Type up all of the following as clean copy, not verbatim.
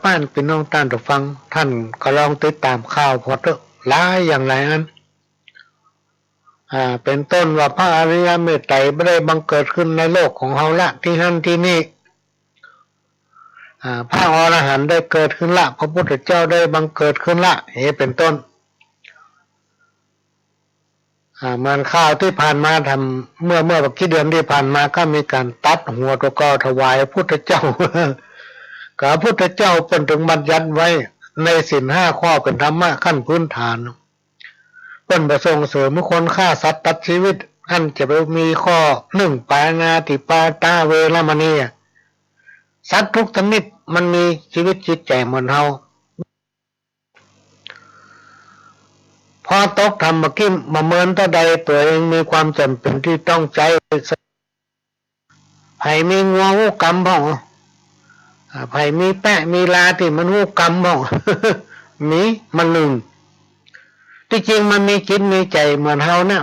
ป้านพี่น้องท่านผู้ฟังท่านก็ลองติดตามข่าวพอเถอะหลายอย่างไรนั้นเป็นต้นว่าพระอริยเมตไตรไม่ได้บังเกิดขึ้นในโลกของเราละที่นั่นที่นี่พระอรหันต์ได้เกิดขึ้นละพระพุทธเจ้าได้บังเกิดขึ้นละเป็นต้นมันข้าวที่ผ่านมาทำเมื่อกี่เดือนที่ผ่านมาก็มีการตัดหัวตัวกอถวายพุทธเจ้ากับพุทธเจ้าเป็นถึงบัญญัติไว้ในศีล5 ข้อเป็นธรรมะขั้นพื้นฐานเป็นประสงค์เสริมคนฆ่าสัตว์ตัดชีวิตอันจะไปมีข้อ1ปานาติปาตาเวรมณีสัตว์ทุกชนิดมันมีชีวิตจิตใจเหมือนเราพอตกทำมากิ้มมาเมินต่อใดตัวเองมีความจำเป็นที่ต้องใจไผ่มีงัวหูกำบ้องไผ่มีแปะมีลาที่มันหูกำบ้องมีมันหนึ่งที่จริงมันมีจิตมีใจเหมือนเรานะ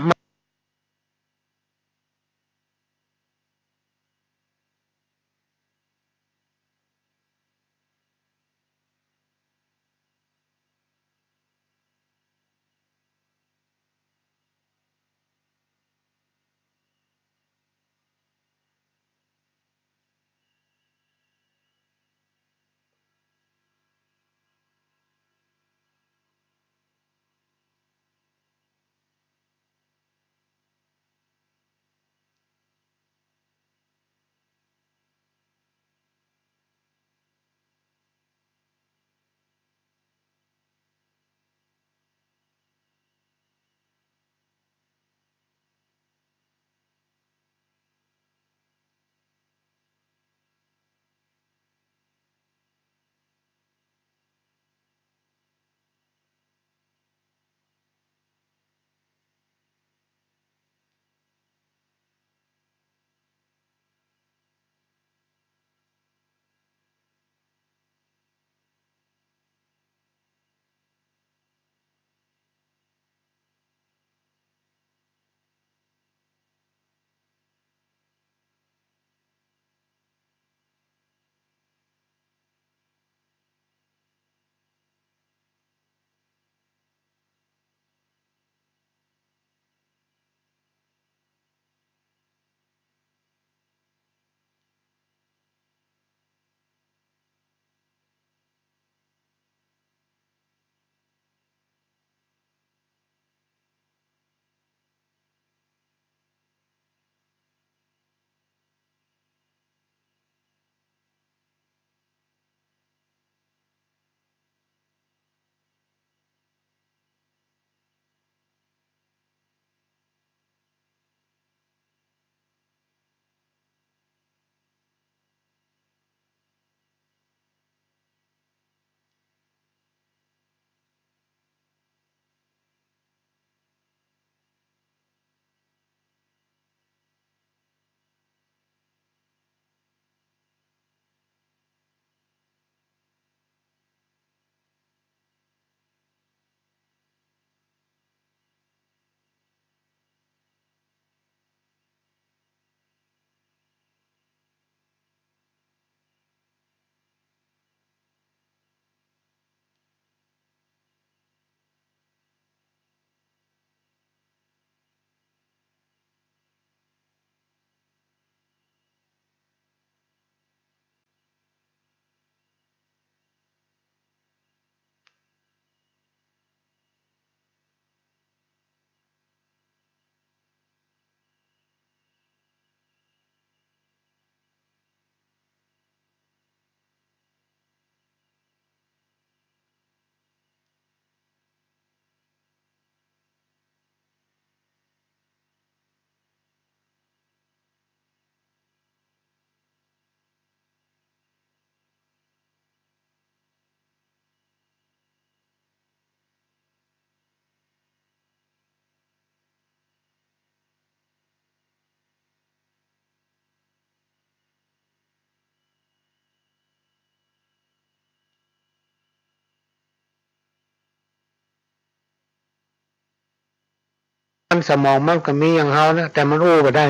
มันสมองมันก็มีอย่างเรานะแต่มันอู้ไปได้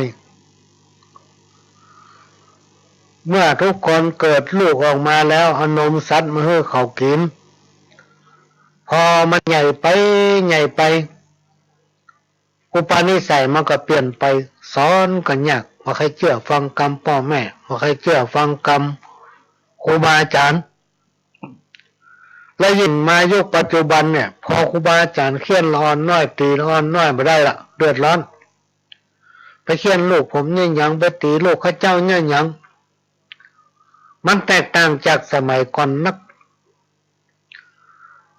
เมื่อทุกคนเกิดลูกออกมาแล้วเอานมสัตว์มาให้เขากินพอมันใหญ่ไปใหญ่ไปอุปนิสัยมันก็เปลี่ยนไปสอนกันยากว่าใครเชื่อฟังกรรมพ่อแม่ว่าใครเชื่อฟังกรรมครูบาอาจารย์และยิ่งมายุคปัจจุบันเนี่ยพอครูบาอาจารย์เคี่ยนร้อนน้อยตีร้อนน้อยไม่ได้ละเดือดร้อนไปเคี่ยนลูกผมเนี่ยยังไปตีลูกข้าเจ้าเนี่ยยังมันแตกต่างจากสมัยก่อนนัก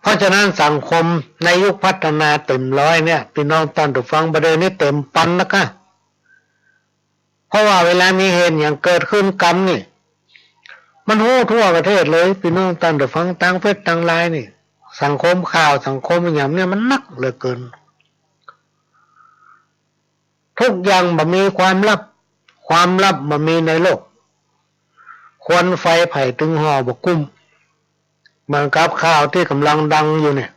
เพราะฉะนั้นสังคมในยุคพัฒนาเต็มร้อยเนี่ยพี่น้องตอนถูกฟังประเด็นนี้เต็มปันนะคะเพราะว่าเวลามีเหตุอย่างเกิดขึ้นกรรมนี่มันโหทั่วประเทศเลยพี่น้องตอนถูกฟังตั้งเฟซตั้งไลน์นี่สังคมข่าวสังคมอย่างเนี่ยมันนักเหลือเกินทุกอย่างมันมีความลับมันมีในโลกควันไฟไผ่ตึงห่อบกุ้มเหมือนกับข่าวที่กำลังดังอยู่เนี่ย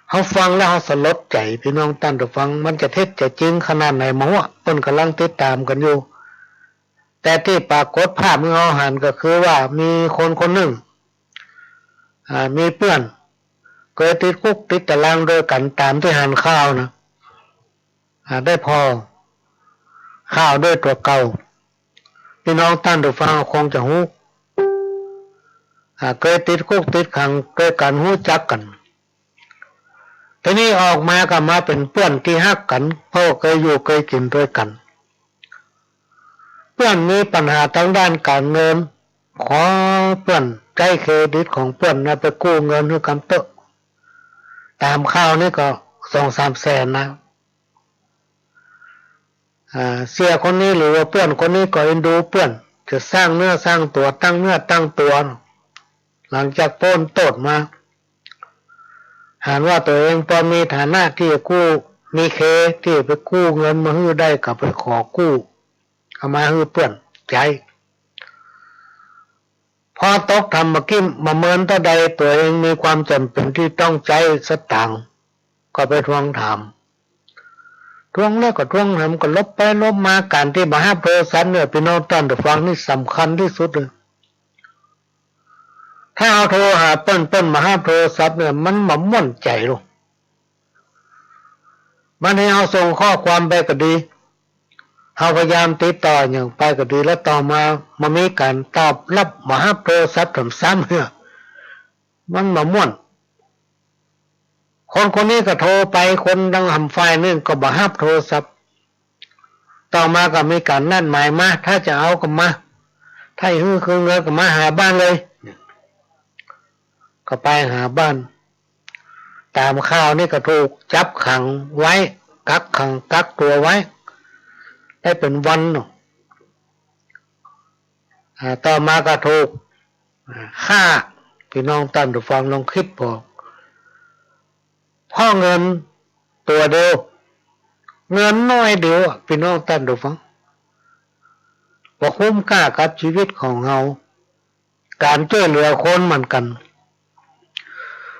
เขาฟังแล้วเขาสลดใจพี่น้องตั้นแต่ฟังมันจะเท็จจะจริงขนาดไหนมั้งวะเพิ่นกำลังติดตามกันอยู่แต่ที่ปรากฏภาพเมื่อเขาหันก็คือว่ามีคนคนหนึ่งมีเพื่อนเคยติดคุกติดตารางโดยกันตามที่หันข่าวนะได้พอข่าวด้วยตัวเก่าพี่น้องตั้นแต่ฟังคงจะหูเคยติดคุกติดขังเคยกันหูจักกันทีนี้ออกมาก็มาเป็นเพื่อนที่ฮักกันเพราะเคยอยู่เคยกินด้วยกันเพื่อนมีปัญหาทางด้านการเงินขอเพื่อนใจเครดิตของเพื่อนนะไปกู้เงินให้กำเตอะตามข่าวนี่ก็2-3 แสนนะเสียคนนี้หรือว่าเพื่อนคนนี้ก็เอ็นดูเพื่อนจะสร้างเนื้อสร้างตัวตั้งเนื้อตั้งตัวหลังจากพ้นโทษมาหากว่าตัวเองพอมีฐานะที่จะกู้มีเคที่ไปกู้เงินมาให้ได้กับไปขอกู้เอามาให้เพื่อนใจพอตกทำมากิ้มมาเมินต่อใดตัวเองมีความจำเป็นที่ต้องใช้สตางค์ก็ไปทวงถามทวงแล้วก็ทวงถามก็ลบไปลบมาการที่มาหาโทรศัพท์เนี่ยพี่น้องต้อนฟังนี่สำคัญที่สุดเลยถ้าเอาโทรหาเปิ้นมาหาโทรศัพท์เนี่ยมันมาม่วนใจลงมันให้เอาส่งข้อความไปก็ดีเอาพยายามติดต่ออย่างไปก็ดีแล้วต่อมามันมีการตอบรับมาหาโทรศัพท์ซ้ำๆเนี่ยมันมาม่วนคนคนนี้ก็โทรไปคนดังหำไฟนึงก็มาหาโทรศัพท์ต่อมาก็มีการนัดหมายมาถ้าจะเอาก็มาถ้าฮื้อคือเงินก็มาหาบ้านเลยก็ไปหาบ้านตามข่าวนี่ก็ถูกจับขังไว้กักขังกักตัวไว้ได้เป็นวันต่อมาก็ถูกฆ่าพี่น้องตั้นดูฟังลองคิดพอพ่อเงินตัวเดียวเงินน้อยเดียวพี่น้องตั้นดูฟังว่าคุ้มค่ากับชีวิตของเราการช่วยเหลือคนเหมือนกัน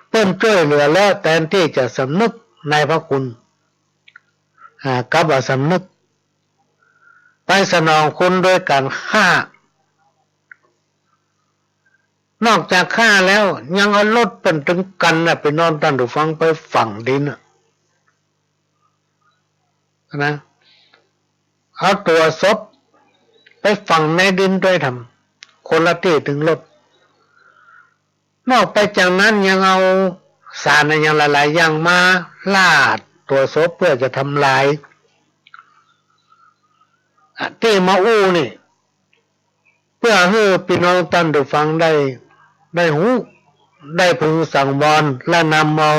เพิ่มช่วยเหลือแล้วแทนที่จะสำนึกในพระคุณกับสำนึกไปสนองคุณโดยการฆ่านอกจากฆ่าแล้วยังเอารถเป็นถึงกันไปนอนตันดูฟังไปฝังดินนะเอาตัวศพไปฝังในดินด้วยทำคนละที่ถึงรถนอกไปจากนั้นยังเอาสารอย่างหลายๆอย่างมาลาดตัวศพเพื่อจะทำลายที่มาอู้นี่เพื่อให้พี่น้องตันดูฟังได้หูได้พึงสั่งวรและนำเอา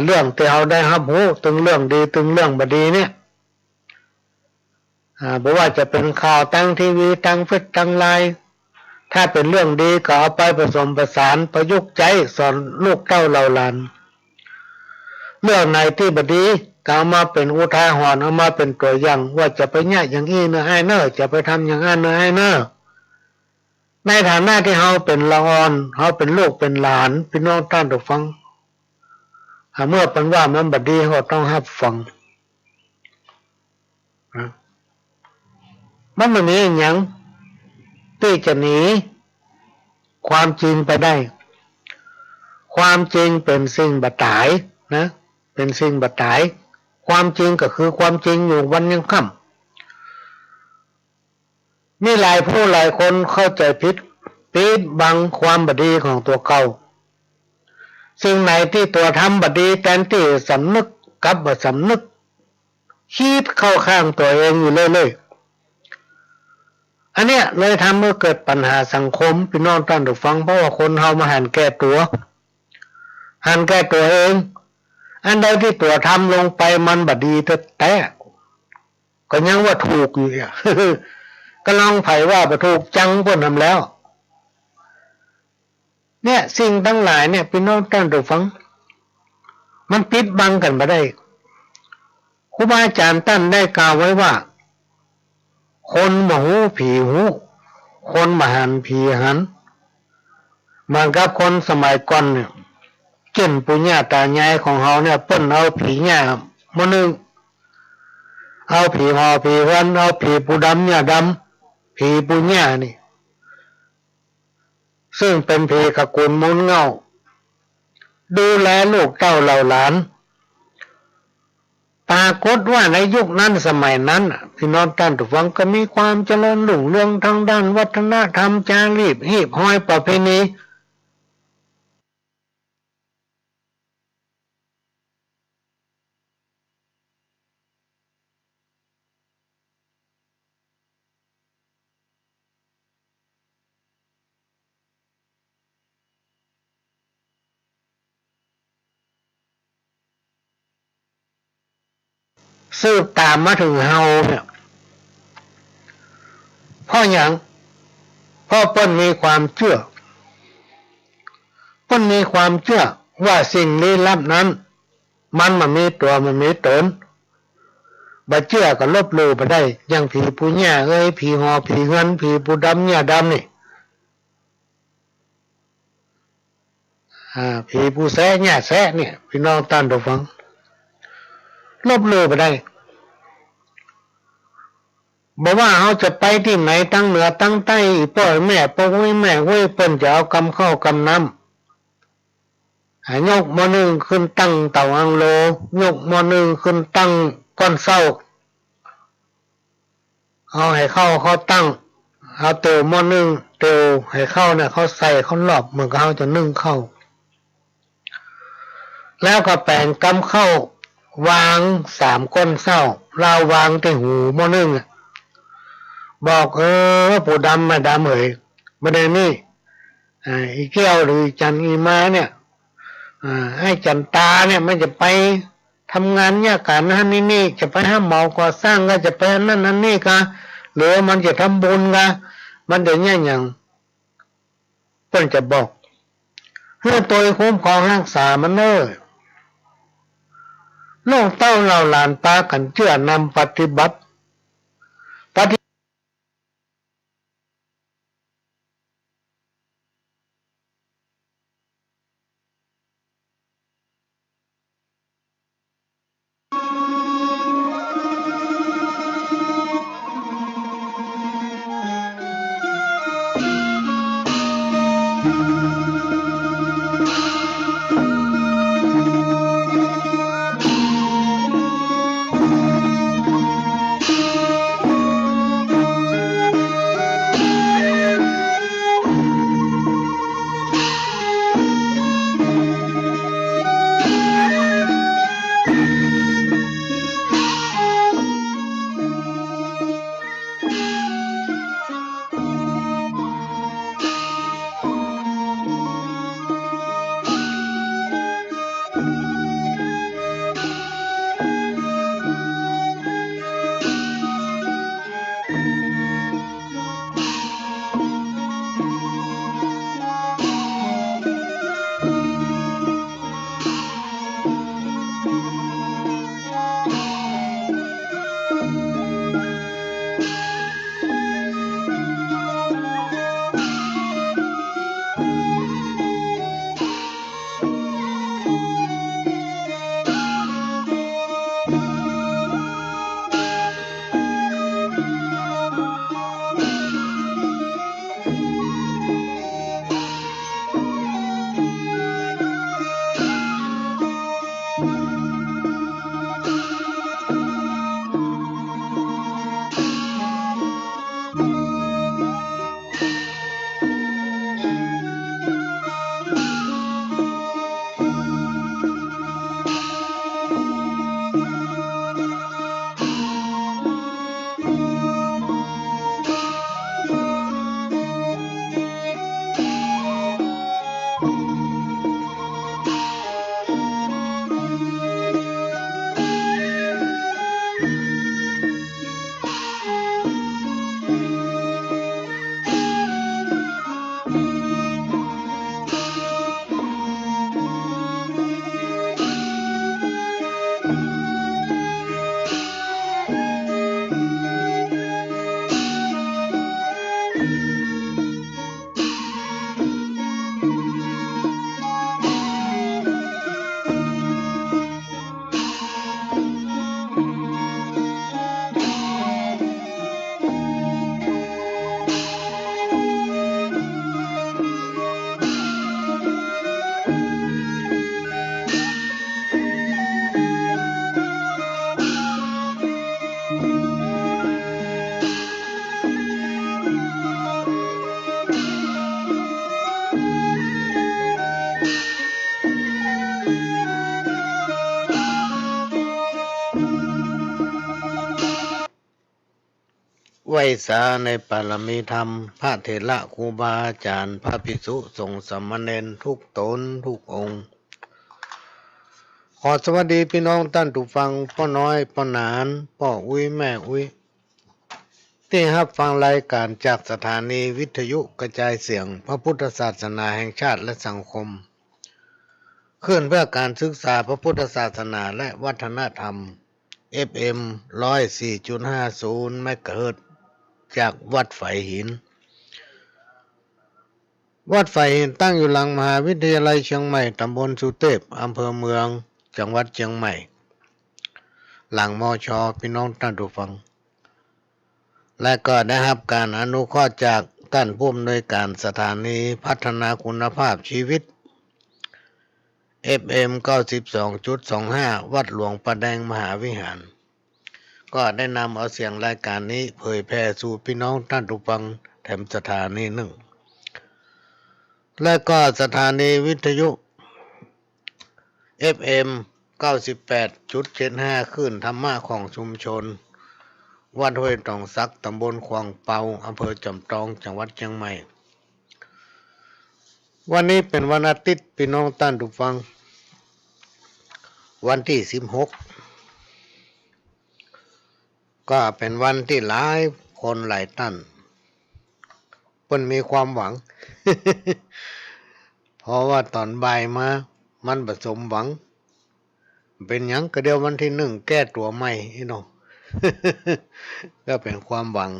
เรื่องที่เราได้รับหูถึงเรื่องดีถึงเรื่องบดีเนี่ยบอกว่าจะเป็นข่าวตั้งทีวีตั้งเฟซตั้งไลน์ถ้าเป็นเรื่องดีก็เอาไปผสมผสานประยุกต์ใจสอนลูกเต้าเหล่าหลานเรื่องไหนที่บดีก็เอามาเป็นอุทาหรณ์เอามาเป็นตัวอย่างว่าจะไปเนี่ยอย่างนี้นะไอ้เนอจะไปทำอย่างนั้นนะไอ้เนอในฐานะที่เขาเป็นละอ่อนเขาเป็นลูกเป็นหลานพี่น้องต้านถูกฟังเมื่อเป็นว่ามันบดีเขาต้องรับฟังมันไม่มีอย่าง ที่จะหนีความจริงไปได้ความจริงเป็นสิ่งบัดตายนะเป็นสิ่งบัดตายความจริงก็คือความจริงอยู่วันยังค่ำมีหลายผู้หลายคนเข้าใจผิดปิดบังความบดีของตัวเก่าสิ่งไหนที่ตัวทำบดีแทนที่สำนึกกับบ่สำนึกคิดเข้าข้างตัวเองอยู่เรื่อยๆอันเนี้ยเลยทำให้เกิดปัญหาสังคมพี่น้องท่านผู้ฟังเพราะว่าคนเฮามาหันแก้ตัวเองอันใดที่ตัวทำลงไปมันบดีแต่ก็ยังว่าถูกอยู่เนี่ย ก็ลองไผว่าบ่ถูกจังเพิ่นทำแล้วเนี่ยสิ่งทั้งหลายเนี่ยพี่น้องท่านผู้ฟังมันปิดบังกันบ่ได้ครูบาอาจารย์ท่านได้กล่าวไว้ว่าคนบ่ฮู้ผีฮู้คนบ่หันผีหันเหมือนกับคนสมัยก่อนเนี่ยเช่นปู่ย่าตายายของเฮาเนี่ยเปิ้นเอาผีย่ามื้อนึงเอาผีหอผีวันเอาผีปู่ดำย่าดำผีปู่ย่านี่ซึ่งเป็นผีขกุลมุนเงาดูแลลูกเต้าเหล่าหลานปรากฏว่าในยุคนั้นสมัยนั้นพี่น้องท่านผู้ฟังก็มีความเจริญรุ่งเรืองทางด้านวัฒนธรรมจารีตหีบห้อยประเพณีสืบตามมาถึงเฮาเนี่ยเพราะอย่างเพราะเปิ้นมีความเชื่อว่าสิ่งลี้ลับนั้นมันมีตัวมันมีตนบ่เชื่อก็ลบหลู่บ่ได้อย่างผีปู่ย่าผีหอผีเงินผีปู่ดำย่าดำนี่ผีปู่แสะย่าแสะเนี่ยพี่น้องท่านผู้ฟังลบหลู่บ่ได้บอกว่าเขาจะไปที่ไหนตั้งเหนือตั้งใต้พ่อแม่พ่อแม่เว้ยเปิ้นจะเอากำเข้ากำน้ำยกมอนึงขึ้นตั้งเต่าอังโลยกมอนึงขึ้นตั้งก้อนเศร้าเอาให้เข้าเขาตั้งเอาเตียวมอนึงเตียวให้เข้าเนี่ยเขาใส่เขาหลอบเหมือนเขาจะนึ่งเข้าแล้วก็แปลงกำเข้าวาง3ก้นเศร้าเราวางที่หูมอนึงบอกปู่ดำมาดำไม่ได้นี่อีแก้วหรือจันอีมาเนี่ยให้จันตาเนี่ยมันจะไปทำงานเนี่ยการนั้นนี่จะไปห้ามเมาก่อสร้างก็จะไปนั่นนี่ก็หรือมันจะทำบุญก็มันเดี๋ยวนี้อย่างเพิ่นจะบอกเพื่อตัวคุ้มครองรักษามันลูกเต้าเราหลานปากันเชื่อนำปฏิบัติ ไว้สาในปรมีธรรมพระเถระครูบาอาจารย์พระภิกษุสงฆ์สามเณรทุกตนทุกองค์ขอสวัสดีพี่น้องท่านผู้ฟังพ่อน้อยพ่อหนานพ่ออุ้ยแม่อุ้ยที่รับฟังรายการจากสถานีวิทยุกระจายเสียงพระพุทธศาสนาแห่งชาติและสังคมขึ้นเพื่อการศึกษาพระพุทธศาสนาและวัฒนธรรม FM 104.50 เมกะเฮิรตซ์จากวัดไฝหินวัดไฝหินตั้งอยู่หลังมหาวิทยาลัยเชียงใหม่ตำบลสุเทพอำเภอเมืองจังหวัดเชียงใหม่หลังมช.พี่น้องท่านผู้ฟังและก็ได้รับการอนุเคราะห์จากท่านผู้อำนวยการสถานีพัฒนาคุณภาพชีวิต FM 92.25 วัดหลวงประแดงมหาวิหารก็ได้นำเอาเสียงรายการนี้เผยแพร่สู่พี่น้องท่านผู้ฟังแถมสถานีหนึ่งและก็สถานีวิทยุ FM 98.75 คลื่นธรรมะของชุมชนวัดห้วยตองซักตำบลขวางเปาอำเภอจอมทองจังหวัดเชียงใหม่วันนี้เป็นวันอาทิตย์พี่น้องท่านผู้ฟังวันที่16ก็เป็นวันที่หลายคนหลายท่านเพิ่นมีความหวัง เพราะว่าตอนบ่ายมามันผสมหวังเป็นหยังก็เดียววันที่1แก้ตัวใหม่อีน้อง ก็เป็นความหวัง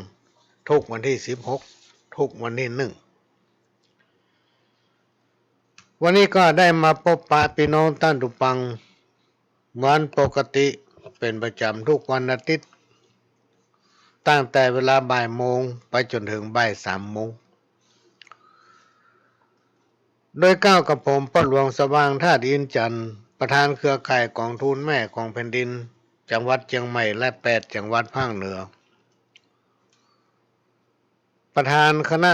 ทุกวันที่16ทุกวันที่1วันนี้ก็ได้มาพบปะพี่น้องท่านผู้ฟังวันปกติเป็นประจำทุกวันอาทิตย์ตั้งแต่เวลาบ่ายโมงไปจนถึงบ่าย3 โมงโดยก้าวกับผมพ่อหลวงสว่างธาตุอินจันทร์ประธานเครือข่ายกองทุนแม่ของแผ่นดินจังหวัดเชียงใหม่และ8จังหวัดภาคเหนือประธานคณะ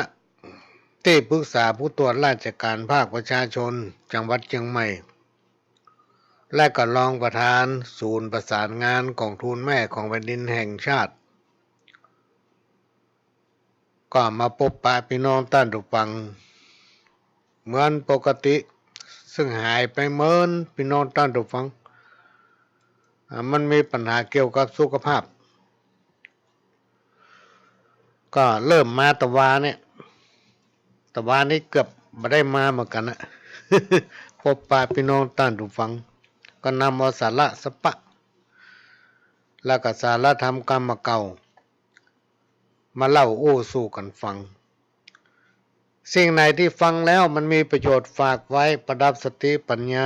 ที่ปรึกษาผู้ตรวจราชการภาคประชาชนจังหวัดเชียงใหม่และก็รองประธานศูนย์ประสานงานกองทุนแม่ของแผ่นดินแห่งชาติก็มาพบปะพี่น้องท่านผู้ฟังเหมือนปกติซึ่งหายไปเมินพี่น้องท่านผู้ฟังมันมีปัญหาเกี่ยวกับสุขภาพก็เริ่มมาตะวานี้เกือบไม่ได้มาเหมือนกันนะ พบปะพี่น้องท่านผู้ฟังก็นำเอาสาระสปะแล้วก็สาระธรรมกรรมเก่ามาเล่าโอ้สู่กันฟังสิ่งไหนที่ฟังแล้วมันมีประโยชน์ฝากไว้ประดับสติปัญญา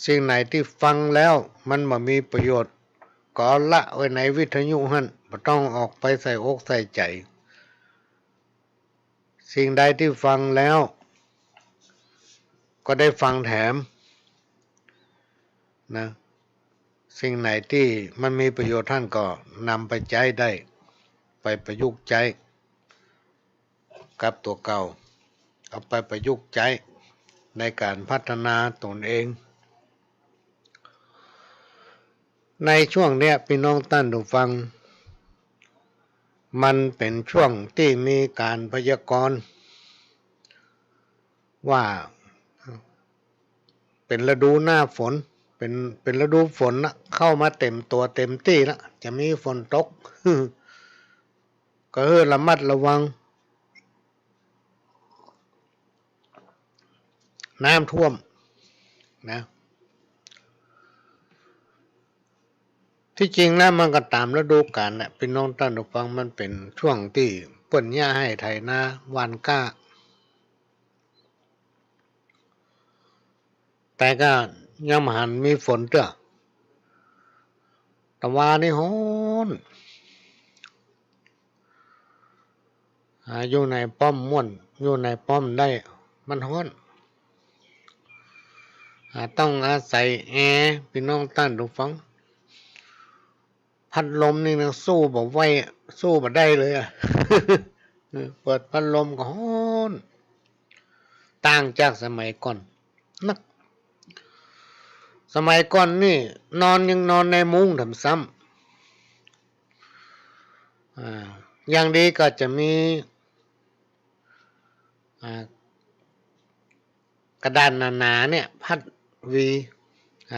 สิ่งไหนที่ฟังแล้วมันไม่มีประโยชน์ก็ละไว้ในวิทยุหั่นบ่ต้องออกไปใส่อกใส่ใจสิ่งใดที่ฟังแล้วก็ได้ฟังแถมนะสิ่งไหนที่มันมีประโยชน์ท่านก็นำไปใช้ได้ไปประยุกต์ใช้กับตัวเก่าเอาไปประยุกต์ใช้ในการพัฒนาตนเองในช่วงเนี้ยพี่น้องท่านผู้ฟังมันเป็นช่วงที่มีการพยากรณ์ว่าเป็นฤดูหน้าฝนเป็นฤดูฝนนะเข้ามาเต็มตัวเต็มที่แล้วจะมีฝนตก ก็ระมัดระวังน้ำท่วมนะที่จริงแล้วมันก็ตามฤดูกาลแหละพี่น้องท่านผู้ฟังมันเป็นช่วงที่เปิ้นหญ้าให้ไถนาหว่านกล้าแต่ก็ยังบ่หันมีฝนเด้อแต่ว่านี่ร้อนอยู่ในป้อมม่วนอยู่ในป้อมได้มันร้อนต้องอาศัยแอร์พี่น้องท่านผู้ฟังพัดลมนี่นะสู้บ่ไหวสู้บ่ได้เลยอ่ะ เปิดพัดลมก็ร้อนต่างจากสมัยก่อนนักสมัยก่อนนี่นอนยังนอนในมุ้งทำซ้ำ อย่างดีก็จะมีกระดานหนาๆเนี่ยพัดวี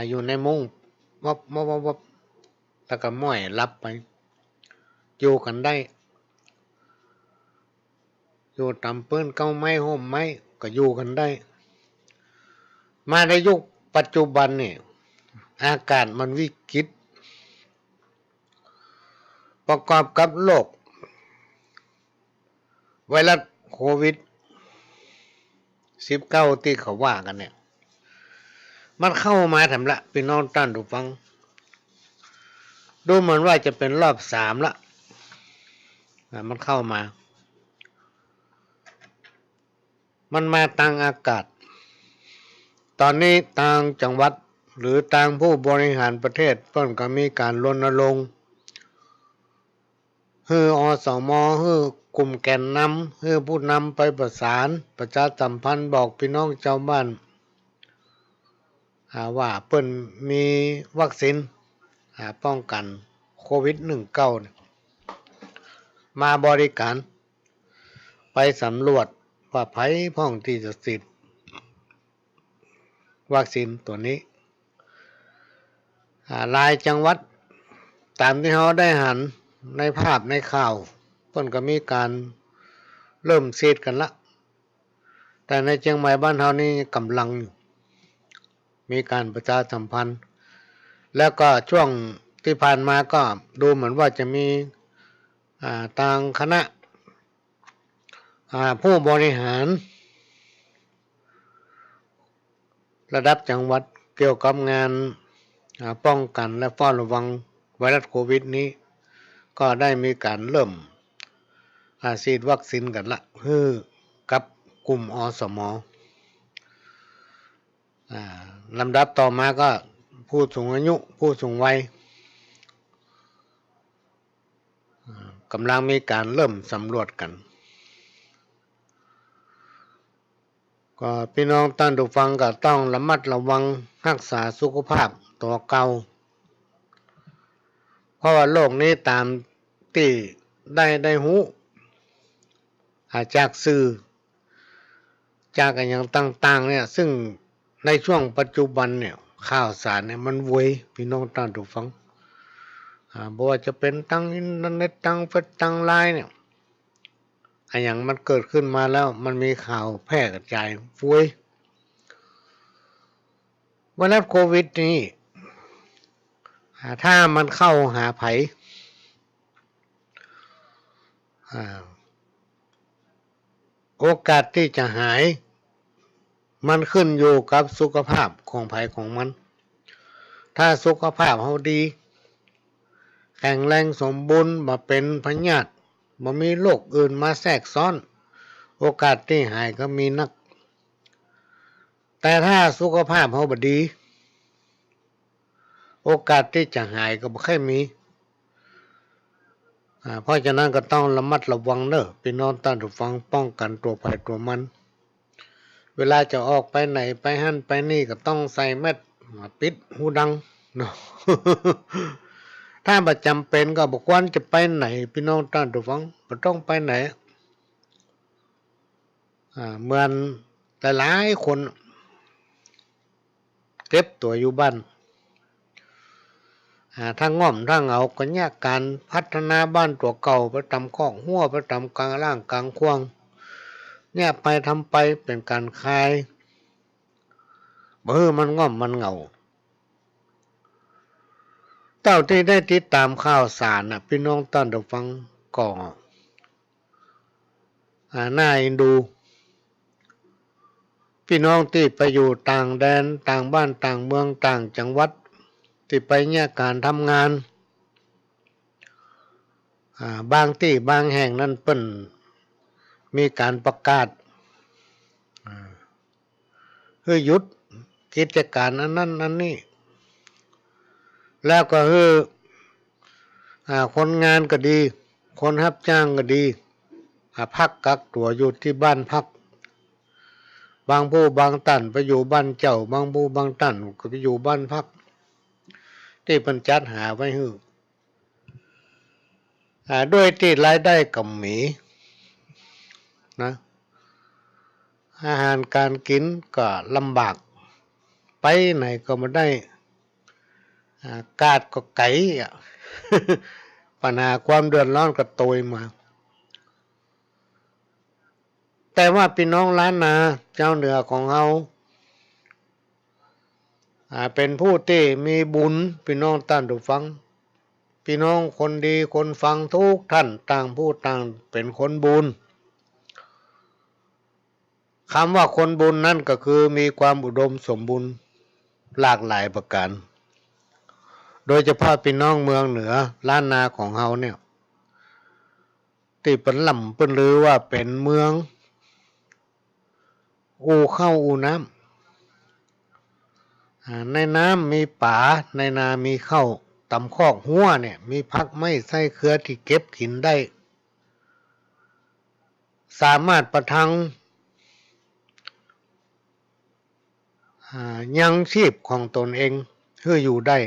อยู่ในมุ้งวับแล้วก็ม้อยรับไปอยู่กันได้อยู่ตามปื้นเก้าไม้ห่มไม้ก็อยู่กันได้มาในยุคปัจจุบันเนี่ยอากาศมันวิกฤตประกอบกับโรคไวรัสโควิด19ที่เขาว่ากันเนี่ยมันเข้ามาทำละพี่น้องท่านผู้ฟังดูเหมือนว่าจะเป็นรอบ3ละมันเข้ามามันมาทางอากาศตอนนี้ทางจังหวัดหรือทางผู้บริหารประเทศเพิ่นก็มีการรณรงค์ให้อสมให้กลุ่มแกนนำให้ผู้นำไปประสานประชาสัมพันธ์บอกพี่น้องชาวบ้านว่าเพิ่นมีวัคซีนป้องกันโควิด19มาบริการไปสำรวจว่าไผพ้องที่จะฉีดวัคซีนตัวนี้หลายจังหวัดตามที่เขาได้หันในภาพในข่าวเพิ่นก็มีการเริ่มฉีดกันละแต่ในเชียงใหม่บ้านเฮานี่กำลังมีการประชาสัมพันธ์แล้วก็ช่วงที่ผ่านมาก็ดูเหมือนว่าจะมีทางคณะผู้บริหารระดับจังหวัดเกี่ยวกับงานป้องกันและเฝ้าระวังไวรัสโควิดนี้ก็ได้มีการเริ่มฉีดวัคซีนกันละกับกลุ่มอสมลำดับต่อมาก็ผู้สูงอายุผู้สูงวัยกำลังมีการเริ่มสำรวจกันก็พี่น้องท่านผู้ฟังก็ต้องระมัดระวังรักษาสุขภาพตัวเก่าเพราะว่าโรคนี้ตามที่ได้หูจากสื่อจากอย่างต่างๆเนี่ยซึ่งในช่วงปัจจุบันเนี่ยข่าวสารเนี่ยมันเวยพี่น้องท่านผู้ฟังบ่ว่าจะเป็นทางอินเทอร์เน็ตทางเฟซทางไลน์เนี่ยอย่างมันเกิดขึ้นมาแล้วมันมีข่าวแพร่กระจายฟวยไวรัสโควิดนี้ถ้ามันเข้าหาไผโอกาสที่จะหายมันขึ้นอยู่กับสุขภาพของไผของมันถ้าสุขภาพเฮาดีแข็งแรงสมบูรณ์บ่เป็นพยาธิบ่มีโรคอื่นมาแทรกซ้อนโอกาสที่หายก็มีนักแต่ถ้าสุขภาพเฮาบ่ดีโอกาสที่จะหายก็บ่ค่อยมีเพราะฉะนั้นก็ต้องระมัดระวังเด้อพี่น้องท่านผู้ฟังป้องกันตัวภัยตัวมันเวลาจะออกไปไหนไปหั่นไปนี่ก็ต้องใส่แมสปิดหูดังเนาะ ถ้าประจำเป็นก็บอกว่าจะไปไหนพี่น้องท่านผู้ฟังบ่ต้องไปไหนเหมือนหลายๆคนเก็บตัวอยู่บ้านถ้าง่อมถ้าเหงาก็แยกการพัฒนาบ้านตัวเก่าไปทำคอกหัวไปทำกลางล่างกลางควงเนี่ยไปทำไปเป็นการคลายมันง่อมมันเหงาเต้าที่ได้ติดตามข่าวสารพี่น้องท่านผู้ฟังก็น่าเอ็นดูพี่น้องที่ไปอยู่ต่างแดนต่างบ้านต่างเมืองต่างจังหวัดที่ไปเนี่ยการทำงานบางที่บางแห่งนั้นเปิ้นมีการประกาศให้หยุดกิจการอันนั้นอันนี้แล้วก็ให้คนงานก็ดีคนรับจ้างก็ดีพักกักตัวอยู่ที่บ้านพักบางผู้บางท่านไปอยู่บ้านเจ้าบางผู้บางท่านก็ไปอยู่บ้านพักที่เพิ่นจัดหาไว้ให้ ด้วยที่รายได้ก็มีนะอาหารการกินก็ลำบากไปไหนก็ไม่ได้กาดก็ไก่ปัญหาความเดือดร้อนก็โตยมาแต่ว่าพี่น้องล้านนาเจ้าเหนือของเราเป็นผู้ที่มีบุญพี่น้องท่านผู้ฟังพี่น้องคนดีคนฟังทุกท่านต่างผู้ต่างเป็นคนบุญคำว่าคนบุญนั่นก็คือมีความอุดมสมบูรณ์หลากหลายประการโดยเฉพาะพี่น้องเมืองเหนือล้านนาของเราเนี่ยที่เป็นลำเป็นลือว่าเป็นเมืองอู่เข้าอู่น้ำในน้ำมีป่าในนามีเข้าตำคอกหัวเนี่ยมีพักไม้ไส้เครือที่เก็บกินได้สามารถประทังยังชีพของตนเองเพื่ออยู่ได้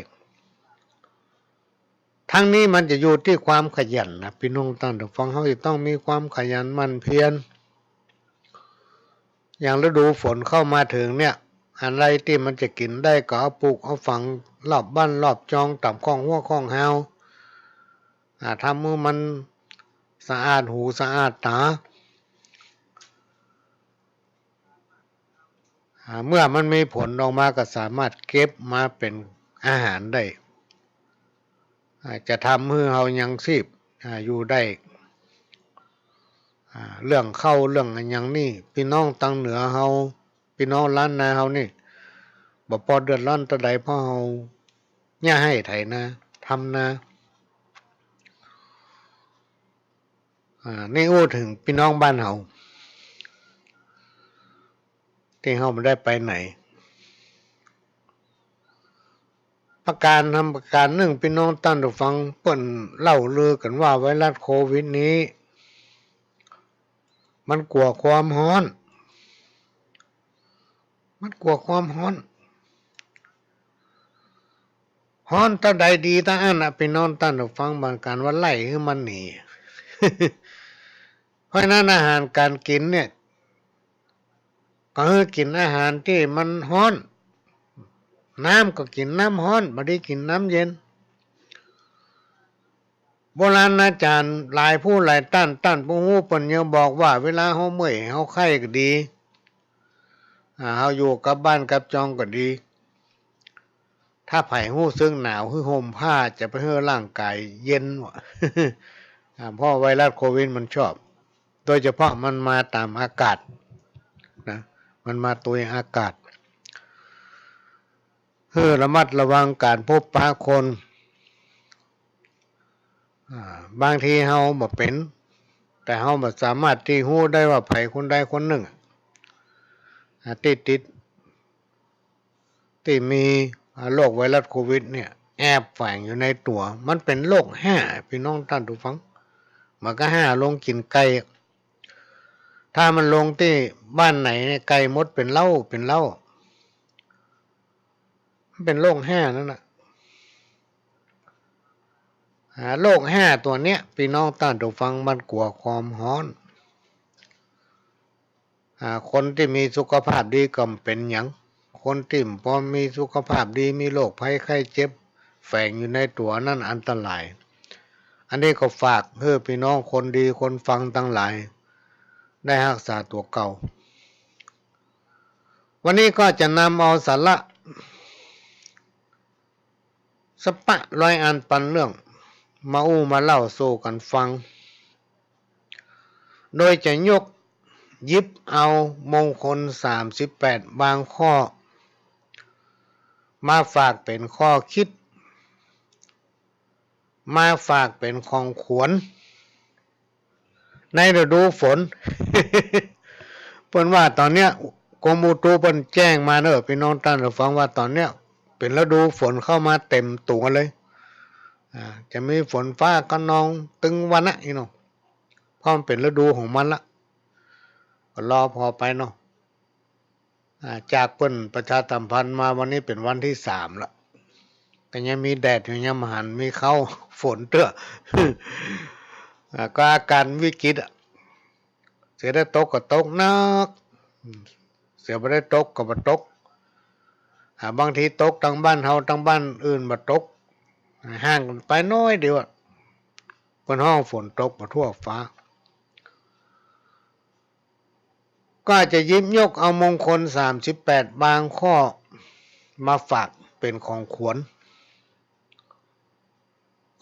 ทั้งนี้มันจะอยู่ที่ความขยันนะพี่น้องท่านผู้ฟังเขาจะต้องมีความขยันหมั่นเพียรอย่างฤดูฝนเข้ามาถึงเนี่ยอะไรที่มันจะกินได้ก็เอาปลูกเอาฝังรอบบ้านรอบจองต่ำคลองหัวคลองเฮาทำมือมันสะอาดหูสะอาดตาเมื่อมันมีผลออกมาก็สามารถเก็บมาเป็นอาหารได้จะทำให้เรายังชีพอยู่ได้เรื่องเข้าเรื่องอย่างนี้พี่น้องตังเหนือเราพี่น้องล้านนาเรานี่บ่พอเดือดร้อนตะใดเพราะเราย่าให้ไถนาทำนานี่อู้ถึงพี่น้องบ้านเราที่เราไม่ได้ไปไหนประการทำประการหนึ่งพี่น้องตั้งแต่ฟังเปิ่นเล่าลือกันว่าไวรัสโควิดนี้มันกลัวความร้อนมันกลัวความร้อนฮ้อนตาใดดีตาอันน่ะพี่น้องตั้งแต่ฟังบางการว่าไล่ให้มันหนี เพราะนั้นอาหารการกินเนี่ยก็คือกินอาหารที่มันร้อนน้ำก็กินน้ำร้อนไม่ได้กินน้ำเย็นโบราณอาจารย์หลายผู้หลายต้านผู้ฮู้เพิ่นยังบอกว่าเวลาเฮาเมื่อยเฮาไข้ก็ดีเฮาอยู่กับบ้านกับจองก็ดีถ้าไผฮู้ซึ่งหนาวคือห่มผ้าจะไปให้ร่างกายเย็นวะ เพราะไวรัสโควิดมันชอบโดยเฉพาะมันมาตามอากาศนะมันมาตัวอากาศระมัดระวังการพบปะคนบางทีเฮาบ่เป็นแต่เฮาบ่สามารถที่ฮู้ได้ว่าไผคนใดคนหนึ่งติดที่มีโรคไวรัสโควิดเนี่ยแอบแฝงอยู่ในตัวมันเป็นโรคห่าพี่น้องท่านผู้ฟังมันก็ห่าลงกินไก่ถ้ามันลงที่บ้านไหนเนี่ยไก่มดเป็นเหล้ามันเป็นโรคห่านั่นน่ะโรคห่าตัวเนี้ยพี่น้องท่านผู้ฟังมันกลัวความร้อนคนที่มีสุขภาพดีก็เป็นหยังคนที่พอมีสุขภาพดีมีโรคภัยไข้เจ็บแฝงอยู่ในตัวนั่นอันตรายอันนี้ก็ฝากเพื่อพี่น้องคนดีคนฟังทั้งหลายได้รักษาตัวเก่าวันนี้ก็จะนำเอาสาระสปะร้อยอันปันเรื่องมาเล่าสู่กันฟังโดยจะยกหยิบเอามงคล38บางข้อมาฝากเป็นข้อคิดมาฝากเป็นของขวัญในฤดูฝน เพิ่นว่าตอนเนี้ยกรมอุตุเพิ่นแจ้งมาเด้อพี่น้องท่านผู้ฟังว่าตอนเนี้ยเป็นฤดูฝนเข้ามาเต็มตัวเลยจะมีฝนฟ้าคะนองตึงวันนะอีเนาะเพราะมันเป็นฤดูของมันละก็รอพอไปเนาะจากเพิ่นประชาสัมพันธ์มาวันนี้เป็นวันที่3ละก็ยังมีแดดอยู่ยังหันมีเข้าฝนเตื้อ ก็อาการวิกฤตเสียได้ตกก็ตกนักเสียไม่ได้ตกก็บ่ตกบางทีตกทั้งบ้านเฮาทั้งบ้านอื่นบ่ตกห่างกันไปน้อยเดียวเพิ่นห้องฝนตกมาทั่วฟ้าก็จะยิบยกเอามงคล38บางข้อมาฝากเป็นของขวัญ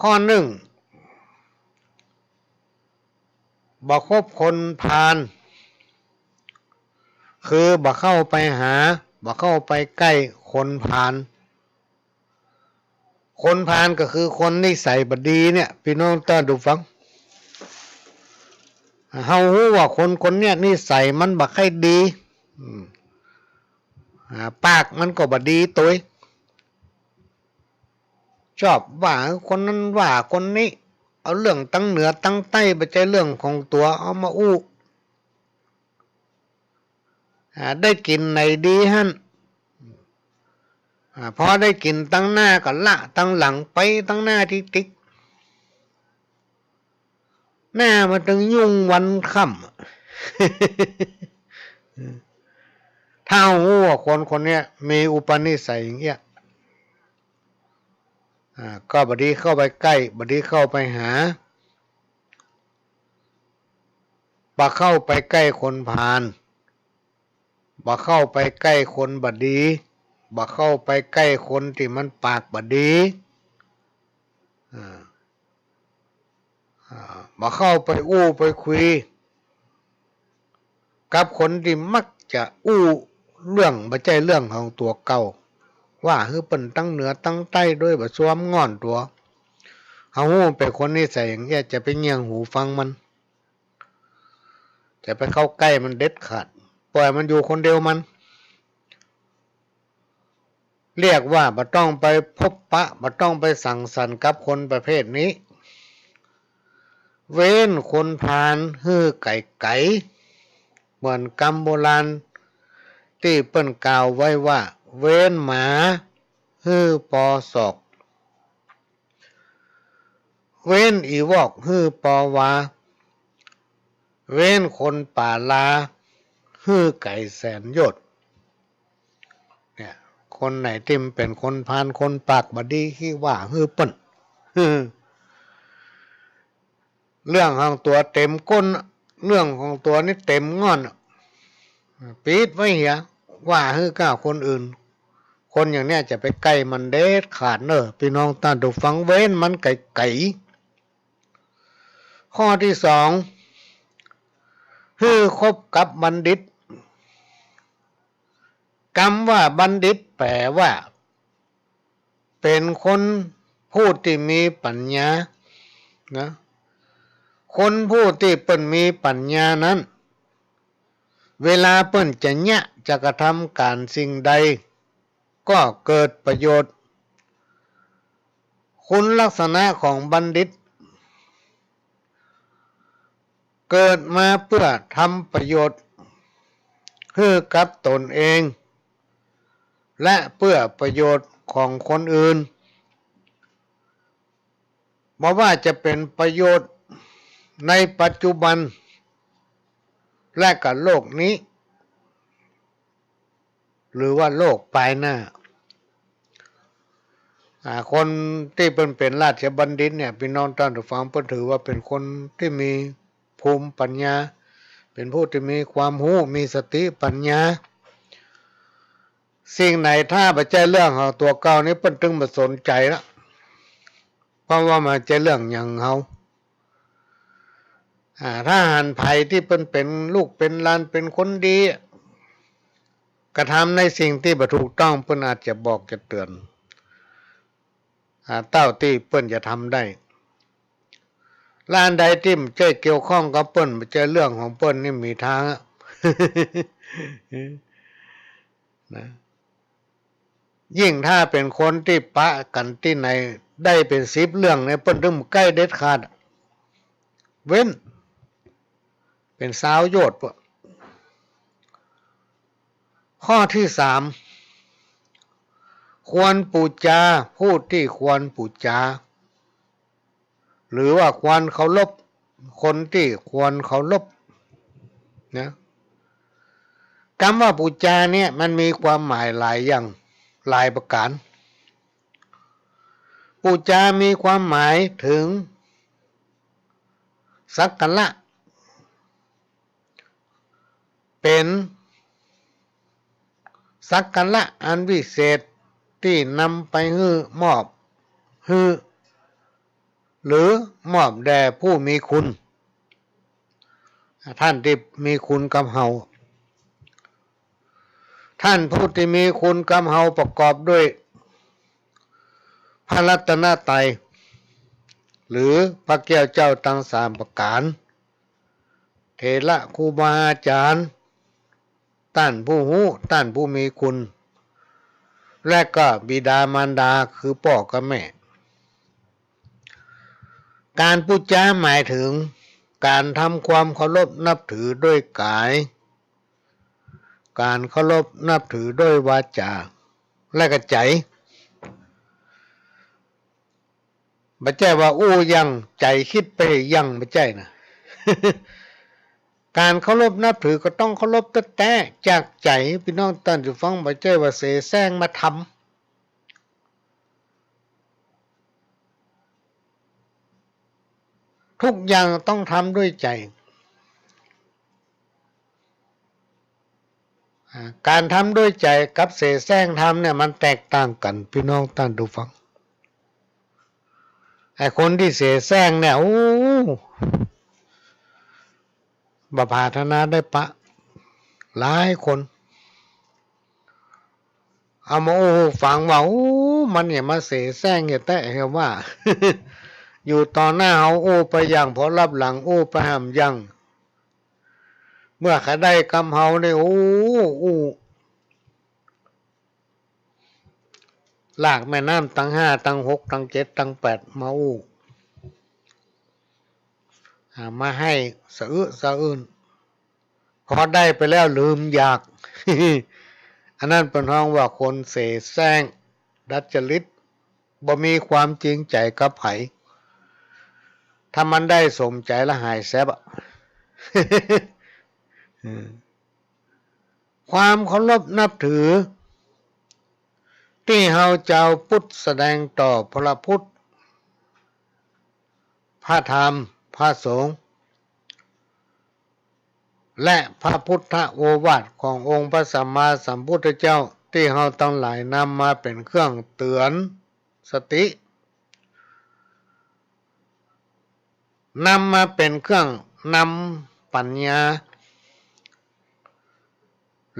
ข้อหนึ่งบ่คบคนพาลคือบ่เข้าไปหาบ่เข้าไปใกล้คนพาลคนพาลก็คือคนนิสัยบ่ดีเนี่ยพี่น้องต้อนดูฟังเฮารู้ว่าคนเนี้ยนิสัยมันบ่ค่อยดีปากมันก็บ่ดีตัวชอบว่าคนนั้นว่าคนนี้เอาเรื่องตั้งเหนือตั้งใต้ไปใจเรื่องของตัวเอามาอู้ได้กินไหนดีฮั่นพอได้กินตั้งหน้าก็ละตั้งหลังไปตั้งหน้าที่ติ๊กหน้ามันถึงยุ่งวันค่ำถ้าหูว่าคนเนี้ยมีอุปนิสัยอย่างเงี้ยก็บดีเข้าไปใกล้บดีเข้าไปหาบ่เข้าไปใกล้คนพาลบ่เข้าไปใกล้คนบดีบ่เข้าไปใกล้คนที่มันปากบดีบ่เข้าไปอู้ไปคุยกับคนที่มักจะอู้เรื่องบ่ใช่เรื่องของตัวเก่าว่าคือเปิ้นตั้งเหนือตั้งใต้ด้วยบ่สวมง่อนตัวเฮาฮู้เป็นคนนิสัยอย่างเงี้ยจะไปเงี่ยงหูฟังมันจะไปเข้าใกล้มันเด็ดขาดปล่อยมันอยู่คนเดียวมันเรียกว่าบ่ต้องไปพบปะบ่ต้องไปสังสรรค์กับคนประเภทนี้เว้นคนพาลฮื้อไก่เหมือนกรรมโบราณที่เปิ้นกล่าวไว้ว่าเว้นหมาฮื้อปอศอกเว้นอีวอกฮื้อปอวาเว้นคนป่าลาฮื้อไก่แสนยศเนี่ยคนไหนที่มันเป็นคนพาลคนปากบดีขี้ว่าฮื้อเปิ้นเรื่องของตัวเต็มก้นเรื่องของตัวนี่เต็มง่อนปิดไว้เหียว่าฮื้อก้าคนอื่นคนอย่างเนี้ยจะไปใกล้มันเด็ดขาดเนอะพี่น้องตาดูฟังเว้นมันไก่ข้อที่สองฮื้อคบกับบัณฑิตคำว่าบัณฑิตแปลว่าเป็นคนผู้ที่มีปัญญานะคนผู้ที่เปิ้นมีปัญญานั้นเวลาเปิ้นจะเนี่ยจะกระทำการสิ่งใดก็เกิดประโยชน์คุณลักษณะของบัณฑิตเกิดมาเพื่อทำประโยชน์ให้กับตนเองและเพื่อประโยชน์ของคนอื่นบ่ว่าจะเป็นประโยชน์ในปัจจุบันและกับโลกนี้หรือว่าโลกภายหน้าคนที่เป็นราชบัณฑิตเนี่ยพี่น้องท่านผู้ฟังเพิ่นถือว่าเป็นคนที่มีภูมิปัญญาเป็นผู้ที่มีความรู้มีสติปัญญาสิ่งไหนถ้าบ่ใช่เรื่องของตัวเก่านี่เพิ่นถึงบ่สนใจละเพราะว่ามันจะเรื่องอย่างเฮาถ้าหันไผที่เป็นลูกเป็นหลานเป็นคนดีกระทำในสิ่งที่บ่ถูกต้องเพิ่นอาจจะบอกจะเตือนเต้าที่เปิ้นจะทำได้ร้านใดที่มันเกี่ยวข้องกับเปิ้นมันจะเรื่องของเปิ้นนี่มีทางนะยิ่งถ้าเป็นคนที่ปะกันที่ไหนได้เป็น10เรื่องในเปิ้นถึงใกล้เด็ดขาดเว้นเป็นสาวโยชน์ข้อที่สามควรปูจาพูดที่ควรปูจาหรือว่าควรเคารพ คนที่ควรเคารพนะคำว่าปูจาเนี่ยมันมีความหมายหลายอย่างหลายประการปูจามีความหมายถึงสักการะเป็นสักการะอันวิเศษที่นำไปมอบหรือมอบแด่ผู้มีคุณท่านที่มีคุณกับเฮาท่านผู้ที่มีคุณกับเฮาประกอบด้วยพระรัตนตรัยหรือพระแก้วเจ้าทั้งสามประการเถระครูบาอาจารย์ท่านผู้รู้ท่านผู้มีคุณและก็บิดามารดาคือพ่อกับแม่การพูดจาหมายถึงการทำความเคารพนับถือด้วยกายการเคารพนับถือด้วยวาจาและก็ใจไม่ใช่ว่าอู้ยังใจคิดไปยังไม่ใช่นะ การเคารพนับถือก็ต้องเคารพแต่จากใจพี่น้องท่านผู้ฟังไม่ใช่ว่าเสแสร้งมาทำทุกอย่างต้องทำด้วยใจการทำด้วยใจกับเสแสร้งทำเนี่ยมันแตกต่างกันพี่น้องท่านผู้ฟังไอ้คนที่เสแสร้งเนี่ยโอ้บาปาธนาได้ปะหลายคนเอามาโอ้ฟังว่าโอ้มันเนี่ยมาเสแสร้งเนี่ยแต่เหรอว่า อยู่ต่อหน้าเอาโอ้ไปอย่างพอรับหลังโอ้ไปห้ามยังเมื่อเขาได้กำเฮาเนี่ยโอ้ลากแม่น้ำตั้งห้าตั้งหกตั้งเจ็ดตั้งแปดมามาให้สะอื้นพอได้ไปแล้วลืมอยาก อันนั้นเป็นห้องว่าคนเสแสร้งดัดจริตบ่มีความจริงใจกับไผถ้ามันได้สมใจละหายแซบ ความเคารพนับถือที่เฮาเจ้าพุทธแสดงต่อพระพุทธพระธรรมพระสงฆ์และพระพุทธโอวาทขององค์พระสัมมาสัมพุทธเจ้าที่เฮาทั้งหลายนำมาเป็นเครื่องเตือนสตินำมาเป็นเครื่องนำปัญญา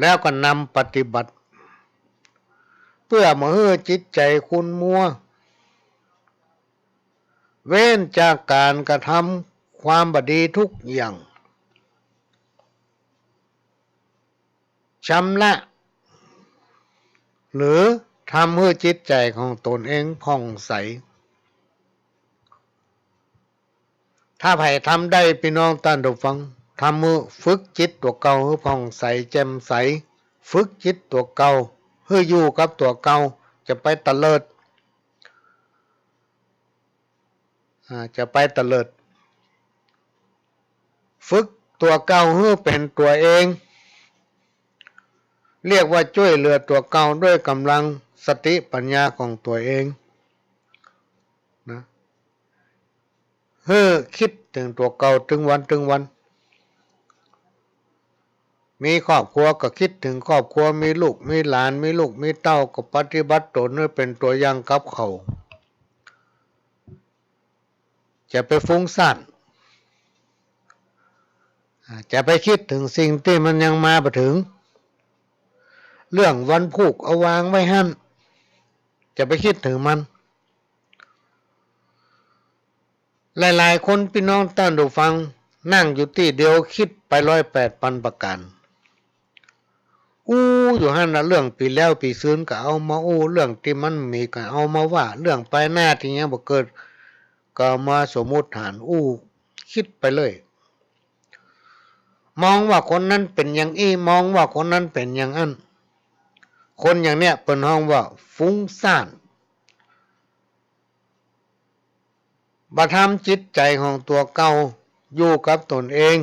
แล้วก็นำปฏิบัติเพื่อมาให้จิตใจคุณมัวเว้นจากการกระทำความบดีทุกอย่างชำระหรือทำให้จิตใจของตนเองผ่องใสถ้าไผ่ทำได้พี่น้องท่านผู้ฟังทำมือฝึกจิตตัวเก่าให้ผ่องใสแจ่มใสฝึกจิตตัวเก่าให้อยู่กับตัวเก่าจะไปตะเลิดฝึกตัวเก่าให้เป็นตัวเองเรียกว่าช่วยเหลือตัวเก่าด้วยกำลังสติปัญญาของตัวเองนะให้คิดถึงตัวเก่าถึงวันมีครอบครัวก็คิดถึงครอบครัวมีลูกมีหลานมีลูกมีเต้าก็ปฏิบัติตนให้เป็นตัวอย่างกับเขาจะไปฟุ้งซ่านจะไปคิดถึงสิ่งที่มันยังมาบ่ถึงเรื่องวันผูกเอาวางไว้หั่นจะไปคิดถึงมันหลายๆคนพี่น้องท่านผู้ฟังนั่งอยู่ที่เดียวคิดไป108,000ประการอยู่หั่นนะเรื่องปีแล้วปีซื้นก็เอามาเรื่องที่มันมีก็เอามาว่าเรื่องไปหน้าที่ยังบ่เกิดก็มาสมมุติฐานคิดไปเลยมองว่าคนนั้นเป็นอย่างอี้มองว่าคนนั้นเป็นอย่างนั้นคนอย่างเนี้ยเป็นห้องว่าฟุ้งซ่านบ่ทำจิตใจของตัวเก่า อยู่กับตนเอง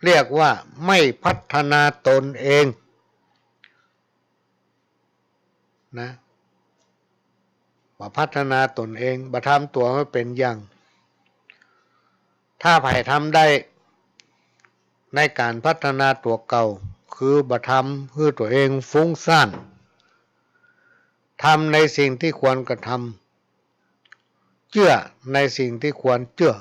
เรียกว่าไม่พัฒนาตนเองนะว่าพัฒนาตนเองบ่ทำตัวให้เป็นอย่างถ้าไผ่ทำได้ในการพัฒนาตัวเก่าคือบ่ทำให้ตัวเองฟุ้งซ่านทำในสิ่งที่ควรกระทำเชื่อในสิ่งที่ควรเชื่อ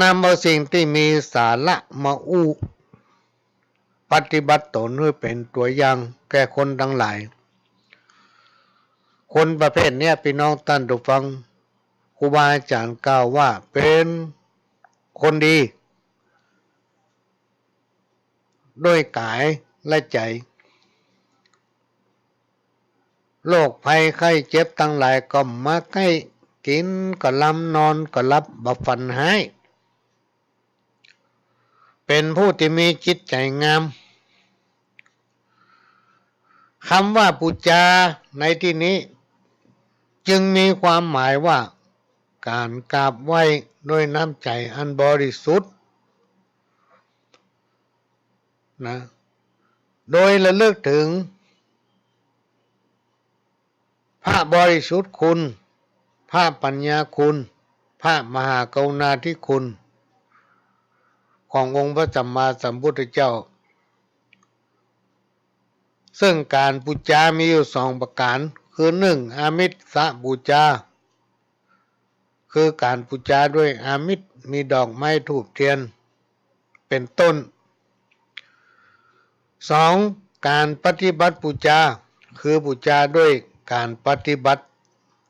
นำเอาสิ่งที่มีสาระมาอู้ปฏิบัติตนให้เป็นตัวอย่างแก่คนทั้งหลายคนประเภทนี้พี่น้องท่านผู้ฟังครูบาอาจารย์กล่าวว่าเป็นคนดีด้วยกายและใจโรคภัยไข้เจ็บทั้งหลายก็มาใกล้กินก็ลำนอนก็รับบ่ฝันหายเป็นผู้ที่มีจิตใจงามคำว่าปูจาในที่นี้จึงมีความหมายว่าการกราบไหว้ด้วยน้ำใจอันบริสุทธิ์นะโดยระลึกถึงพระบริสุทธิ์คุณพระปัญญาคุณพระมหากรุณาธิคุณขององค์พระสัมมาสัมพุทธเจ้าซึ่งการบูชามีอยู่2ประการคือ1อามิสบูชาคือการบูชาด้วยอามิสมีดอกไม้ธูปเทียนเป็นต้น2การปฏิบัติบูชาคือบูชาด้วยการปฏิบัติ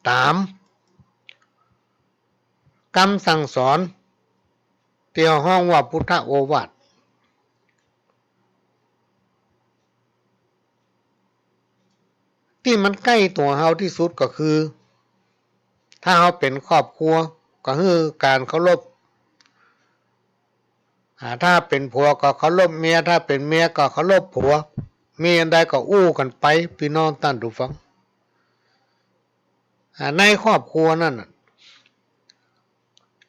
ตามคำสั่งสอนที่ห้องว่าพุทธโอวาทที่มันใกล้ตัวเฮาที่สุดก็คือถ้าเฮาเป็นครอบครัวก็คือการเคารพถ้าเป็นผัวก็เคารพเมียถ้าเป็นเมียก็เคารพผัวมีอันใดก็อู้กันไปพี่น้องท่านผู้ฟังในครอบครัวนั่น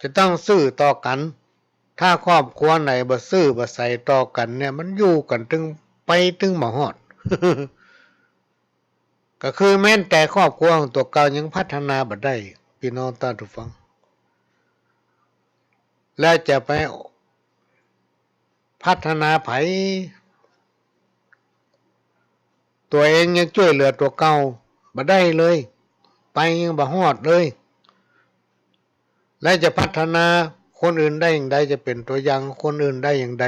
จะต้องซื่อต่อกันถ้าครอบครัวไหนบ่ซื่อบ่ใส่ต่อกันเนี่ยมันอยู่กันถึงไปถึงบ่ฮอด ก็คือแม้แต่ครอบครัวของตัวเก่ายังพัฒนาบ่ได้พี่น้องท่านผู้ฟังและจะไปพัฒนาไผตัวเองยังช่วยเหลือตัวเก่าบ่ได้เลยไปยังบ่ฮอดเลยและจะพัฒนาคนอื่นได้อย่างใดจะเป็นตัวอย่างคนอื่นได้อย่างใด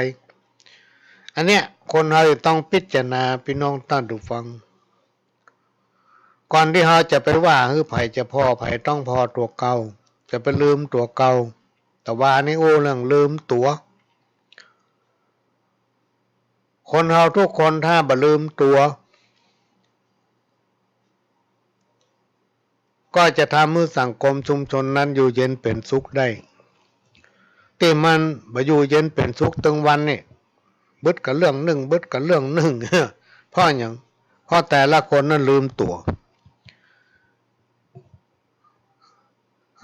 อันเนี้ยคนเราต้องพิจารณาพี่น้องท่านผู้ฟังก่อนที่เราจะไปว่าไผจะพอไผต้องพอตัวเก่าจะไปลืมตัวเก่าแต่ว่านี่โอ้เรื่องลืมตัวคนเราทุกคนถ้าบ่ลืมตัวก็จะทำให้สังคมชุมชนนั้นอยู่เย็นเป็นสุขได้ที่มันบ่อยู่เย็นเป็นสุขทั้งวันนี่บึดกับเรื่องหนึ่งบึดกับเรื่องหนึ่ง เพราะอย่างเพราะแต่ละคนนั้นลืมตัว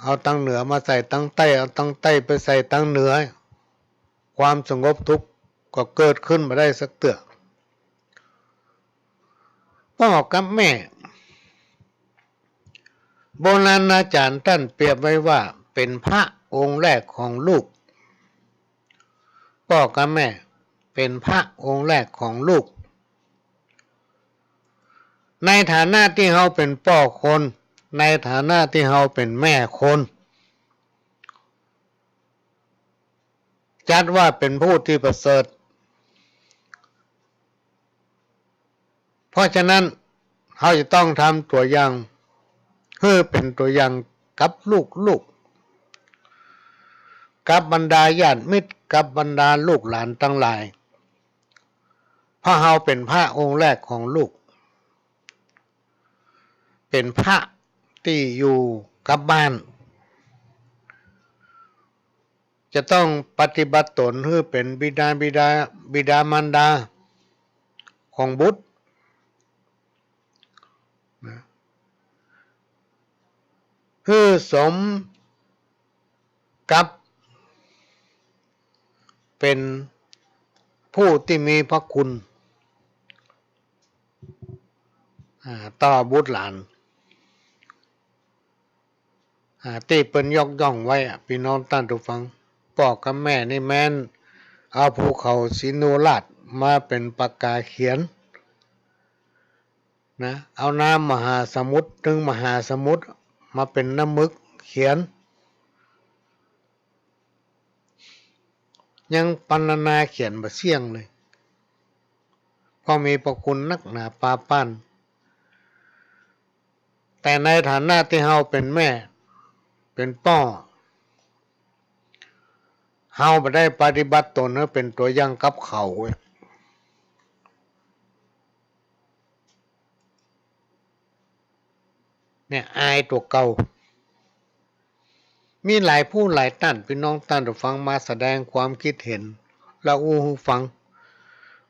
เอาตั้งเหนือมาใส่ตั้งใต้เอาตั้งใต้ไปใส่ตั้งเหนือความสงบทุกข์ก็เกิดขึ้นมาได้สักเตื้อพ่อกับแม่โบราณอาจารย์ท่านเปรียบไว้ว่าเป็นพระองค์แรกของลูกพ่อกับแม่เป็นพระองค์แรกของลูกในฐานะที่เขาเป็นพ่อคนในฐานะที่เขาเป็นแม่คนจัดว่าเป็นผู้ที่ประเสริฐเพราะฉะนั้นเขาจะต้องทำตัวอย่างเพื่อเป็นตัวอย่างกับลูกกับบรรดาญาติมิตรกับบรรดาลูกหลานทั้งหลายเพราะเขาเป็นพระองค์แรกของลูกเป็นพระที่อยู่กับบ้านจะต้องปฏิบัติตนให้เป็นบิดามารดาของบุตรคือสมกับ เป็นผู้ที่มีพระคุณต่อบุตรหลานที่เป็นยกย่องไว้พี่น้องท่านผู้ฟังพ่อกับแม่นี่แม้นเอาภูเขาสิโนราชมาเป็นปากกาเขียนนะเอาน้ำมหาสมุทรถึงมหาสมุทรมาเป็นน้ำมึกเขียนยังปรรณนาเขียนบ่เสี่ยงเลยเพราะมีประคุณนักหนาปาปั้นแต่ในฐานะที่เฮาเป็นแม่เป็นป้อเฮาบ่ได้ปฏิบัติตนให้เป็นตัวอย่างกับเขาเนี่ยอายตัวเก่ามีหลายผู้หลายท่านพี่น้องท่านผู้ฟังมาแสดงความคิดเห็นแล้วอู้หูฟัง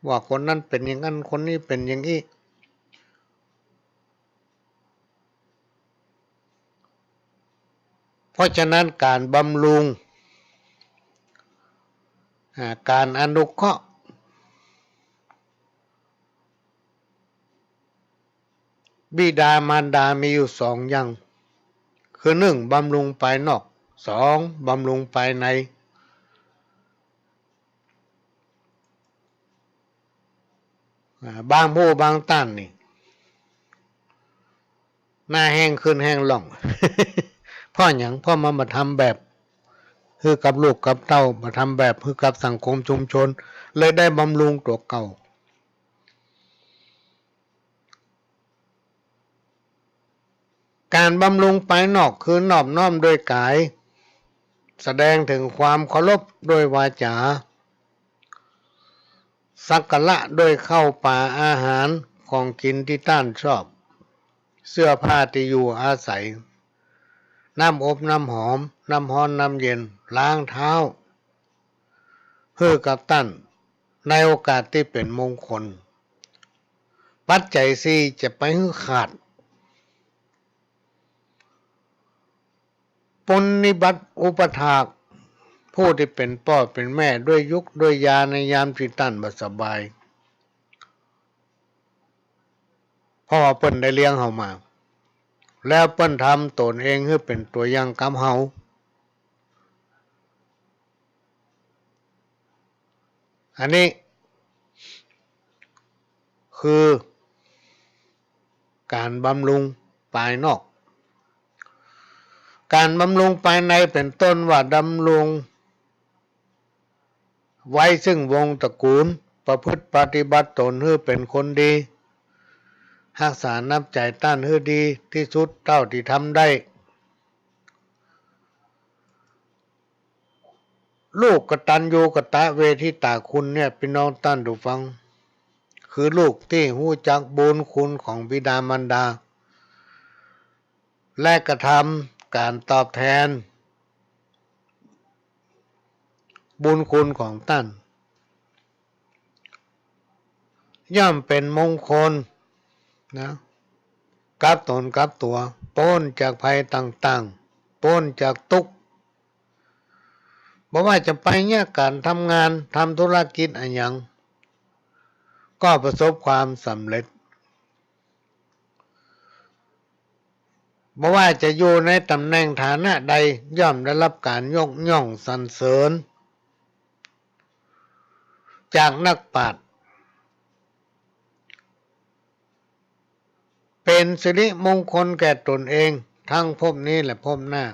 ว่าคนนั้นเป็นอย่างนั้นคนนี้เป็นอย่างนี้เพราะฉะนั้นการบำรุงการอนุเคราะห์บิดามารดามีอยู่สองอย่างคือหนึ่งบำรุงภายนอกสองบำรุงภายในบางผู้บางท่านนี่หน้าแห้งขึ้นแห้งล่อง พ่อหยังพ่อมาทำแบบคือกับลูกกับเต้ามาทำแบบคือกับสังคมชุมชนเลยได้บำรุงตัวเก่าการบำรุงภายนอกคือนอบน้อมโดยกายแสดงถึงความเคารพโดยวาจาสักการะโดยเข้าป่าอาหารของกินที่ท่านชอบเสื้อผ้าที่อยู่อาศัยน้ำอบน้ำหอมน้ำฮ้อนน้ำเย็นล้างเท้าเพื่อกับท่านในโอกาสที่เป็นมงคลปัจจัยสี่จะไปให้ขาดปฏิบัติอุปถากผู้ที่เป็นพ่อเป็นแม่ด้วยยุคด้วยยาในยามที่ท่านบ่สบายเพราะว่าเปิ้นได้เลี้ยงเฮามาแล้วเปิ้นทำตนเองให้เป็นตัวอย่างกับเฮาอันนี้คือการบำรุงภายนอกการบำรุงภายในเป็นต้นว่าดำรงไว้ซึ่งวงตระกูลประพฤติปฏิบัติตนให้เป็นคนดีรักษาน้ำใจต้านให้ดีที่สุดเท่าที่ทำได้ลูกกตัญญูกตเวทิตาคุณเนี่ยพี่น้องท่านผู้ฟังคือลูกที่รู้จักบุญคุณของบิดามารดาและกระทำการตอบแทนบุญคุณของท่านย่อมเป็นมงคลนะกับตนกับตัวพ้นจากภัยต่างๆพ้นจากทุกข์บ่ว่าจะไปเนี่ยการทำงานทำธุรกิจอะไรอย่างก็ประสบความสำเร็จบ่ว่าจะอยู่ในตำแหน่งฐานะใดย่อมได้รับการยกย่องสรรเสริญจากนักปราชญ์เป็นสิริมงคลแก่ตนเองทั้งภพนี้และภพหน้า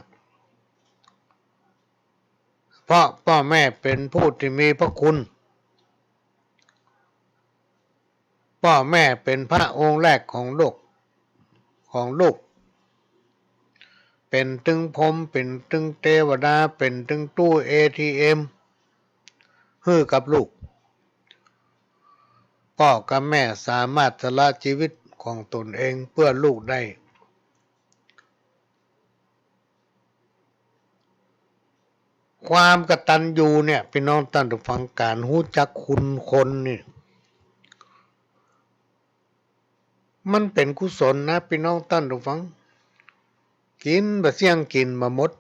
เพราะพ่อแม่เป็นผู้ที่มีพระคุณพ่อแม่เป็นพระองค์แรกของโลกของลูกเป็นถึงพรหมเป็นถึงเทวดาเป็นถึงตู้ ATM ฮือกับลูกพ่อกับแม่สามารถสละชีวิตของตนเองเพื่อลูกได้ความกตัญญูเนี่ยพี่น้องท่านผู้ฟังการรู้จักคุณคนนี่มันเป็นกุศลนะพี่น้องท่านผู้ฟังกินบ่เสี่ยงกินบ่หมด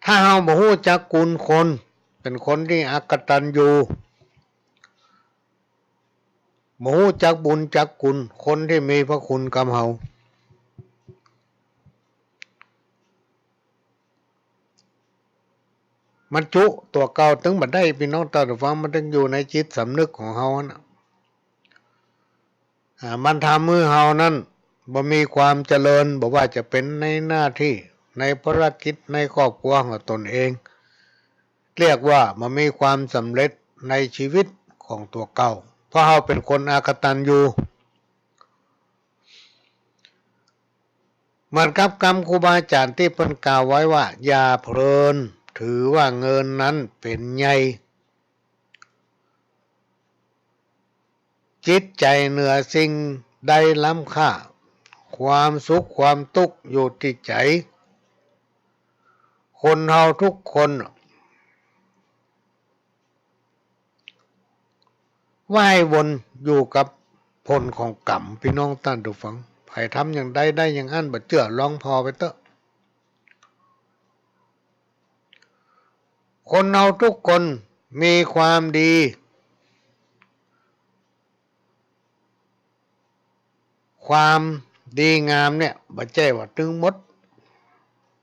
ถ้าเฮาบ่ฮู้จักคุณคนเป็นคนที่อกตัญญูบ่ฮู้จักบุญจักคุณคนที่มีพระคุณกับเฮามันจุตัวเก่าถึงบ่ได้พี่น้องตาฟังมันถึงอยู่ในจิตสำนึกของเฮานะมันทำมือเฮานั้นบ่มีความเจริญบ่ว่าจะเป็นในหน้าที่ในภารกิจในครอบครัวของตนเองเรียกว่ามันมีความสำเร็จในชีวิตของตัวเก่าเพราะเฮาเป็นคนอกตัญญูเหมือนกับคำครูบาอาจารย์ที่เพิ่นกล่าวไว้ว่าอย่าเพลินถือว่าเงินนั้นเป็นใหญ่จิตใจเหนือสิ่งใดล้ำค่าความสุขความทุกข์อยู่ที่ใจคนเฮาทุกคนว่ายวนอยู่กับผลของกรรมพี่น้องท่านผู้ฟังไผทำอย่างใดได้อย่างนั้นบ่เชื่อลองพอไปเถอะคนเฮาทุกคนมีความดีความดีงามเนี่ยบ่ใช่ว่าถึงหมด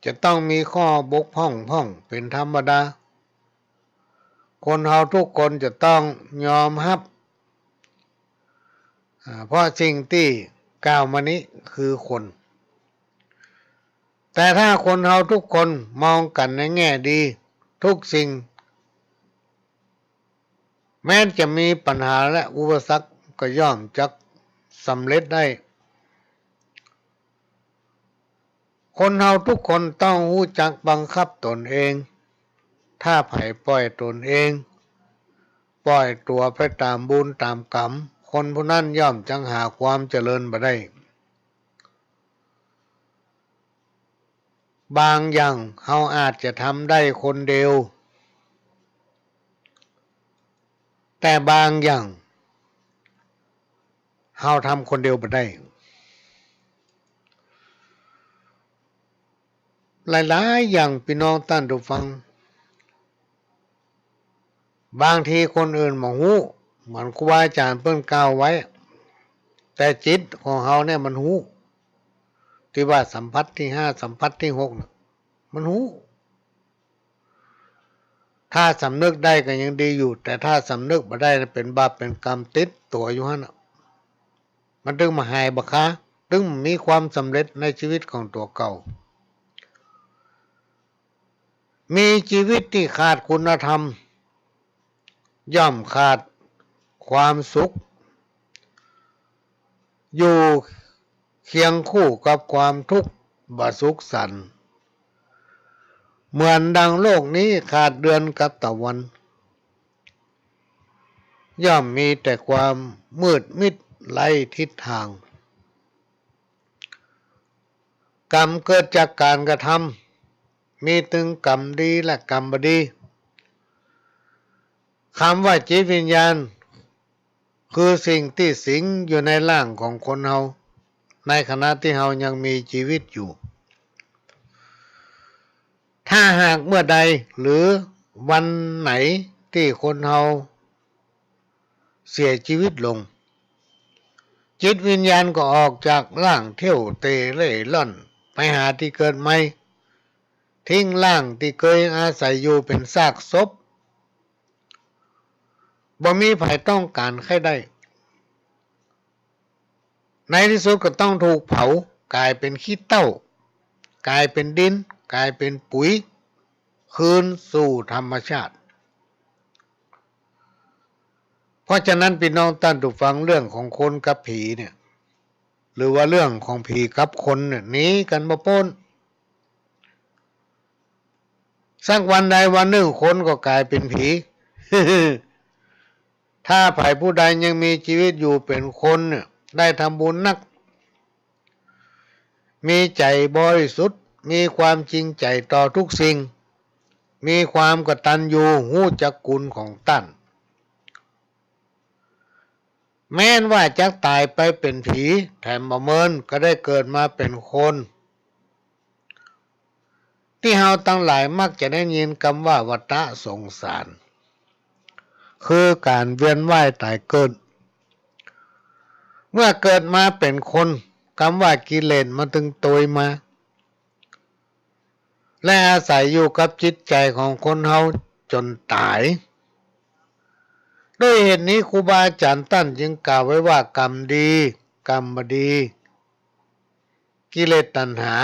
จะต้องมีข้อบกพร่องเป็นธรรมดาคนเฮาทุกคนจะต้องยอมรับเพราะสิ่งที่กล่าวมานี้คือคนแต่ถ้าคนเฮาทุกคนมองกันในแง่ดีทุกสิ่งแม้จะมีปัญหาและอุปสรรคก็ย่อมจะสำเร็จได้คนเฮาทุกคนต้องรู้จักบังคับตนเองถ้าไผปล่อยตนเองปล่อยตัวไปตามบุญตามกรรมคนผู้นั้นย่อมจังหาความเจริญบ่ได้บางอย่างเฮาอาจจะทำได้คนเดียวแต่บางอย่างเฮาทำคนเดียวบ่ได้หลายๆอย่างพี่น้องท่านผู้ฟังบางทีคนอื่นบ่ฮู้เหมือนครูบาอาจารย์เพิ่นกล่าวไว้แต่จิตของเฮาเนี่ยมันฮู้ที่ว่าสัมผัสที่5สัมผัสที่6น่ะมันฮู้ถ้าสำนึกได้ก็ยังดีอยู่แต่ถ้าสำนึกบ่ได้เป็นบาปเป็นกรรมติดตัวอยู่หั่นน่ะมันถึงมาหายบ่คะถึงมีความสำเร็จในชีวิตของตัวเก่ามีชีวิตที่ขาดคุณธรรมย่อมขาดความสุขอยู่เคียงคู่กับความทุกข์บ่สุขสันต์เหมือนดังโลกนี้ขาดเดือนกับตะวันย่อมมีแต่ความมืดมิดไร้ทิศทางกรรมเกิดจากการกระทำมีถึงกรรมดีและกรรมบ่ดีคำว่าจิตวิญญาณคือสิ่งที่สิงอยู่ในร่างของคนเฮาในขณะที่เฮายังมีชีวิตอยู่ถ้าหากเมื่อใดหรือวันไหนที่คนเฮาเสียชีวิตลงจิตวิญญาณก็ออกจากร่างเที่ยวเตเล่ร่อนไปหาที่เกิดใหม่ทิ้งร่างที่เคยอาศัยอยู่เป็นซากศพบ่มีไผต้องการใครได้ในที่สุดก็ต้องถูกเผากลายเป็นขี้เถ้ากลายเป็นดินกลายเป็นปุ๋ยคืนสู่ธรรมชาติเพราะฉะนั้นพี่น้องท่านผู้ฟังเรื่องของคนกับผีเนี่ยหรือว่าเรื่องของผีกับคนเนี่ยหนีกันบ่พ้นสักวันใดวันหนึ่งคนก็กลายเป็นผี ถ้าฝ่ายผู้ใดยังมีชีวิตอยู่เป็นคนเนี่ยได้ทำบุญนักมีใจบริสุทธิ์มีความจริงใจต่อทุกสิ่งมีความกตัญญูรู้จักคุณของท่านแม้นว่าจะตายไปเป็นผีแถมบ่เมินก็ได้เกิดมาเป็นคน ที่เฮาตั้งหลายมักจะได้ยินคำว่าวัฏสงสารคือการเวียนว่ายตายเกิดเมื่อเกิดมาเป็นคนคำว่ากิเลสมันถึงโตยมาและอาศัยอยู่กับจิตใจของคนเฮาจนตายด้วยเหตุนี้ครูบาอาจารย์ท่านจึงกล่าวไว้ว่ากรรมดีกรรมบดีกิเลสตัณหา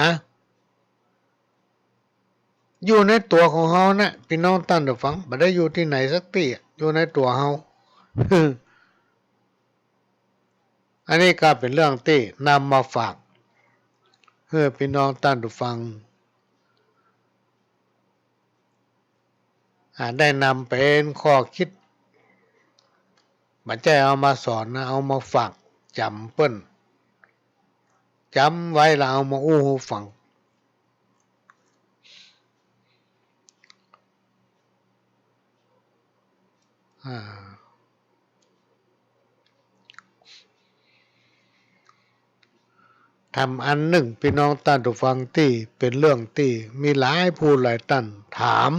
อยู่ในตัวของเฮานะพี่น้องท่านผู้ฟังบ่ได้อยู่ที่ไหนสักที่อยู่ในตัวเฮา อันนี้ก็เป็นเรื่องที่นำมาฝากเพื่อพี่น้องท่านผู้ฟังได้นำเป็นข้อคิดไม่ใช่เอามาสอนนะเอามาฝากจำเปิ้นจำไว้แล้วเอามาอู้หูฟังทำอันหนึ่งพี่น้องท่านผู้ฟังที่เป็นเรื่องที่มีหลายผู้หลายท่านถาม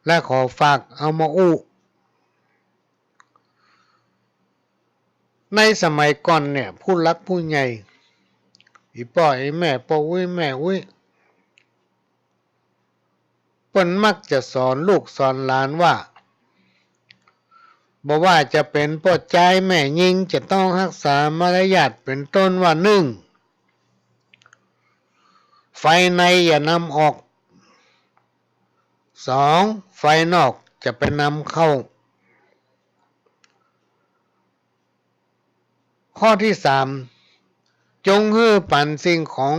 และขอฝากเอามาอู้ในสมัยก่อนเนี่ยผู้รักผู้ใหญ่อีพ่อไอ้แม่พ่ออุ้ยแม่อุ้ยเปิ้นมักจะสอนลูกสอนหลานว่าบอกว่าจะเป็นพ่อใจแม่ยิงจะต้องรักษามารยาทเป็นต้นว่า1ไฟในอย่านำออก2ไฟนอกจะไปนำเข้าข้อที่3จงฮื้อปันสิ่งของ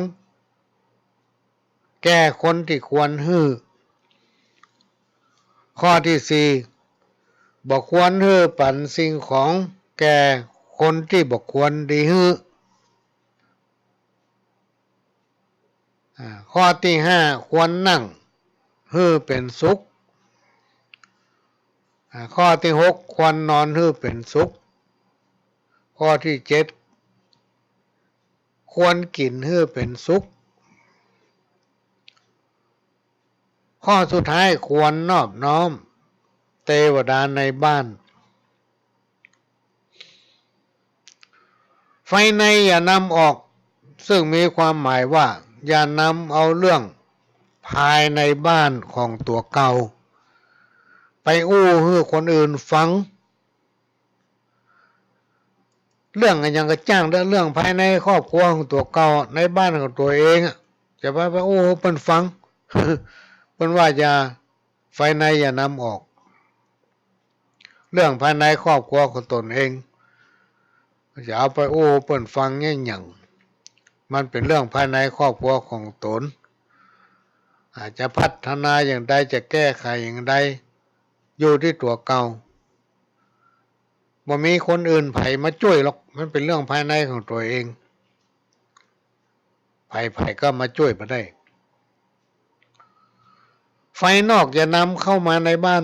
แก่คนที่ควรฮื้อข้อที่4บ่ควรฮื้อปันสิ่งของแก่คนที่บ่ควรดีฮื้อข้อที่5ควรนั่งฮื้อเป็นสุขข้อที่6ควรนอนฮื้อเป็นสุขข้อที่7ควรกินฮื้อเป็นสุขข้อสุดท้ายควรนอบน้อมเทวดาในบ้านไฟในอย่านำออกซึ่งมีความหมายว่าอย่านำเอาเรื่องภายในบ้านของตัวเก่าไปอู้ให้คนอื่นฟังเรื่องอย่างกระจ้างเรื่องภายในครอบครัวของตัวเก่าในบ้านของตัวเองจะไปอู้เปิ้นฟัง เปิ้นว่าอย่าไฟในอย่านำออกเรื่องภายในครอบครัวของตนเองจะเอาไปอู้เปิ้นฟังแง่หยังมันเป็นเรื่องภายในครอบครัวของตนอาจจะพัฒนาอย่างใดจะแก้ไขอย่างใดอยู่ที่ตัวเก่าบ่มีคนอื่นไผมาช่วยหรอกมันเป็นเรื่องภายในของตัวเองไผก็มาช่วยบ่ได้ไฟนอกอย่านำเข้ามาในบ้าน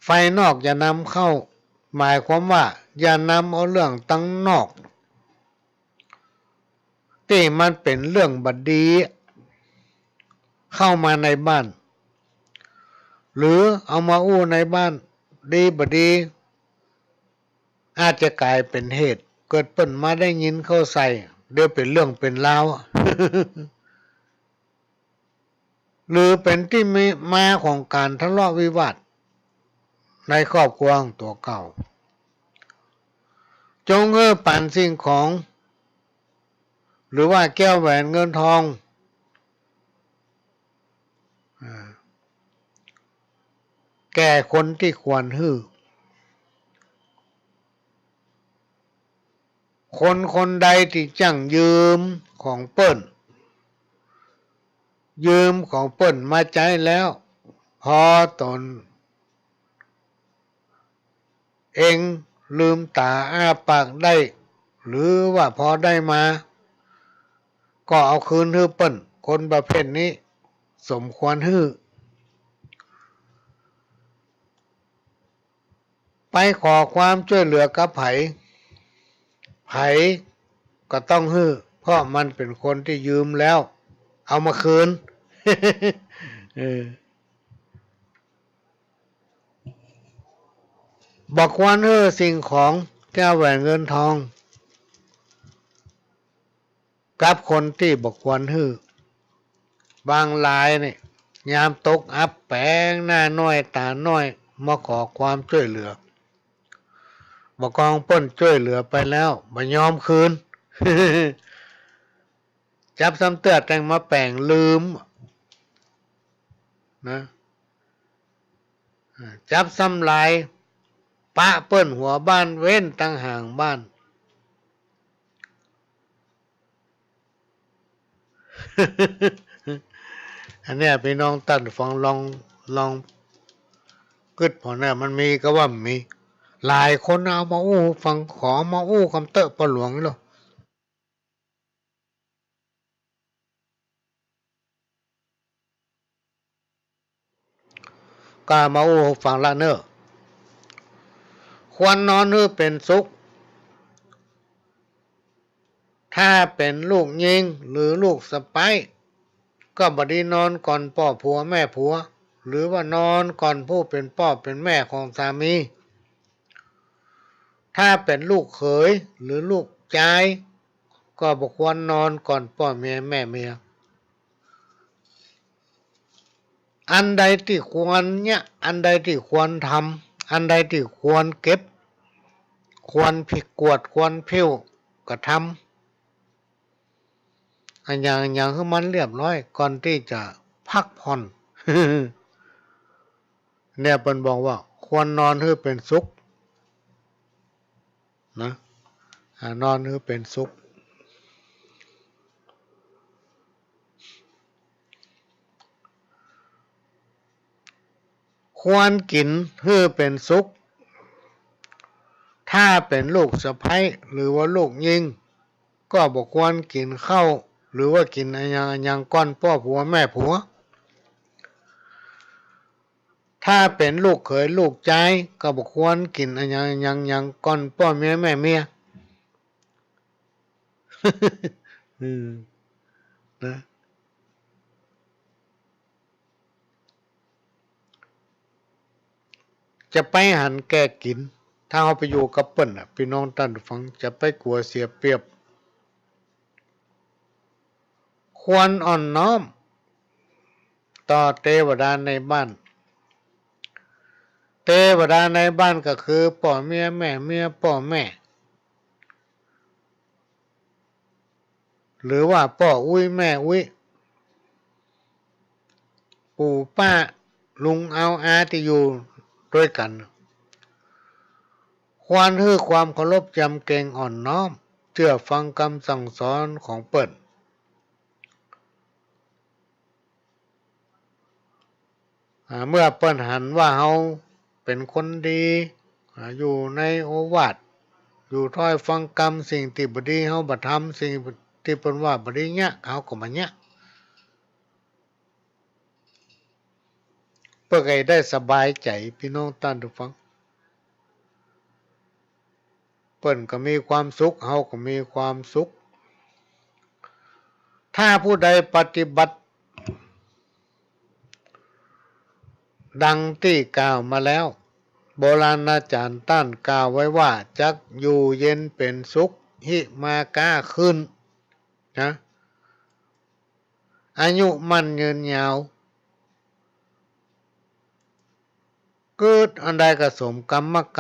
ไฟนอกอย่านำเข้าหมายความว่าอย่านำเอาเรื่องตั้งนอกที่มันเป็นเรื่องบดีเข้ามาในบ้านหรือเอามาอู้ในบ้านดีบดีอาจจะกลายเป็นเหตุเกิดเปิ้นมาได้ยินเข้าใส่เดี๋ยวเป็นเรื่องเป็นราว หรือเป็นที่มาของการทะเลาะวิวาทในครอบครัวตัวเก่าจงปันสิ่งของหรือว่าแก้วแหวนเงินทองแก่คนที่ควรฮื้อคนใดที่จ้างยืมของเปิ้นยืมของเปิ้นมาใช้แล้วพอตนเองลืมตาอ้าปากได้หรือว่าพอได้มาก็เอาคืนฮื้อเปิ้นคนประเภทนี้สมควรฮื้อไปขอความช่วยเหลือกับไผก็ต้องฮื้อ เพราะมันเป็นคนที่ยืมแล้วเอามาคืน บอกควรสิ่งของแก้วแหวนเงินทองกับคนที่บอกควรบางรายเนี่ยยามตกอับแปงหน้าน้อยตาน้อยมาขอความช่วยเหลือบอกกองป้นช่วยเหลือไปแล้วบ่ยอมคืน จับซ้ำเตือแต่งมาแปลงลืมนะจับซ้ำลายปะเปิ้นหัวบ้านเว้นตั้งห่างบ้าน อันเนี้ยพี่น้องตั้นฟังลองกึดพอเนี่ยมันมีก็ว่ามีหลายคนเอามาอู้ฟังขอมาอู้คำเตอะปะหลวงนี่หรอก็มาอู้ฟังละเนอะควรนอนเป็นสุขถ้าเป็นลูกยิงหรือลูกสะใภ้ก็บดีนอนก่อนพ่อผัวแม่ผัวหรือว่านอนก่อนผู้เป็นพ่อเป็นแม่ของสามีถ้าเป็นลูกเขยหรือลูกชายก็บอกควรนอนก่อนพ่อเมียแม่เมียอันใดที่ควรเนี่ยอันใดที่ควรทำอันใดที่ควรเก็บควรผิดกวดควรพิ้วก็ทำอันอย่างให้มันเรียบร้อยก่อนที่จะพักผ่อน เนี่ยเป็นบอกว่าควรนอนให้เป็นสุขนะนอนให้เป็นสุขควรกินให้เป็นสุขถ้าเป็นลูกสะใภ้หรือว่าลูกยิงก็บอกควรกินข้าวหรือว่ากินอย่างก้อนพ่อผัวแม่ผัวถ้าเป็นลูกเขยลูกชายก็บอกควรกินอย่างก้อนพ่อเมียแม่เมีย นะจะไปหันแก้กินถ้าเอาไปอยู่กับเปิ้นพี่น้องท่านฟังจะไปกลัวเสียเปรียบควรอ่อนน้อมต่อเทวดาในบ้านเทวดาในบ้านก็คือพ่อเมียแม่เมียพ่อแม่หรือว่าพ่ออุ้ยแม่อุ้ยปู่ป้าลุงเอาอาที่อยู่ด้วยกันควรให้ความเคารพจำเกรงอ่อนน้อมเชื่อฟังคำสั่งสอนของเปิ้นเมื่อเปิ้นหันว่าเฮาเป็นคนดีอยู่ในโอวาทอยู่ถ้อยฟังกรรมสิ่งที่บดีเฮาบ่ทำสิ่งที่เปิ้นว่าบดีเนี่ยเขาก็มาเนี่ยเพื่อให้ได้สบายใจพี่น้องท่านทุกฟังเปิ้นก็มีความสุขเฮาก็มีความสุขถ้าผู้ใดปฏิบัติดังที่กล่าวมาแล้วโบราณอาจารย์ต้านกล่าวไว้ว่าจักอยู่เย็นเป็นสุขหิมาก้าขึ้นนะอายุมั่นยืนยาวเกิดอันใดก็สมกรร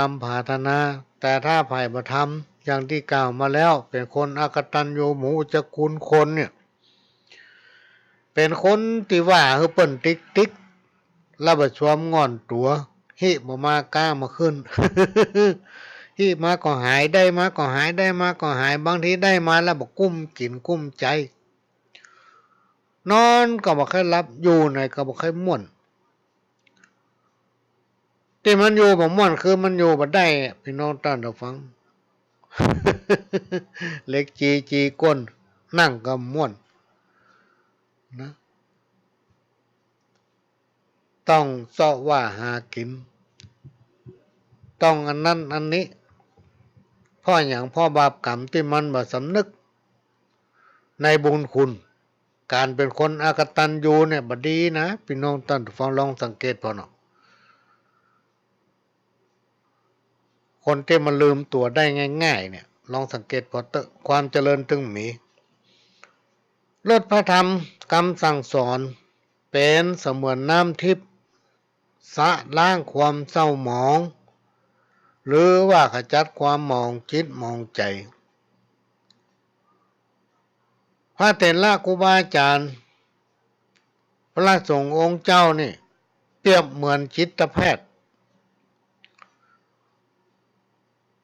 มปรารถนาแต่ถ้าภัยบ่ทำอย่างที่กล่าวมาแล้วเป็นคนอกตัญญูหมูจะคุณคนเนี่ยเป็นคนที่ว่าคือเปิ้นติ๊กแล้วบ่ชวมงอนตัวหิบ่มากล้ามาขึ้น หิมาก็หายได้มาก็หายได้มาก็หายบางทีได้มาแล้วบ่กุ้มกินกุ้มใจนอนก็บ่ค่อยหลับอยู่ไหนก็บ่ค่อยม่วนที่มันอยู่บ่ม่วนคือมันอยู่บ่ได้พี่น้องท่านฟัง เล็กจีก้นนั่งก็ม่วนนะต้องเสาะว่าหากินต้องอันนั้นอันนี้พ่ออย่างพ่อบาปกรรมที่มันบ่สำนึก ในบุญคุณการเป็นคนอากตันยูเนี่ยบดีนะพี่น้องท่านฟังลองสังเกตพอเนาะคนที่มันลืมตัวได้ง่ายๆเนี่ยลองสังเกตพอเตอะความเจริญตึงมีลดพระธรรมคำสั่งสอนเป็นเสมือนน้ำทิพย์สะล้างความเศร้าหมองหรือว่าขจัดความหมองจิตหมองใจพระเถระครูบาอาจารย์พระสงฆ์องค์เจ้านี่เปรียบเหมือนจิตแพทย์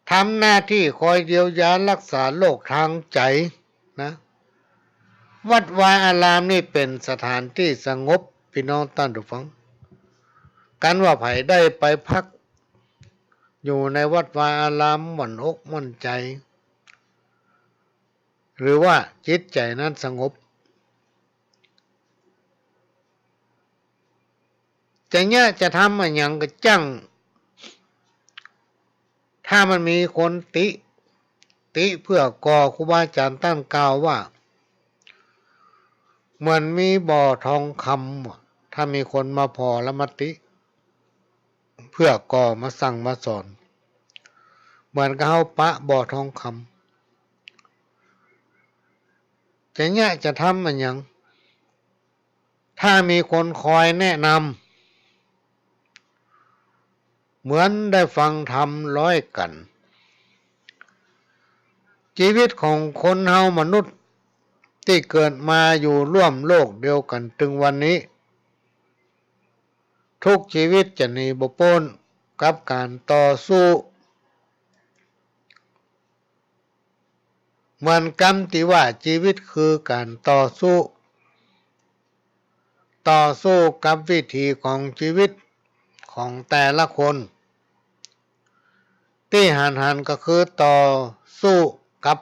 ทำหน้าที่คอยเยียวยารักษาโรคทางใจนะวัดวาอารามนี่เป็นสถานที่สงบพี่น้องท่านผู้ฟังการว่าไผได้ไปพักอยู่ในวัดวาอารามหม่อนอกหม่อนใจหรือว่าจิตใจนั้นสงบจะทำอะไรอย่างก็จังถ้ามันมีคนติเพื่อก่อครูบาอาจารย์ตั้งกล่าวว่าเหมือนมีบ่อทองคำถ้ามีคนมาพอแล้วมาติเพื่อก่อมาสั่งมาสอนเหมือนกับเฮาปะบ่อทองคำจะทำอะไรอย่างถ้ามีคนคอยแนะนำเหมือนได้ฟังธรรมร้อยกันชีวิตของคนเฮามนุษย์ที่เกิดมาอยู่ร่วมโลกเดียวกันถึงวันนี้ทุกชีวิตจะหนีบ่พ้นกับการต่อสู้เหมือนกันที่ว่าชีวิตคือการต่อสู้กับวิถีของชีวิตของแต่ละคนที่หันก็คือต่อสู้กับ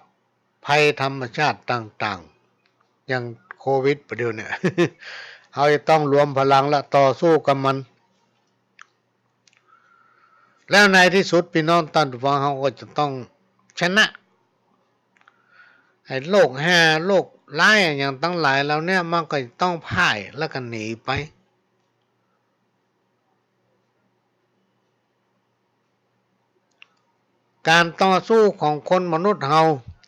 ภัยธรรมชาติต่างๆอย่างโควิดประเดี๋ยวเนี่ย เราจะต้องรวมพลังและต่อสู้กับมันแล้วในที่สุดพี่น้องท่านผู้ฟังเราก็จะต้องชนะไอ้โรคโรคร้ายอย่างตั้งหลายแล้วเนี่ยมันก็ต้องพ่ายแล้วก็หนีไปการต่อสู้ของคนมนุษย์เฮา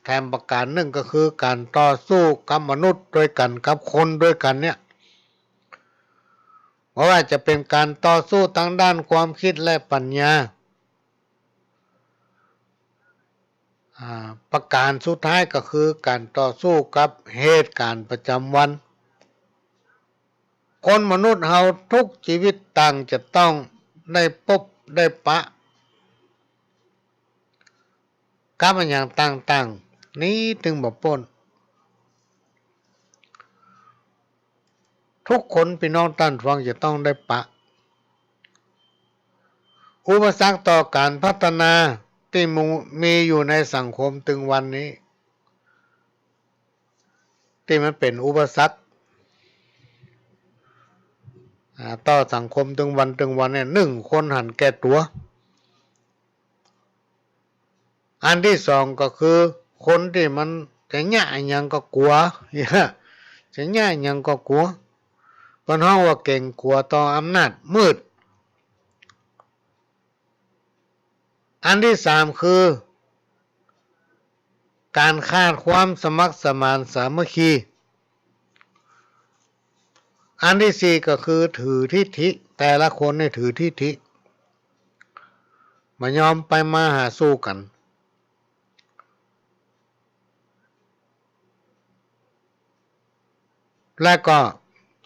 แถมประการหนึ่งก็คือการต่อสู้กับมนุษย์ด้วยกันกับคนด้วยกันเนี่ยเพราะว่าจะเป็นการต่อสู้ทางด้านความคิดและปัญญาประการสุดท้ายก็คือการต่อสู้กับเหตุการณ์ประจำวันคนมนุษย์เฮาทุกชีวิตต่างจะต้องได้พบได้ปะกับอย่างต่างๆนี้ถึงบ่พ้นทุกคนพี่น้องท่านฟังจะต้องได้ปะอุปสรรคต่อการพัฒนาที่มีอยู่ในสังคมถึงวันนี้ที่มันเป็นอุปสรรคต่อสังคมถึงวันเนี่ย1 คนหันแก่ตัวอันที่สองก็คือคนที่มันจะแย่ยังก็กลัวจะแย่ยังก็กลัวเพราะเขาว่าเก่งกลัวต่ออำนาจมืดอันที่สามคือการขาดความสมัครสมานสามัคคีอันที่สี่ก็คือถือทิฐิแต่ละคนเนี่ยถือทิฐิมายอมไปมาหาสู้กันและก็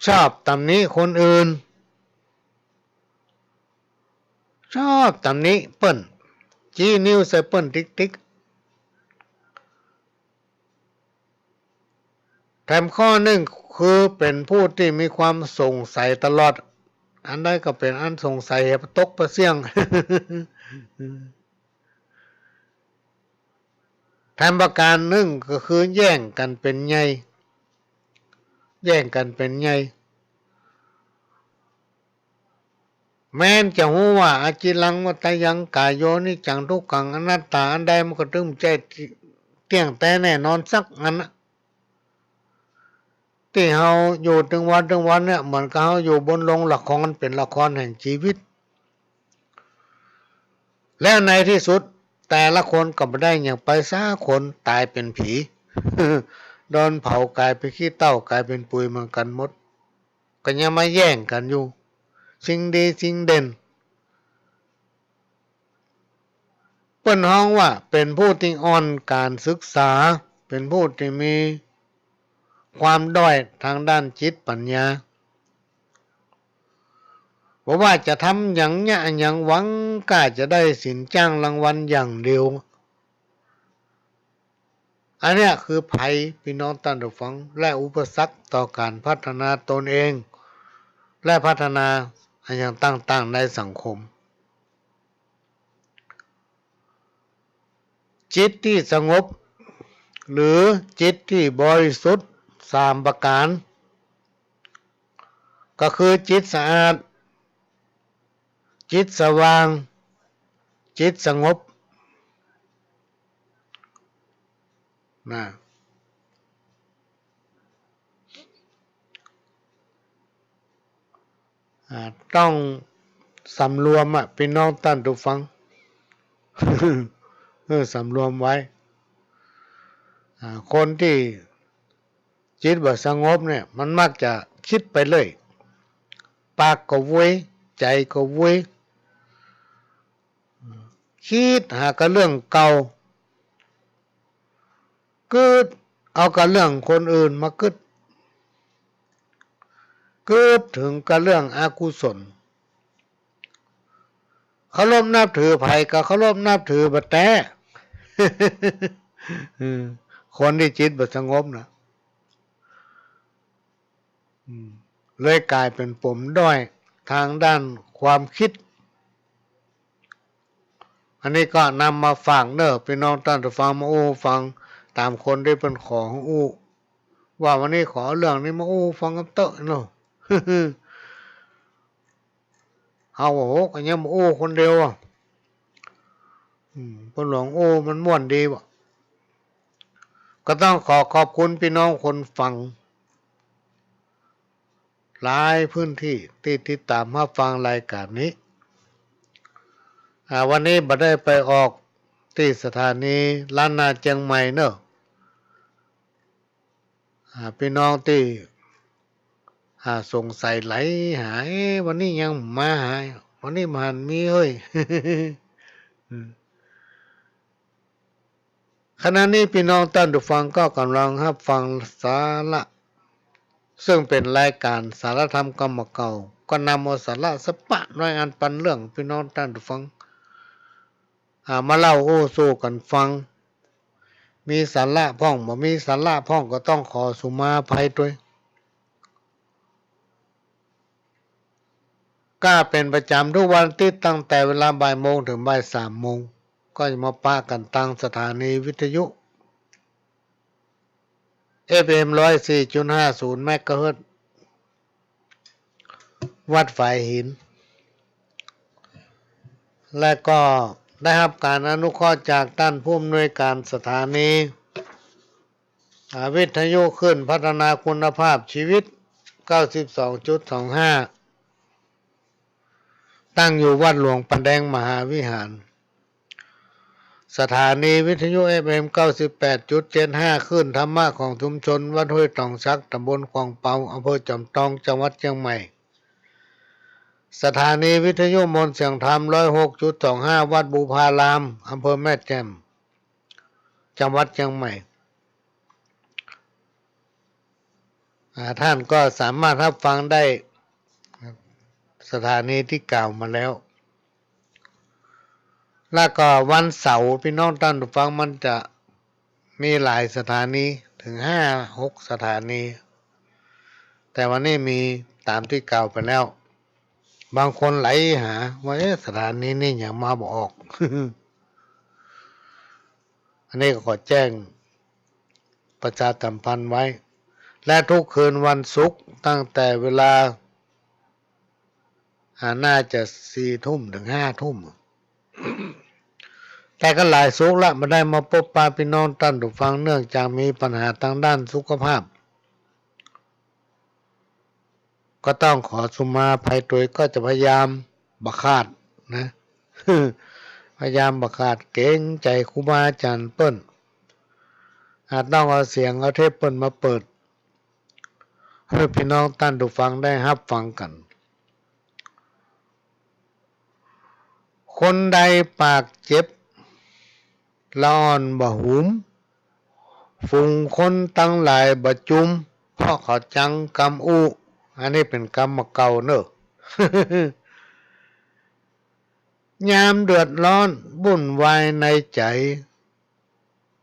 ชอบตำหนิคนอื่นชอบตำหนิเปิ้นจี้นิ้วใส่เปิ้นติ๊กแถมข้อหนึ่งคือเป็นผู้ที่มีความสงสัยตลอดอันใดก็เป็นอันสงสัยให้ตกประเสี่ยง แถมประการหนึ่งก็คือแย่งกันเป็นใหญ่แม้นจะหูว่าอาจิลังวัตยังกายโยนิจังทุกขังอนัตตาอันใดมันก็ตึงใจเที่ยงแต่แน่นอนสักอันนะ ที่เฮาอยู่ถึงวันเนี่ยเหมือนกับเฮาอยู่บนโรงละครเป็นละครแห่งชีวิตแล้วในที่สุดแต่ละคนก็ไม่ได้อย่างไปซะคนตายเป็นผี โดนเผากลายเป็นขี้เถ้ากลายเป็นปุ๋ยเหมือนกันหมดก็ยังมาแย่งกันอยู่สิ่งดีสิ่งเด่นเปิ้นฮ้องว่าเป็นผู้ที่อ่อนการศึกษาเป็นผู้ที่มีความด้อยทางด้านจิตปัญญาบอกว่าจะทำอย่างเนี้ยอย่างหวังก็จะได้สินจ้างรางวัลอย่างเดียวอันเนี้ยคือภัยพี่น้องท่านผู้ฟังและอุปสรรคต่อการพัฒนาตนเองและพัฒนาอย่างต่างๆในสังคมจิตที่สงบหรือจิตที่บริสุทธิ์3ประการก็คือจิตสะอาดจิตสว่างจิตสงบนะต้องสำรวมพี่น้องท่านผู้ฟัง สำรวมไว้คนที่จิตบ่สงบเนี่ยมันมักจะคิดไปเลยปากก็วุ้ยใจก็วุ้ยคิดหากับเรื่องเก่าก็เอากับเรื่องคนอื่นมาคิดถึงกับเรื่องอกุศลเคารพนับถือไผก็เคารพนับถือบ่แต่ คนที่จิตบ่สงบนะเลยกลายเป็นปมด้อยทางด้านความคิดอันนี้ก็นำมาฝากพี่น้องท่านผู้ฟังมาฟังตามคนที่เป็นของว่าวันนี้ขอเรื่องนี้มาฟังกันเตอะเนาะ เอาโหก็ยังมาคนเดียวเพิ่นหลวงมันม่วนดีบ่ก็ต้องขอบคุณพี่น้องคนฟังหลายพื้นที่ที่ติดตามรับฟังรายการนี้วันนี้บ่ได้ไปออกที่สถานีล้านนาเชียงใหม่เนอะพี่น้องที่สงสัยไหลหายวันนี้ยังมาหายวันนี้มันมีเฮ้ย ขณะนี้พี่น้องท่านผู้ฟังก็กำลังรับฟังสาระซึ่งเป็นรายการสารธรรมกรรมเก่าก็นำเอาสาระสปะน้อยอันปันเรื่องพี่น้องท่านผู้ฟังมาเล่าสู้กันฟังมีสาระพ่องบ่มีสาระพ่องก็ต้องขอสุมาภัยด้วยก็เป็นประจำทุกวันที่ตั้งแต่เวลาบ่ายโมงถึงบ่าย3 โมงก็จะมาปะกันตั้งสถานีวิทยุ FM 104.50 เมกะเฮิรตซ์วัดฝายหินและก็ได้รับการอนุเคราะห์จากท่านผู้อำนวยการสถานีวิทยุขึ้นพัฒนาคุณภาพชีวิต 92.25 ตั้งอยู่วัดหลวงปันแดงมหาวิหารสถานีวิทยุ FM 98.75 ขึ้นธรรมะของชุมชนวัดห้วยตองชักตำบลคลองเปาอำเภอจอมทองจังหวัดเชียงใหม่สถานีวิทยุมนต์เสียงธรรม 106.25 วัดบูพารามอำเภอแม่แจ่มจังหวัดเชียงใหม่ท่านก็สามารถรับฟังได้สถานีที่กล่าวมาแล้วแล้วก็วันเสาร์พี่น้องท่านผู้ฟังมันจะมีหลายสถานีถึง 5-6 สถานีแต่วันนี้มีตามที่กล่าวไปแล้วบางคนไหลหาว่าสถานีนี่อย่างมาบอกออก อันนี้ก็ขอแจ้งประชาสัมพันธ์ไว้และทุกคืนวันศุกร์ตั้งแต่เวลาน่าจะ4 ทุ่มถึง5 ทุ่ม แต่ก็หลายศุกร์ละไม่ได้มาพบปะพี่น้องท่านผู้ฟังเนื่องจากมีปัญหาทางด้านสุขภาพ ก็ต้องขอสุมาภัยตัวก็จะพยายามบักคาดนะ พยายามบักคาดเก่งใจครูบาอาจารย์เปิ้นอาจต้องเอาเสียงเอาเทปเปิ้นมาเปิดให้พี่น้องท่านผู้ฟังได้รับฟังกันคนใดปากเจ็บละอ่อนบ่หุมฝูงคนตั้งหลายบ่จุมเพราะเขาจังกำอุอันนี้เป็นกรรมเก่าเนอะ ยามเดือดร้อนบุ่นวายในใจ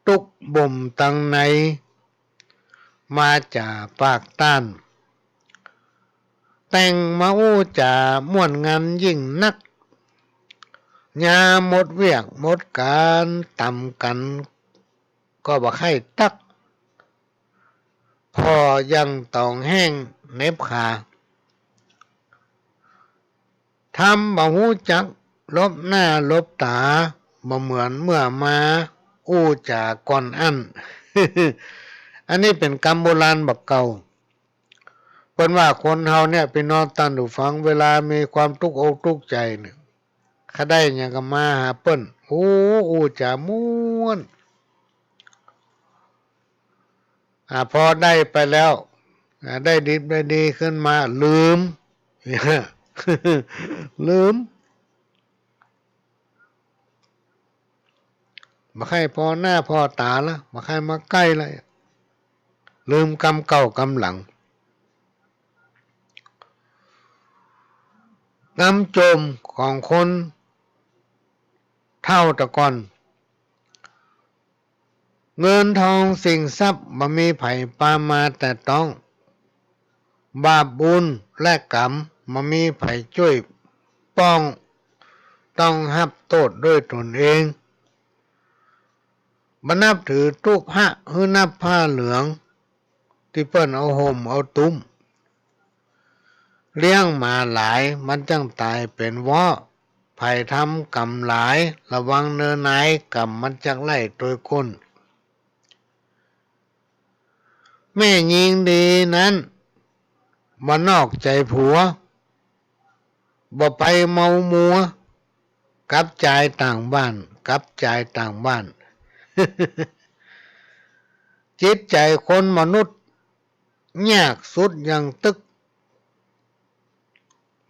ตุกบ่มตั้งในมาจากปากต้านแต่งมาอู้จ่าม่วนงานยิ่งนักยาหมดเวียกหมดการต่ำกันก็บ่ให้ตักพอยังต้องแห้งเน็บขาทำบ่หูจักลบหน้าลบตาบ่เหมือนเมื่อมาอู้จากก่อนอัน อันนี้เป็นกรรมโบราณบักเก่าเพิ่นว่าคนเฮาเนี่ยไปนอนตันดูฟังเวลามีความทุกข์อกทุกข์ใจเนี่ยถ้าได้หยังก็มาหาเปิ้นอู้จะม่วนพอได้ไปแล้วได้ดีได้ดีขึ้นมาลืม ลืมมาให้พอหน้าพอตาละมาให้มาใกล้เลยลืมกรรมเก่ากรรมหลังกรรมโจมของคนเท่าตะกอนเงินทองสิ่งทรัพย์บ่มีไผปามาแต่ต้องบาปบุญและกรรมบ่มีไผช่วยป้องต้องรับโทษด้วยตนเองบ่นับถือทุกพระหรือนับผ้าเหลืองที่เปิ้นเอาห่มเอาตุ้มเลี้ยงมาหลายมันจังตายเป็นวอไผทำกรรมหลายระวังเนินไหนกรรมมันจักไล่โดยคนแม่หญิงดีนั้นบ่นอกใจผัวบ่ไปเมามัวกลับใจต่างบ้านกลับใจต่างบ้าน จิตใจคนมนุษย์ยากสุดอย่างตึก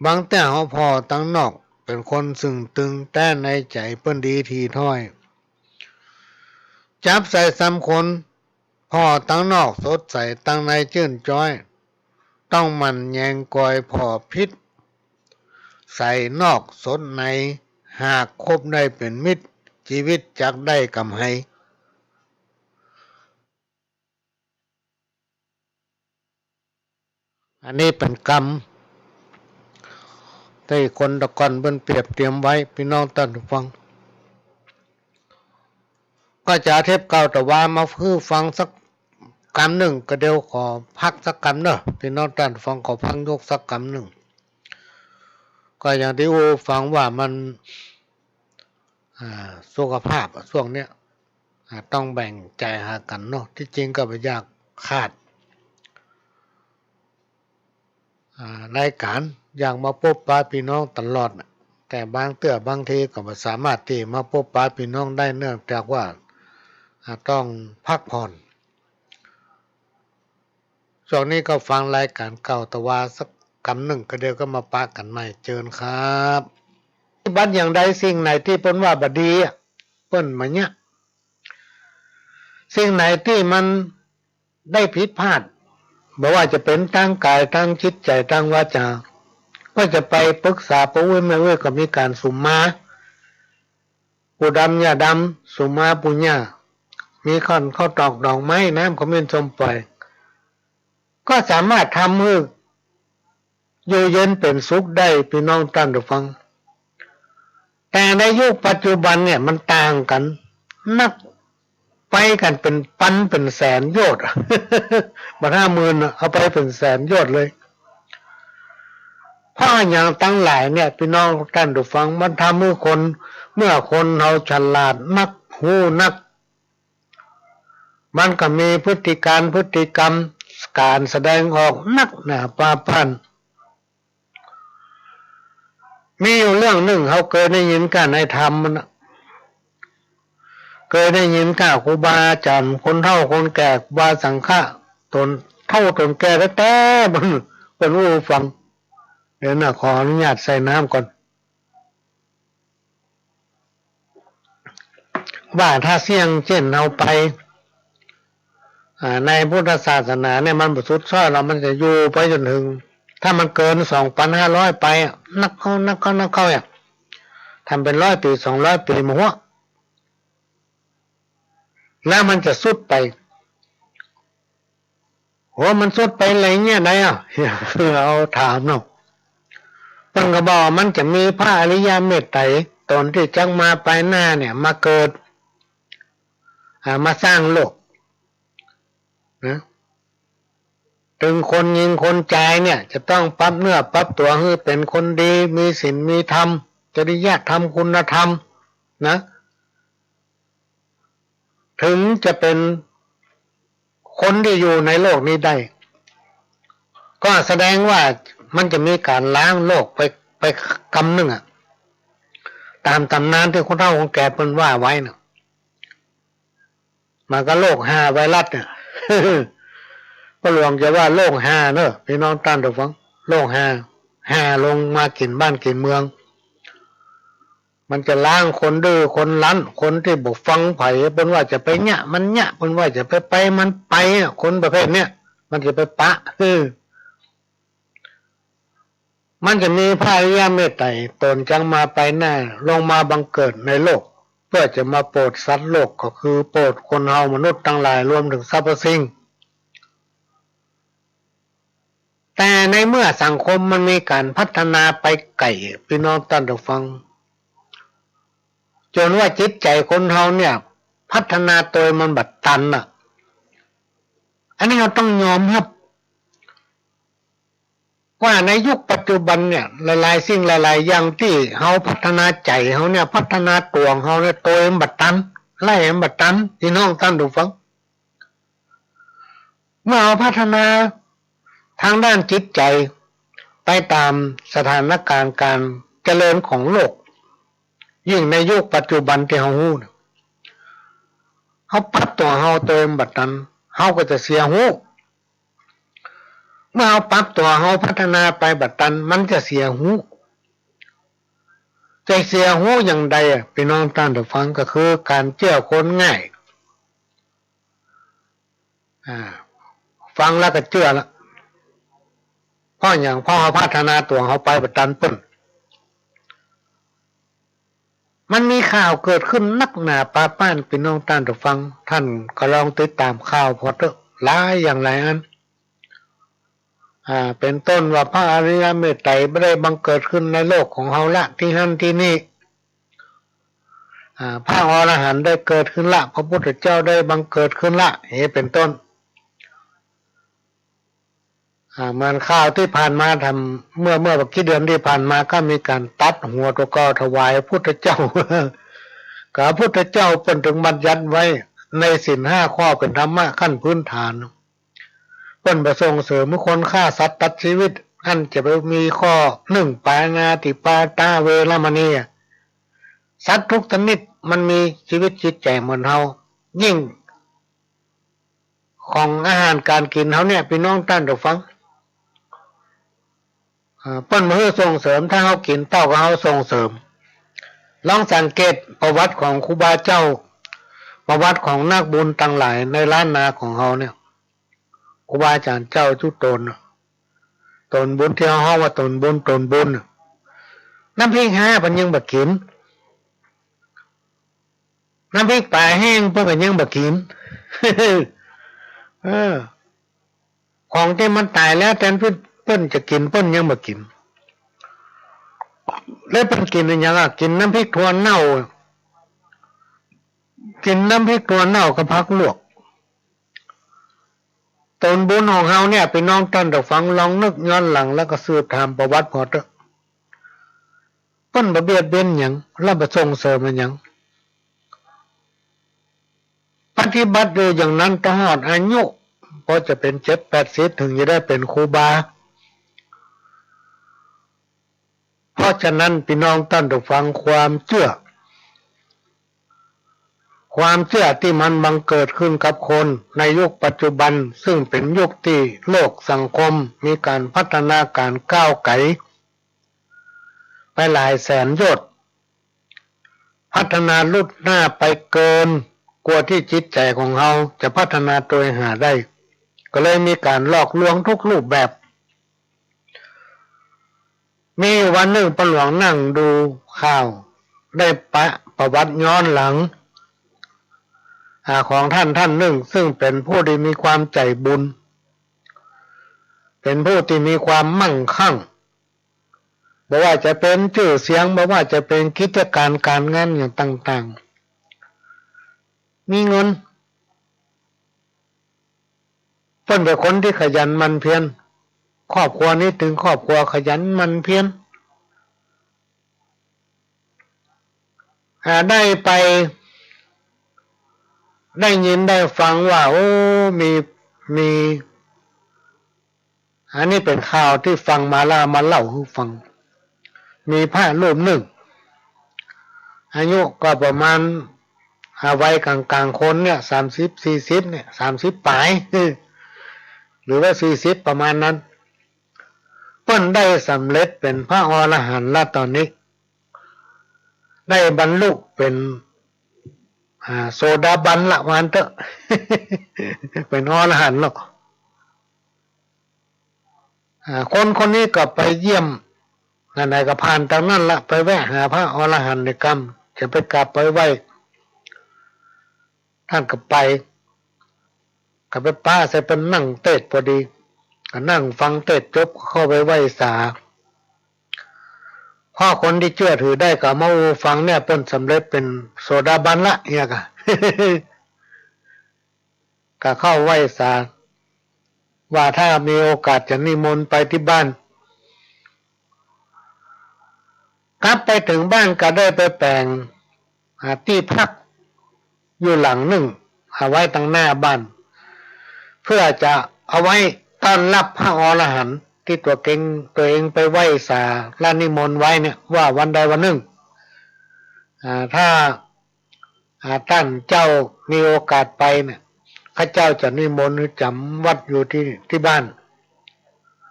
บางแต่เฮาพอตั้งนอกเป็นคนซึ่งตึงแต่ในใจเปิ้นดีทีถ้อยจับใส่ซ้ำคนพอตั้งนอกสดใสตั้งในชื่นจ้อยต้องมันแยงกอยพอพิษใส่นอกสดในหากคบได้เป็นมิตรชีวิตจักได้กำไรอันนี้เป็นกรรมที่คนตะกอนเพิ่นเปรียบเตรียมไว้พี่น้องท่านผู้ฟังก็จะเทปเก่าแต่ว่ามาคือฟังสักกรรมหนึ่งก็เดี๋ยวขอพักสักกรรมเนอะพี่น้องท่านผู้ฟังขอพักยกสักกรรมหนึ่งก็อย่างที่ฟังว่ามันสุขภาพช่วงเนี้ยต้องแบ่งใจหากันเนาะที่จริงก็ไม่ยากคาดรายการอย่างมาพบปะพี่น้องตลอดแต่บางเตื้อบางทีก็ไม่สามารถที่มาพบปะพี่น้องได้เนื่องจากว่าต้องพักผ่อนช่วงนี้ก็ฟังรายการเก่าแต่ว่าสักคำหนึ่งก็เดี๋ยวก็มาปะกันใหม่เจิญครับบัดอย่างใดสิ่งไหนที่เปิ้นว่าบดีเปิ้นมาเนี่ยสิ่งไหนที่มันได้ผิดพลาดบอกว่าจะเป็นทางกายทางจิตใจทางวาจาก็จะไปปรึกษาปู่แม่ก็มีการสุมมาปู่ดำย่าดำสุมมาปู่ย่ามีข้าวตอกดอกไม้น้ำขมิ้นชมปล่อยก็สามารถทำให้อยู่เย็นเป็นสุขได้พี่น้องท่านผู้ฟังแต่ในยุคปัจจุบันเนี่ยมันต่างกันนับไปกันเป็นพันเป็นแสนโยชน์ มา50,000เอาไปเป็นแสนโยชน์เลยเพราะอย่างตั้งหลายเนี่ยพี่น้องท่านผู้ฟังมันทำให้คนเมื่อคนเราฉลาดนักหูนักมันก็มีพฤติการพฤติกรรมการแสดงออกนักปาพัน มีอยู่เรื่องหนึ่งเขาเคยได้ยินกันในธรรมมันเคยได้ยินข่าวครูบาอาจารย์คนเฒ่าคนแก่ครูบาสังฆะตนเฒ่าตนแก่แต่บนเป็นผู้ฟังเดี๋ยวนะขออนุญาตใส่น้ำก่อนว่าถ้าเสี่ยงเช่นเอาไปในพุทธศาสนาเนี่ยมันประสุดซ้อยเรามันจะอยู่ไปจนถึงถ้ามันเกิน 2,500 ไปนักเข้าอย่างทำเป็น100 ปี 200 ปีมาหัวแล้วมันจะสุดไปโหมันสุดไปอะไรเงี้ยได้อ่ะเอาถามเนาะเพิ่งก็บอกมันจะมีพระอริยเมตไตรตนที่จังมาไปหน้าเนี่ยมาเกิดมาสร้างโลกนะถึงคนยิงคนใจเนี่ยจะต้องปรับเนื้อปรับตัวให้เป็นคนดีมีศีลมีธรรมจริยธรรมคุณธรรมนะถึงจะเป็นคนที่อยู่ในโลกนี้ได้ก็แสดงว่ามันจะมีการล้างโลกไปกำหนึ่งตามตำนานที่คนเฒ่าคนแก่เพิ่นว่าไว้นะมันก็โรค5ไวรัสเนี่ยก็หลวงจะว่าโรค5เนอะพี่น้องท่านทุกฟังโรค5ลงมากินบ้านกินเมืองมันจะล้างคนดื้อคนรั้นคนที่บอกฟังไผ่เพิ่นว่าจะไปเนี่ยมันเนี่ยเพิ่นว่าจะไปมันไปคนประเภทเนี้ยมันจะไปปะมันจะมีพระอริยเมตไตรตนจังมาไปหน้าลงมาบังเกิดในโลกเพื่อจะมาโปรดสัตว์โลกก็คือโปรดคนเฮามนุษย์ทั้งหลายรวมถึงสรรพสิ่งแต่ในเมื่อสังคมมันมีการพัฒนาไปไกลพี่น้องท่านผู้ฟังจนว่าจิตใจคนเฮาเนี่ยพัฒนาตัวมันบัดตันอันนี้เราต้องยอมรับว่าในยุคปัจจุบันเนี่ยหลายๆสิ่งหลายๆอย่างที่เฮาพัฒนาใจเฮาเนี่ยพัฒนาตัวเฮาเนี่ยตัวมันบัดตันไล่มันบัดตันพี่น้องท่านผู้ฟังเมื่อเราพัฒนาทางด้านจิตใจไปตามสถานการณ์การเจริญของโลกยิ่งในยุคปัจจุบันที่เฮาฮู้เฮาปรับตัวเฮาตัวมันบัดตันเฮาก็จะเสียหูเมื่อเราปรับตัวเราพัฒนาไปบัดตันมันจะเสียหูใจเสียหูอย่างใดพี่น้องท่านผู้ฟังก็คือการเชื่อคนง่ายฟังแล้วก็เชื่อละเพราะอย่างพ่อพัฒนาตัวเขาไปบัดตันปุ่นมันมีข่าวเกิดขึ้นนักหนาปาป้านพี่น้องท่านผู้ฟังท่านก็ลองติดตามข่าวพอเถอะหลายอย่างหลายอันเป็นต้นว่าพระอริยเมตไตรไม่ได้บังเกิดขึ้นในโลกของเฮาละที่นั่นที่นี่พระอรหันต์ได้เกิดขึ้นละพระพุทธเจ้าได้บังเกิดขึ้นละเป็นต้นเหมือนข้าวที่ผ่านมาทำเมื่อกี่เดือนที่ผ่านมาก็มีการตัดหัวตัวก็ถวายพุทธเจ้ากับพุทธเจ้าเป็นถึงบัญญัติไว้ในศีล5 ข้อเป็นธรรมะขั้นพื้นฐานเพิ่นประสงค์เสริมคนฆ่าสัตว์ตัดชีวิตท่านจะไปมีข้อ1ปานาติปาตาเวรมณีสัตว์ทุกชนิดมันมีชีวิตจิตใจเหมือนเฮายิ่งของอาหารการกินเฮาเนี่ยพี่น้องท่านผู้ฟังเพิ่นมาส่งเสริมถ้าเฮากินเต้าก็เฮาส่งเสริมลองสังเกตประวัติของครูบาเจ้าประวัติของนักบุญต่างหลายในล้านนาของเฮาเนี่ยครูบาอาจารย์เจ้าทุกตนบุญที่เฮาว่าตนบุญน้ำพริก5เพิ่นยังบ่กินน้ำพริกปลาแห้งเพิ่นก็ยังบ่กินของที่มันตายแล้วแทนเพิ่นจะกินเพิ่นยังบ่กินแล้วเพิ่นกินอีหยังกินน้ำพริกถั่วเน่ากินน้ำพริกถั่วเน่ากับผักลวกตนบุญของเฮาเนี่ยพี่น้องท่านผู้ฟังลองนึกย้อนหลังแล้วก็สืบถามประวัติพอเถอะเพิ่นบ่เบียดเบียนหยังแล้วบ่ส่งเสริมหยังปฏิบัติอยู่อย่างนั้นตลอดอายุพอจะเป็น7-80ถึงจะได้เป็นครูบา เพราะฉะนั้นพี่น้องท่านผู้ฟังความเชื่อที่มันบังเกิดขึ้นกับคนในยุคปัจจุบันซึ่งเป็นยุคที่โลกสังคมมีการพัฒนาการก้าวไกลไปหลายแสนยศพัฒนาลุดหน้าไปเกินกว่าที่จิตใจของเราจะพัฒนาตัวหาได้ก็เลยมีการหลอกลวงทุกรูปแบบมีวันหนึ่งปหลวงนั่งดูข่าวได้ประวัติย้อนหลังของท่านหนึ่งซึ่งเป็นผู้ที่มีความใจบุญเป็นผู้ที่มีความมั่งคั่งไม่ว่าจะเป็นชื่อเสียงไม่ว่าจะเป็นกิจการงานอย่างต่างๆมีเงินเป็นคนที่ขยันหมั่นเพียรครอบครัวนี้ถึงครอบครัวขยันหมั่นเพียรได้ไปได้ยินได้ฟังว่าโอ้มีอันนี้เป็นข่าวที่ฟังมาเล่าให้ฟังมีพระรูปหนึ่งอายุก็ประมาณวัยกลางคนเนี่ย30-40เนี่ย30ปลายหรือว่า40ประมาณนั้นเพิ่นได้สำเร็จเป็นพระอรหันต์แล้วตอนนี้ได้บรรลุเป็นโสดาบันละวันเถอะเป็นอรหันต์หรอกคนนี้ก็ไปเยี่ยมไหนๆก็ผ่านทางนั้นละไปแวะหาพระอรหันต์ในกรรมจะไปกราบไปไหว้ท่านก็ไปป้าใส่เป็นนั่งเทศพอดีก็นั่งฟังเทศจบเข้าไปไหว้สาพ่อคนที่เชื่อถือได้ก็มาฟังเนี่ยเพิ่นสำเร็จเป็นโสดาบันละเนี่ยก็เข้าไหว้สาว่าถ้ามีโอกาสจะนิมนต์ไปที่บ้านกลับไปถึงบ้านก็ได้ไปแปลงที่พักอยู่หลังหนึ่งเอาไว้ตั้งหน้าบ้านเพื่อจะเอาไว้ต้อนรับพระอรหันต์ที่ตัวเองไปไหว้สาและนิมนต์ไว้เนี่ยว่าวันใดวันหนึ่งถ้าท่านเจ้ามีโอกาสไปเนี่ยข้าเจ้าจะนิมนต์จำวัดอยู่ที่บ้าน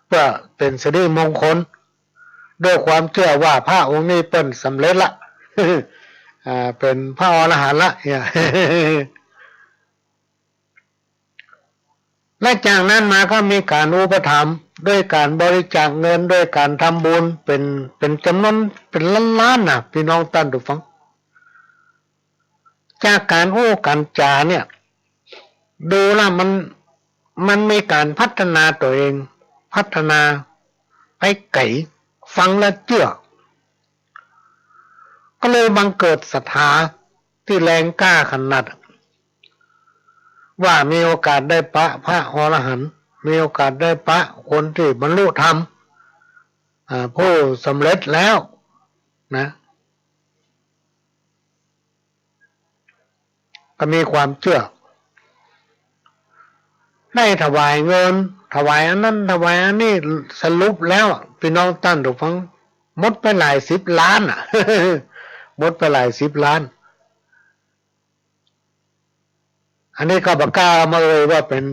เพื่อเป็นสิริมงคลด้วยความเชื่อว่าพระองค์นี้เป็นสำเร็จละเป็นพระอรหันต์ละเนี่ยและจากนั้นมาก็มีการอุปถัมภ์ด้วยการบริจาคเงินด้วยการทำบุญเป็นจำนวนเป็นล้านๆนะพี่น้องท่านผู้ฟังจากการการจาเนี่ยดูแล้วมันมีการพัฒนาตัวเองพัฒนาไปไกลฟังแล้วเชื่อก็เลยบังเกิดศรัทธาที่แรงกล้าขนาดว่ามีโอกาสได้พระอรหันต์มีโอกาสได้คนที่บรรลุธรรมผู้สำเร็จแล้วนะก็มีความเชื่อได้ถวายเงินถวายอันนั้นถวายอันนี้สรุปแล้วพี่น้องท่านผู้ฟังหมดไปหลาย10 ล้านหมดไปหลาย10 ล้านอันนี้ก็บอกล้ามาเลยว่าเป็น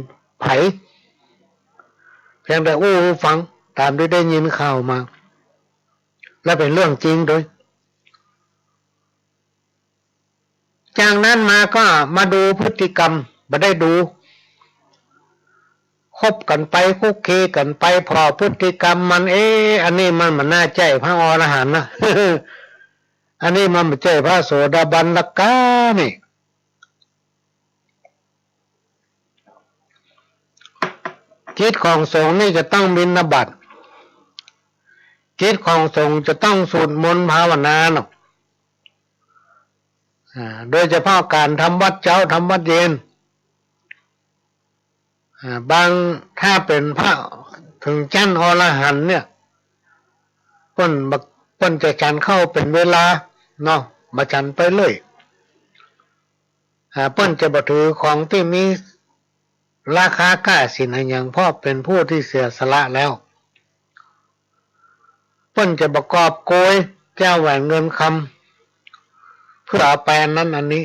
ไผเพียงแต่ฟังตามที่ได้ยินข่าวมาและเป็นเรื่องจริงด้วยจากนั้นมาก็มาดูพฤติกรรมไม่ได้ดูคบกันไปคุกคีกันไปพอพฤติกรรมมันอันนี้มันน่าใจพระอรหันต์นะ อันนี้มันไม่ใช่พระโสดาบันละกานี่กิจของสงฆ์นี่จะต้องบิณฑบาตกิจของสงฆ์จะต้องสวดมนต์ภาวนาเนาะโดยเฉพาะการทำวัดเช้าทำวัดเย็นบางถ้าเป็นพระถึงชั้นอรหันต์เนี่ยเพิ่นจะฉันเข้าเป็นเวลาเนาะมาฉันไปเลยเพิ่นจะบ่ถือของที่มีราคากล้าสินอย่างพ่อเป็นผู้ที่เสียสละแล้วเ ปิ้นจะประกอบโกยแก้วแหวนเงินคำเพื่อเอาไปอันนั้นอันนี้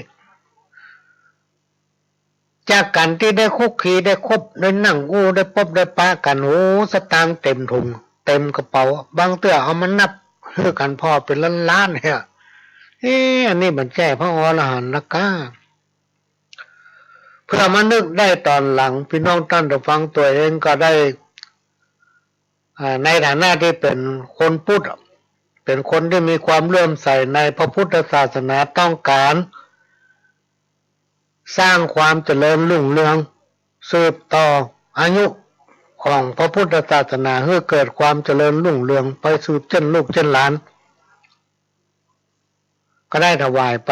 จากกันที่ได้คุกคีได้คบได้นั่งอู้ได้พบได้ปะกันโอ้สตางค์เต็มถุงเต็มกระเป๋าบางเตื้อเอามานับเพื่อกันพ่อเป็นล้านๆเนี่ยอันนี้มันแก้พระอรหันต์นะก้าเพื่อมานึกได้ตอนหลังพี่น้องท่านผู้ฟังตัวเองก็ได้ในฐานะที่เป็นคนพุทธเป็นคนที่มีความเลื่อมใสในพระพุทธศาสนาต้องการสร้างความเจริญรุ่งเรืองสืบต่ออายุของพระพุทธศาสนาให้เกิดความเจริญรุ่งเรืองไปสืบเจนลูกเจนหลานก็ได้ถวายไป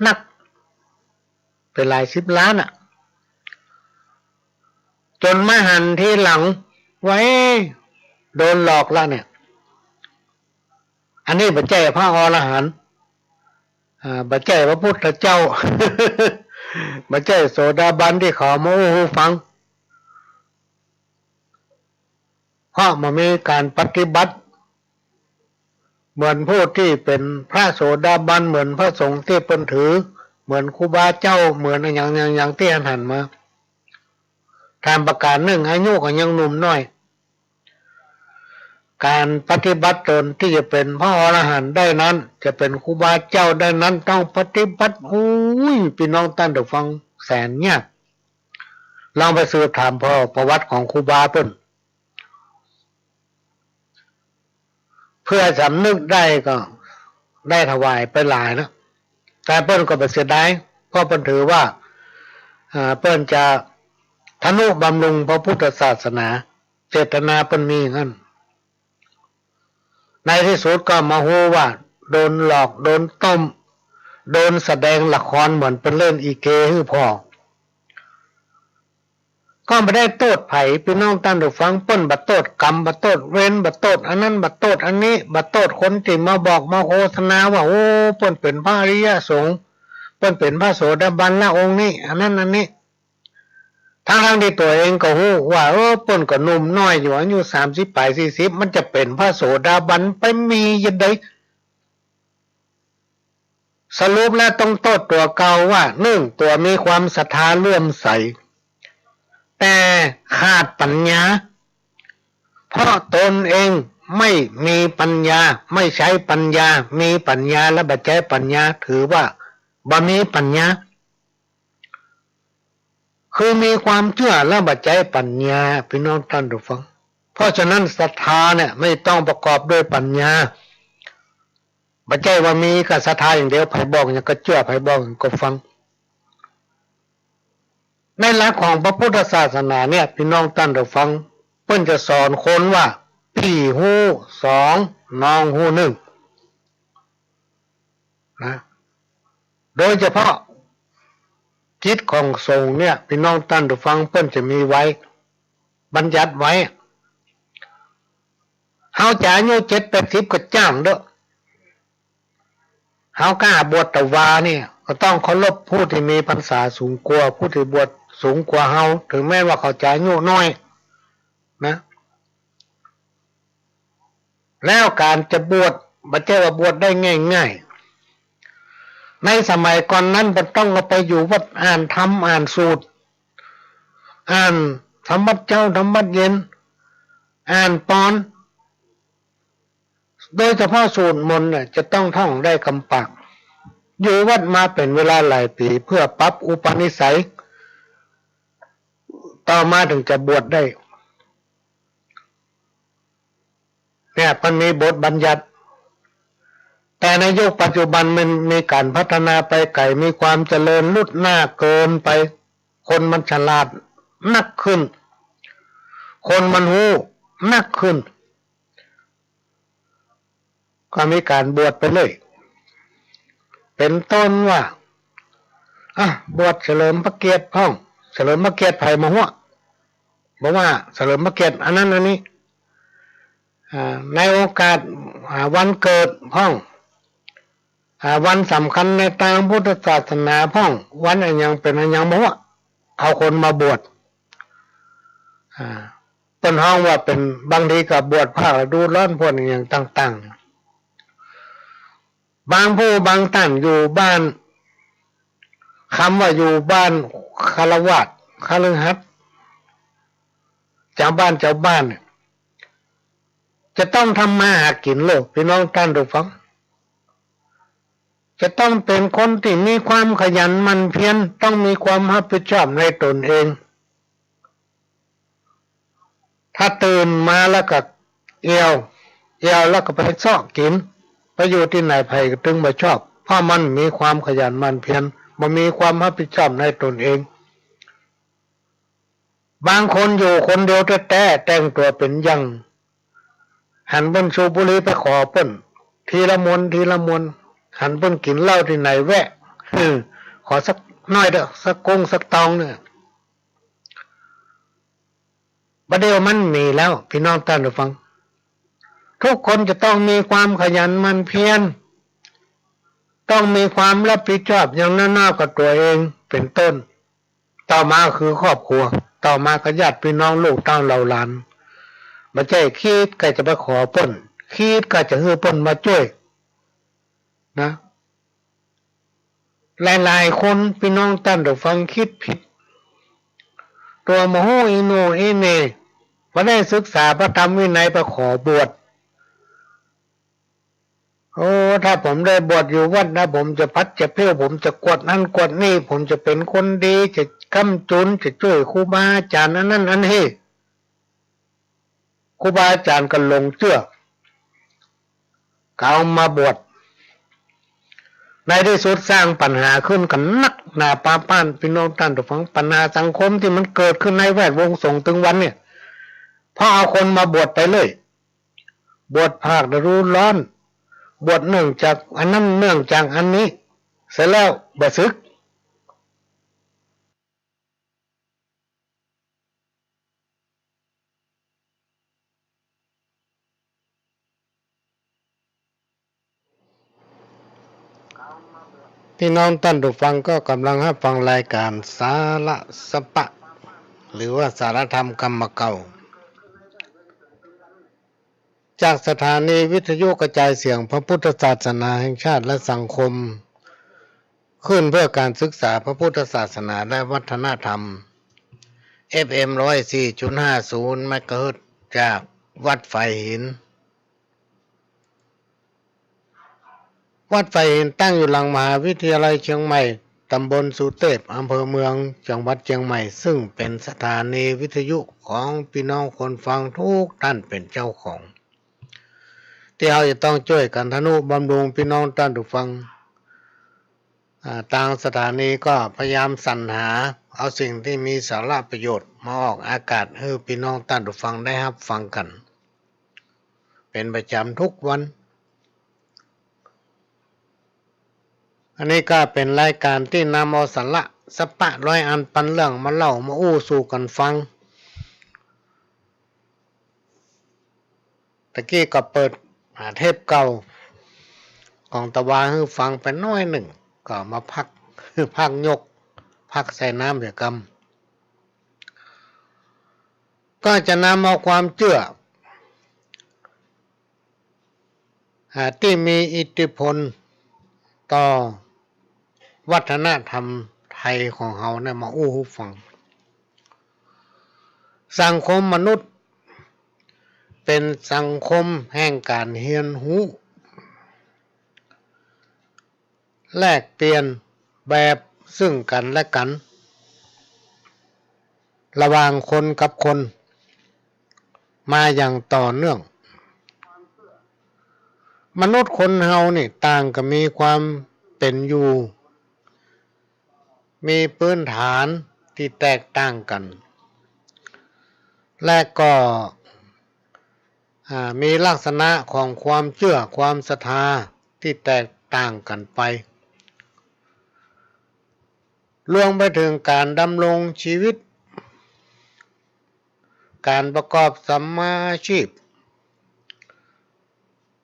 นักเป็นหลายสิบล้านจนมาหันที่หลังไว้โดนหลอกแล้วเนี่ยอันนี้บัจเจพระอรหันต์บัจเจพระพุทธเจ้า บัจเจโสดาบันที่ขอมาหูฟังเพราะมันมีการปฏิบัติเหมือนผู้ที่เป็นพระโสดาบันเหมือนพระสงฆ์ที่เป็นถือเหมือนครูบาเจ้าเหมือนอย่างที่หันมาทำประการหนึ่งอายุก็ยังหนุ่มน้อยการปฏิบัติตนที่จะเป็นพระอรหันต์ได้นั้นจะเป็นครูบาเจ้าได้นั้นต้องปฏิบัติพี่น้องท่านผู้ฟังแสนยากลองไปสืบถามพ่อประวัติของครูบาเพิ่นเพื่อสำนึกได้ก็ได้ถวายไปหลายนะแต่เพิ่นก็ไปเสียดายเพราะเพิ่นถือว่าเพิ่นจะทนุบำรุงพระพุทธศาสนาเจตนาเพิ่นมีงั้นในที่สุดก็มาฮู้ว่าโดนหลอกโดนต้มโดนแสดงละครเหมือนเป็นเล่นอีเกฮือพ่อก็ไม่ได้โทษไผพี่น้องท่านผู้ฟังเปิ้นบัดโทษกรรมบัดโทษเวรบัดโทษอันนั้นบัดโทษอันนี้บัดโทษคนที่มาบอกมาโฆษณาว่าโอ้เปิ้นเป็นพระอริยสงฆ์เปิ้นเป็นพระโสดาบันละองค์นี้อันนั้นอันนี้ทั้งที่ตัวเองก็ฮู้ว่าเปิ้นก็หนุ่มน้อยอยู่อายุ30ปลาย40มันจะเป็นพระโสดาบันไปมียังไงสรุปแล้วต้องโทษตัวเก่าว่าตัวมีความศรัทธาเลื่อมใสแต่ขาดปัญญาเพราะตนเองไม่มีปัญญาไม่ใช้ปัญญามีปัญญาและบัจจัยปัญญาถือว่าบ่มีปัญญาคือมีความเชื่อและบัจจัยปัญญาพี่น้องท่านผู้ฟังเพราะฉะนั้นศรัทธาเนี่ยไม่ต้องประกอบด้วยปัญญาบัจจัยว่ามีก็ศรัทธาอย่างเดียวไผบอกอย่างก็เชื่อไผบอกก็ฟังในหลักของพระพุทธศาสนาเนี่ยพี่น้องท่านผู้ฟังเพิ่นจะสอนคนว่าพี่ฮู้สองน้องฮู้หนึ่งนะโดยเฉพาะจิตของสงฆ์เนี่ยพี่น้องท่านผู้ฟังเพิ่นจะมีไว้บัญญัติไว้เฮาจะอายุ7-80ก็จ้างเด้อเฮากล้าบวชตะวาเนี่ยก็ต้องเคารพผู้ที่มีพรรษาสูงกว่าผู้ที่บวชสูงกว่าเฮาถึงแม้ว่าเขาจะอายุน้อยนะแล้วการจะบวชบ่ใช่ว่าบวชได้ง่ายๆในสมัยก่อนนั้นมันต้องเอาไปอยู่วัดอ่านธรรมอ่านสูตรอ่านธรรมะเจ้าธรรมะเย็นอ่านปอนโดยเฉพาะสูตรมนต์เนี่ยจะต้องท่องได้คำปากอยู่วัดมาเป็นเวลาหลายปีเพื่อปรับอุปนิสัยต่อมาถึงจะบวชได้เนี่ยมันมีบทบัญญัติแต่ในยุคปัจจุบันมันมีการพัฒนาไปไกลมีความเจริญลุดหน้าเกินไปคนมันฉลาดนักขึ้นคนมันหูนักขึ้นก็มีการบวชไปเลยเป็นต้นว่าบวชเฉลิมพระเกียรติห้องเฉลิมพระเกียรติไผ่มาหัวบอกว่าเฉลิมพระเกียรติอันนั้นอันนี้ในโอกาสวันเกิดห้องวันสำคัญในทางพุทธศาสนาห้องวันอันยังเป็นอันยังบอกว่าเอาคนมาบวช เป็นห้องว่าเป็นบางทีกับบวชภาคฤดูร้อนพวกอย่างต่างๆบางผู้บางท่านอยู่บ้านคำว่าอยู่บ้านคฤหัสถ์คฤหัสถ์เจ้าบ้านเนี่ยจะต้องทำมาหากินโลกพี่น้องท่านทุกฟังจะต้องเป็นคนที่มีความขยันหมั่นเพียรต้องมีความรับผิดชอบในตนเองถ้าตื่นมาแล้วก็เอวแล้วก็ไปเสาะกินไปอยู่ที่ไหนไผก็ถึงมาชอบเพราะมันมีความขยันหมั่นเพียรมันมีความรับผิดชอบในตนเองบางคนอยู่คนเดียวแต่งตัวเป็นยังหันบนสูบบุหรี่ไปขอเปิ้นทีละมวนหันเปิ้นกินเหล้าที่ไหนแวะขอสักน้อยเด้อสักกงสักตองเนี่ยประเดี๋ยวมันมีแล้วพี่น้องท่านผู้ฟังทุกคนจะต้องมีความขยันหมั่นเพียรต้องมีความรับผิดชอบอย่างน้อยๆกับตัวเองเป็นต้นต่อมาคือครอบครัวต่อมาก็ญาติพี่น้องลูกเต้าเหล่าหลานไม่ใช่คิดก็จะไปขอเปิ้นคิดก็จะให้เปิ้นมาช่วยนะหลายๆคนพี่น้องท่านผู้ฟังคิดผิดตัวโมโหอีโนอีเนมาได้ศึกษาพระธรรมวินัยไปขอบวชโอ้ถ้าผมได้บวชอยู่วัดนะผมจะพัดจะเพี้ยวผมจะกวดนั่นกวดนี่ผมจะเป็นคนดีจะค้ำจุนจะช่วยครูบาอาจารย์อันนั้นอันนี้ครูบาอาจารย์ก็ลงเชื่อเขามาบวชในที่สุดสร้างปัญหาขึ้นกันนักหนาป้าป้านพี่น้องท่านผู้ฟังปัญหาสังคมที่มันเกิดขึ้นในแวดวงสงฆ์ถึงวันเนี่ยพอเอาคนมาบวชไปเลยบวชภาคฤดูร้อนบวชเนื่องจากอันนั้นเนื่องจากอันนี้เสร็จแล้วบ่ศึกพี่น้องท่านผู้ฟังก็กำลังรับฟังรายการสาระสปะหรือว่าสารธรรมกรรมเก่าจากสถานีวิทยุกระจายเสียงพระพุทธศาสนาแห่งชาติและสังคมขึ้นเพื่อการศึกษาพระพุทธศาสนาและวัฒนธรรม FM 104.50 เมกะเฮิรตซ์จากวัดไฟหินวัดไฟหินตั้งอยู่หลังมหาวิทยาลัยเชียงใหม่ตำบลสุเทพอำเภอเมืองจังหวัดเชียงใหม่ซึ่งเป็นสถานีวิทยุของพี่น้องคนฟังทุกท่านเป็นเจ้าของที่เราจะต้องช่วยกันทนุบำรุงพี่น้องท่านผู้ฟังทางสถานีก็พยายามสรรหาเอาสิ่งที่มีสาระประโยชน์มาออกอากาศให้พี่น้องท่านผู้ฟังได้รับฟังกันเป็นประจำทุกวันอันนี้ก็เป็นรายการที่นำเอาสาระสปะร้อยอันปันเรื่องมาเล่ามาอู้สู่กันฟังตะกี้ก็เปิดเทปเก่าของตะวาให้ฟังไปน้อยหนึ่งก็มาพักยกพักใส่น้ำเบียกรรมก็จะนำเอาความเชื่อที่มีอิทธิพลต่อวัฒนธรรมไทยของเราเนี่ยมาอู้หูฟังสังคมมนุษย์เป็นสังคมแห่งการเรียนรู้แลกเปลี่ยนแบบซึ่งกันและกันระหว่างคนกับคนมาอย่างต่อเนื่องมนุษย์คนเฮานี่ต่างก็มีความเป็นอยู่มีพื้นฐานที่แตกต่างกันและก็มีลักษณะของความเชื่อความศรัทธาที่แตกต่างกันไปรวมไปถึงการดำรงชีวิตการประกอบสัมมาอาชีพ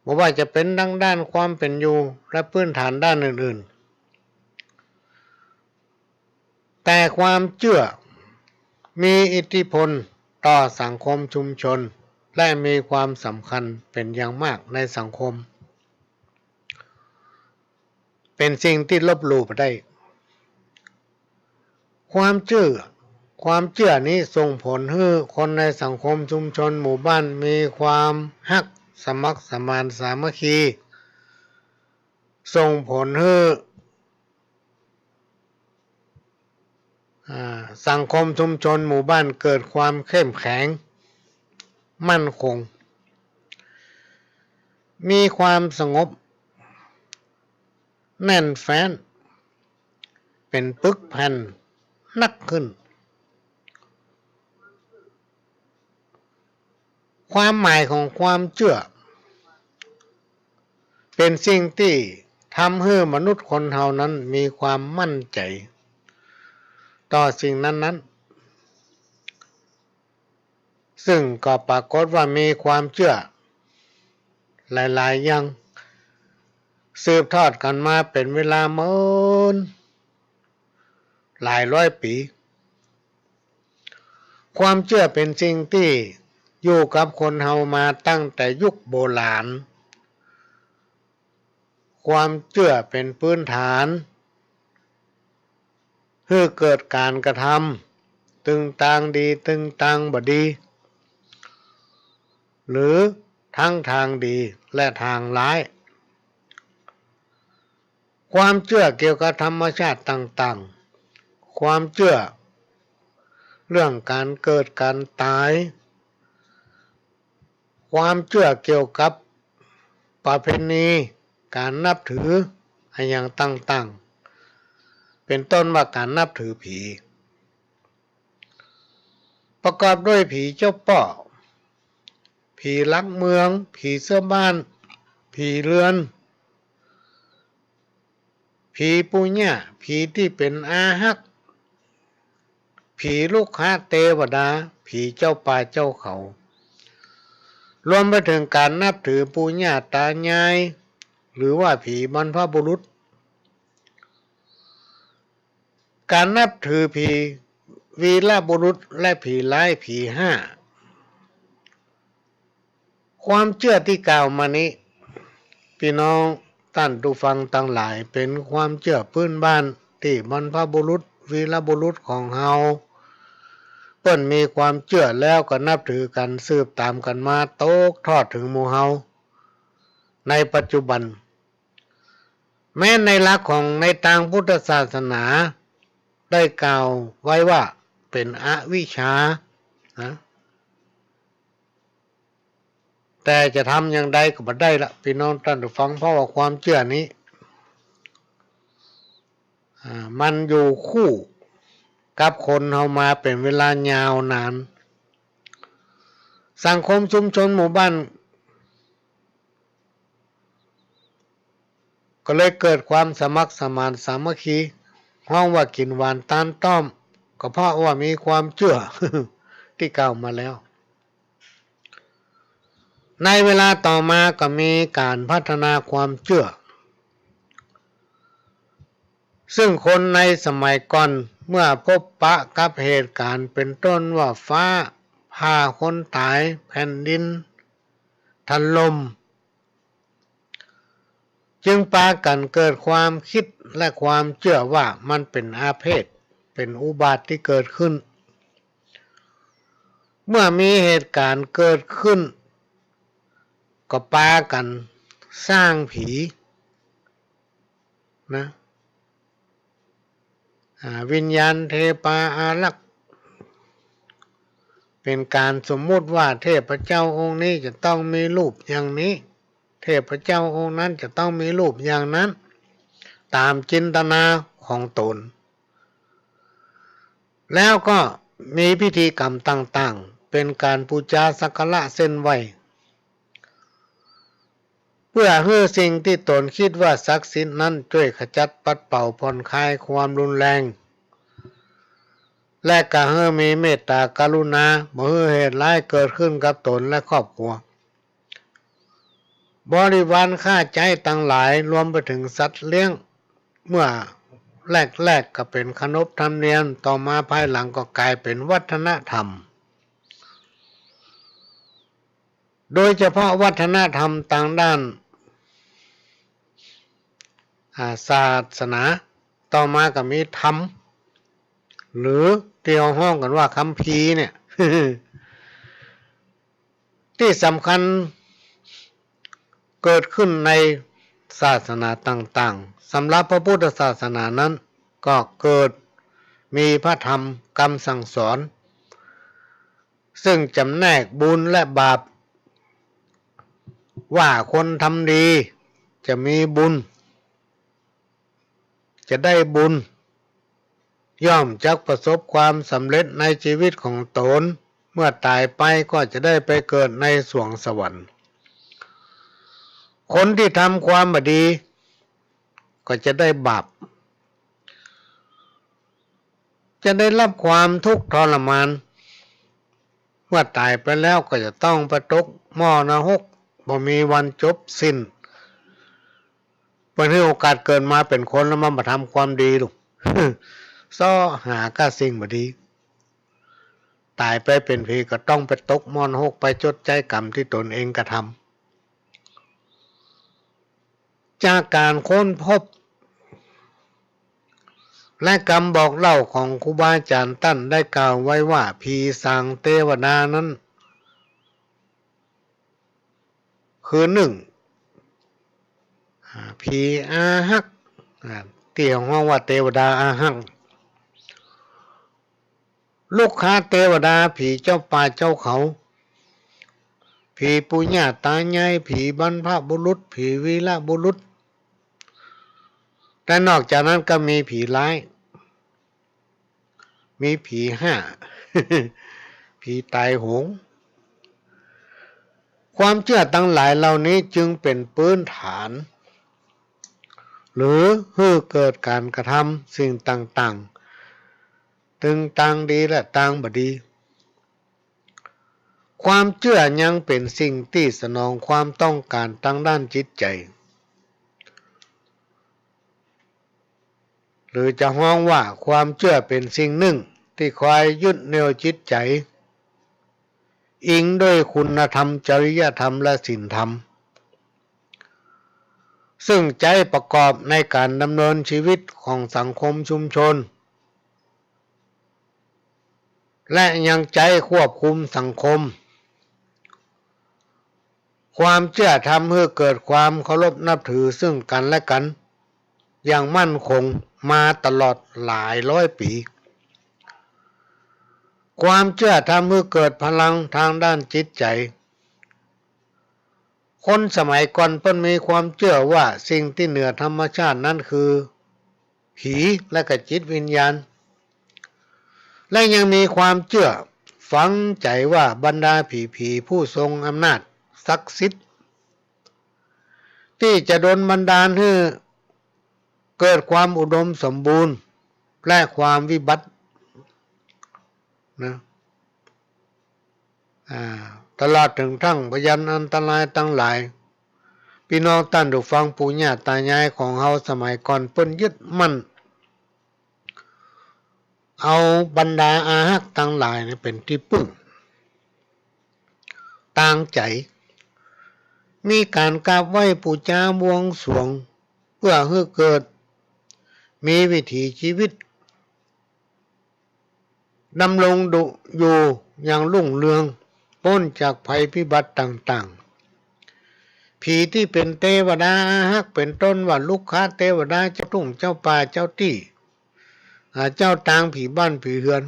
ไม่ว่าจะเป็นด้านความเป็นอยู่และพื้นฐานด้านอื่นๆแต่ความเชื่อมีอิทธิพล ต่อสังคมชุมชนและมีความสำคัญเป็นอย่างมากในสังคมเป็นสิ่งที่ลบหลู่บ่ได้ความเชื่อนี้ส่งผลให้คนในสังคมชุมชนหมู่บ้านมีความฮักสมัครสมานสามัคคีส่งผลให้สังคมชุมชนหมู่บ้านเกิดความเข้มแข็งมั่นคงมีความสงบแน่นแฟ้นเป็นปึกแผ่นนักขึ้นความหมายของความเชื่อเป็นสิ่งที่ทำให้มนุษย์คนเฮานั้นมีความมั่นใจต่อสิ่งนั้นๆซึ่งก็ปรากฏว่ามีความเชื่อหลายๆอย่างสืบทอดกันมาเป็นเวลาหลายร้อยปีความเชื่อเป็นสิ่งที่อยู่กับคนเฮามาตั้งแต่ยุคโบราณความเชื่อเป็นพื้นฐานเพื่อเกิดการกระทำตึงตางดีตึงตางบ่ดีหรือทั้งทางดีและทางร้ายความเชื่อเกี่ยวกับธรรมชาติต่างๆความเชื่อเรื่องการเกิดการตายความเชื่อเกี่ยวกับประเพณีการนับถืออย่างต่างๆเป็นต้นว่าการนับถือผีประกอบด้วยผีเจ้าป่อผีลักเมืองผีเสื้อบ้านผีเรือนผีปุญญาผีที่เป็นอาหักผีลูกค้าเทวดาผีเจ้าป่าเจ้าเขารวมไปถึงการนับถือปุญญาตายายหรือว่าผีบรรพบุรุษการนับถือผีวีรบุรุษและผีร้ายผีห้าความเชื่อที่กล่าวมานี้พี่น้องท่านผู้ฟังทั้งหลายเป็นความเชื่อพื้นบ้านที่บรรพบุรุษวีรบุรุษของเฮาเปิ้นมีความเชื่อแล้วก็นับถือกันสืบตามกันมาตกทอดถึงหมู่เฮาในปัจจุบันแม้ในหลักของในทางพุทธศาสนาได้กล่าวไว้ว่าเป็นอวิชชานะแต่จะทำอย่างใดก็บ่ได้ละพี่น้องท่านผู้ฟังเพราะว่าความเชื่อนี้มันอยู่คู่กับคนเฮามาเป็นเวลายาวนานสังคมชุมชนหมู่บ้านก็เลยเกิดความสมัครสมานสามัคคีห้องว่ากินหวานตาลต้อมก็เพราะว่ามีความเชื่อ ที่กล่าวมาแล้วในเวลาต่อมาก็มีการพัฒนาความเชื่อซึ่งคนในสมัยก่อนเมื่อพบปะกับเหตุการณ์เป็นต้นว่าฟ้าผ่าคนตายแผ่นดินถล่มจึงพากันเกิดความคิดและความเชื่อว่ามันเป็นอาเพศเป็นอุบาทที่เกิดขึ้นเมื่อมีเหตุการณ์เกิดขึ้นก็พากันสร้างผีนะวิญญาณเทปาอารักษ์เป็นการสมมุติว่าเทพเจ้าองค์นี้จะต้องมีรูปอย่างนี้เทพเจ้าองค์นั้นจะต้องมีรูปอย่างนั้นตามจินตนาของตนแล้วก็มีพิธีกรรมต่างๆเป็นการบูชาสักการะเส้นไหวเพื่อให้สิ่งที่ตนคิดว่าศักดิ์สิทธิ์นั้นช่วยขจัดปัดเป่าผ่อนคลายความรุนแรงและก็ให้มีเมตตากรุณาเมื่อเหตุร้ายเกิดขึ้นกับตนและครอบครัวบริวารข้าใจต่างหลายรวมไปถึงสัตว์เลี้ยงเมื่อแรกก็เป็นขนบธรรมเนียมต่อมาภายหลังก็กลายเป็นวัฒนธรรม โดยเฉพาะวัฒนธรรมต่างด้านศาสนาต่อมาก็มีธรรมหรือที่เราห้องกันว่าคัมภีร์เนี่ย ที่สำคัญเกิดขึ้นในศาสนาต่างๆสำหรับพระพุทธศาสนานั้นก็เกิดมีพระธรรมคำสั่งสอนซึ่งจำแนกบุญและบาปว่าคนทำดีจะมีบุญจะได้บุญย่อมจักประสบความสำเร็จในชีวิตของตนเมื่อตายไปก็จะได้ไปเกิดในสวงสวรรค์คนที่ทำความไม่ดีก็จะได้บาปจะได้รับความทุกข์ทรมานเมื่อตายไปแล้วก็จะต้องไปตกหม้อนรกบ่มีวันจบสิ้นเพื่อให้โอกาสเกิดมาเป็นคนแล้วมาทำความดีลูก ซ้อหาก้าสิ่งบ่ดีตายไปเป็นผีก็ต้องไปตกหม้อนรกไปจดใจกรรมที่ตนเองกระทำจากการค้นพบและคำบอกเล่าของครูบาอาจารย์ตั้นได้กล่าวไว้ว่าผีสางเทวดานั้นคือหนึ่งผีอาหักที่ห้องว่าเทวดาอาหักลูกค้าเทวดาผีเจ้าป่าเจ้าเขาผีปุญญาตายายผีบรรพบุรุษผีวีรบุรุษแต่นอกจากนั้นก็มีผีร้ายมีผีห้า ผีตายโหงความเชื่อทั้งหลายเหล่านี้จึงเป็นพื้นฐานหรือให้เกิดการกระทำสิ่งต่างๆถึงต่างดีและต่างบ่ดีความเชื่อยังเป็นสิ่งที่สนองความต้องการทางด้านจิตใจหรือจะฮ้องว่าความเชื่อเป็นสิ่งหนึ่งที่คอยยึดเหนี่ยวจิตใจอิงด้วยคุณธรรมจริยธรรมและศีลธรรมซึ่งใจประกอบในการดำเนินชีวิตของสังคมชุมชนและยังใจควบคุมสังคมความเชื่อทำให้เกิดความเคารพนับถือซึ่งกันและกันอย่างมั่นคงมาตลอดหลายร้อยปีความเชื่อทำให้เกิดพลังทางด้านจิตใจคนสมัยก่อนเพิ่นมีความเชื่อว่าสิ่งที่เหนือธรรมชาตินั้นคือผีและก็จิตวิญญาณและยังมีความเชื่อฝังใจว่าบรรดาผีผู้ทรงอำนาจศักดิ์สิทธิ์ที่จะดลบันดาลให้เกิดความอุดมสมบูรณ์และความวิบัตินะตลอดถึงทั้งพยันอันตรายทั้งหลายพี่น้องท่านผู้ฟังปู่ย่าตายายของเฮาสมัยก่อนเพิ่นยึดมั่นเอาบรรดาอาหักทั้งหลายนี่เป็นที่พึ่งต่างใจมีการกราบไหว้บูชาบวงสรวงเพื่อให้เกิดมีวิถีชีวิตดำรงอยู่อย่างรุ่งเรืองพ้นจากภัยพิบัติต่างๆผีที่เป็นเทวดาอาหักเป็นต้นว่าลูกค้าเทวดาเจ้าทุ่งเจ้าป่าเจ้าที่เจ้าทางผีบ้านผีเรือน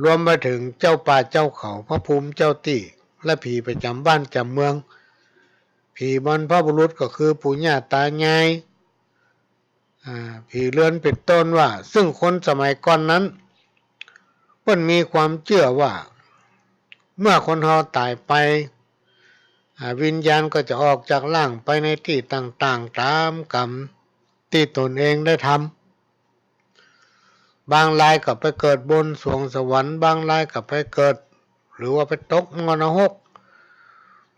รวมไปถึงเจ้าป่าเจ้าเขาพระภูมิเจ้าที่และผีประจำบ้านจำเมืองผีบรรพบุรุษก็คือปู่ย่าตายายผีเรือนเป็นต้นว่าซึ่งคนสมัยก่อนนั้นเพิ่นมีความเชื่อว่าเมื่อคนเราตายไปวิญญาณก็จะออกจากร่างไปในที่ต่างๆตามกรรมที่ตนเองได้ทำบางรายก็ไปเกิดบนสวงสวรรค์บางรายก็ไปเกิดหรือว่าไปตกมรณะ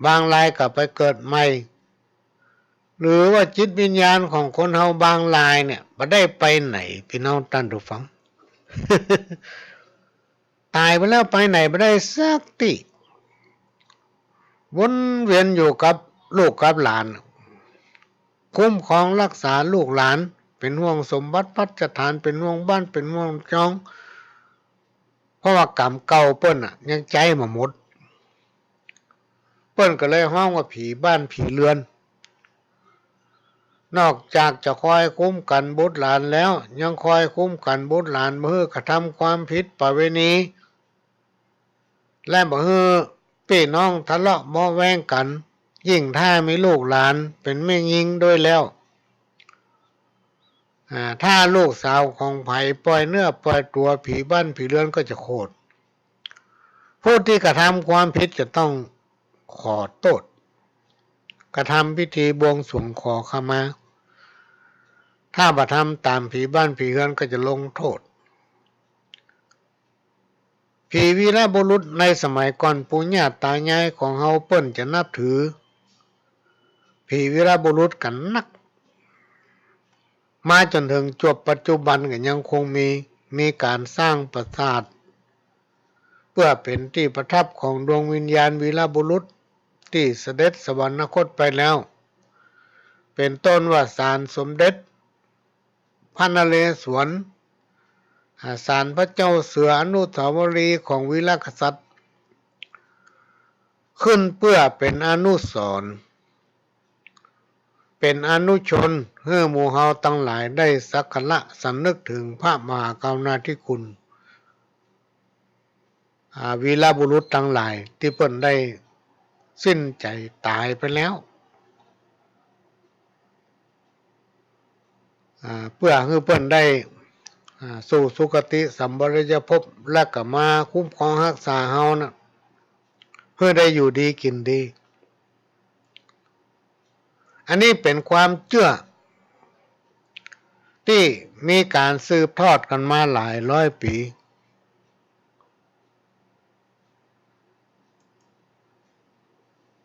บางรายก็ไปเกิดใหม่หรือว่าจิตวิญญาณของคนเฮาบางรายเนี่ยบ่ได้ไปไหนพี่น้องท่านผู้ฟัง ตายไปแล้วไปไหนบ่ได้สักที วนเวียนอยู่กับลูกกับหลานคุ้มครองรักษาลูกหลานเป็นห่วงสมบัติพัฒฐานเป็นห่วงบ้านเป็นห่วงช่องเพราะว่ากรรมเก่าเปิ้นยังใจมาหมดเปิ้นก็เลยห้องว่าผีบ้านผีเรือนนอกจากจะคอยคุ้มกันบุตรหลานแล้วยังคอยคุ้มกันบุตรหลานบ่ให้กระทำความผิดประเวณีและบ่ให้พี่น้องทะเลาะเบาะแว้งกันยิ่งถ้ามีลูกหลานเป็นแม่ยิงด้วยแล้วถ้าลูกสาวของไผ่ปล่อยเนื้อปล่อยตัวผีบ้านผีเรือนก็จะโคตรผู้ที่กระทำความผิดจะต้องขอโทษกระทำพิธีบวงสรวงขอขมาถ้าบ่ทำตามผีบ้านผีเรือนก็จะลงโทษผีวีรบุรุษในสมัยก่อนปู่ย่าตายายของเฮาเปิ้นจะนับถือผีวีรบุรุษกันนักมาจนถึงจวบปัจจุบันก็ยังคงมีการสร้างปราสาทเพื่อเป็นที่ประทับของดวงวิญญาณวีรบุรุษที่เสด็จสวรรคตไปแล้วเป็นต้นว่าศาลสมเด็จพระนเรศวรศาลพระเจ้าเสืออนุสาวรีย์ของวีรกษัตริย์ขึ้นเพื่อเป็นอนุสรณ์เป็นอนุชนให้หมู่เฮาทั้งหลายได้สักการะสำนึกถึงพระมหากรุณาธิคุณวีรบุรุษทั้งหลายที่เพิ่นได้สิ้นใจตายไปแล้วเพื่อให้เพิ่นได้สู่สุคติสัมปรายภพและก็มาคุ้มครองรักษาเฮานะเพื่อได้อยู่ดีกินดีอันนี้เป็นความเชื่อที่มีการสืบทอดกันมาหลายร้อยปี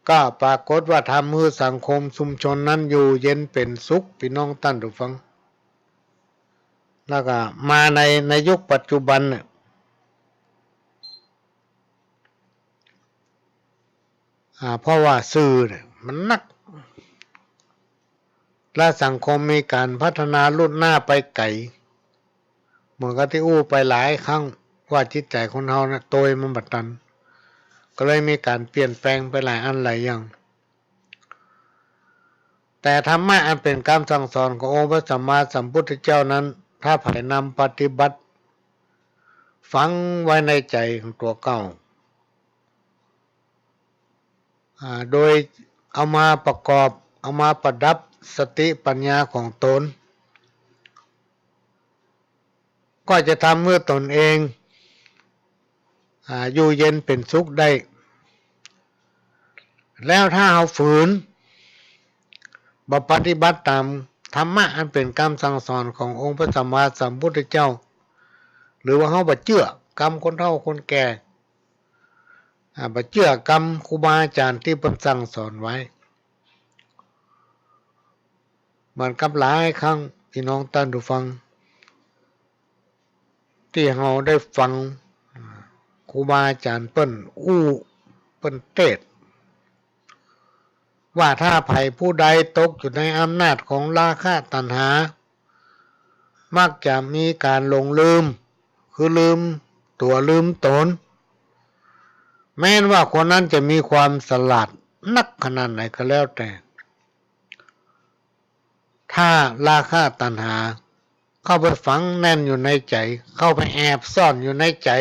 ก็ปรากฏว่าทำให้สังคมชุมชนนั้นอยู่เย็นเป็นสุขพี่น้องท่านผู้ฟังแล้วก็มาในยุคปัจจุบันเนี่ยเพราะว่าสื่อเนี่ยมันนักและสังคมมีการพัฒนาลุ่นหน้าไปไกลเหมือนกับที่อู้ไปหลายครั้งว่าจิตใจคนเฮานะโตยมันบัดตันก็เลยมีการเปลี่ยนแปลงไปหลายอันหลายอย่างแต่ธรรมะอันเป็นคำสั่งสอนขององค์พระสัมมาสัมพุทธเจ้านั้นถ้าไผ่นำปฏิบัติฝังไว้ในใจของตัวเก่าโดยเอามาประกอบเอามาประดับสติปัญญาของตนก็จะทำเมื่อตนเองอยู่เย็นเป็นสุขได้แล้วถ้าเอาฝืนปฏิบัติตามธรรมะอันเป็นคำสั่งสอนขององค์พระสัมมาสัมพุทธเจ้าหรือว่าเขาบ่เชื่อกรรมคนเฒ่าคนแก่บ่เชื่อกรรมครูบาอาจารย์ที่เพิ่นสั่งสอนไว้มันกับหลายครั้งพี่น้องท่านผู้ฟังที่เราได้ฟังครูบาอาจารย์เปิ้นเปิ้นเทศว่าถ้าไผผู้ใดตกอยู่ในอำนาจของราคะตัณหามักจะมีการหลงลืมคือลืมตัวลืมตนแม้นว่าคนนั้นจะมีความฉลาดนักขนาดไหนก็แล้วแต่ถ้าราคะตัณหาเข้าไปฝังแน่นอยู่ในใจเข้าไปแอบซ่อนอยู่ในใจ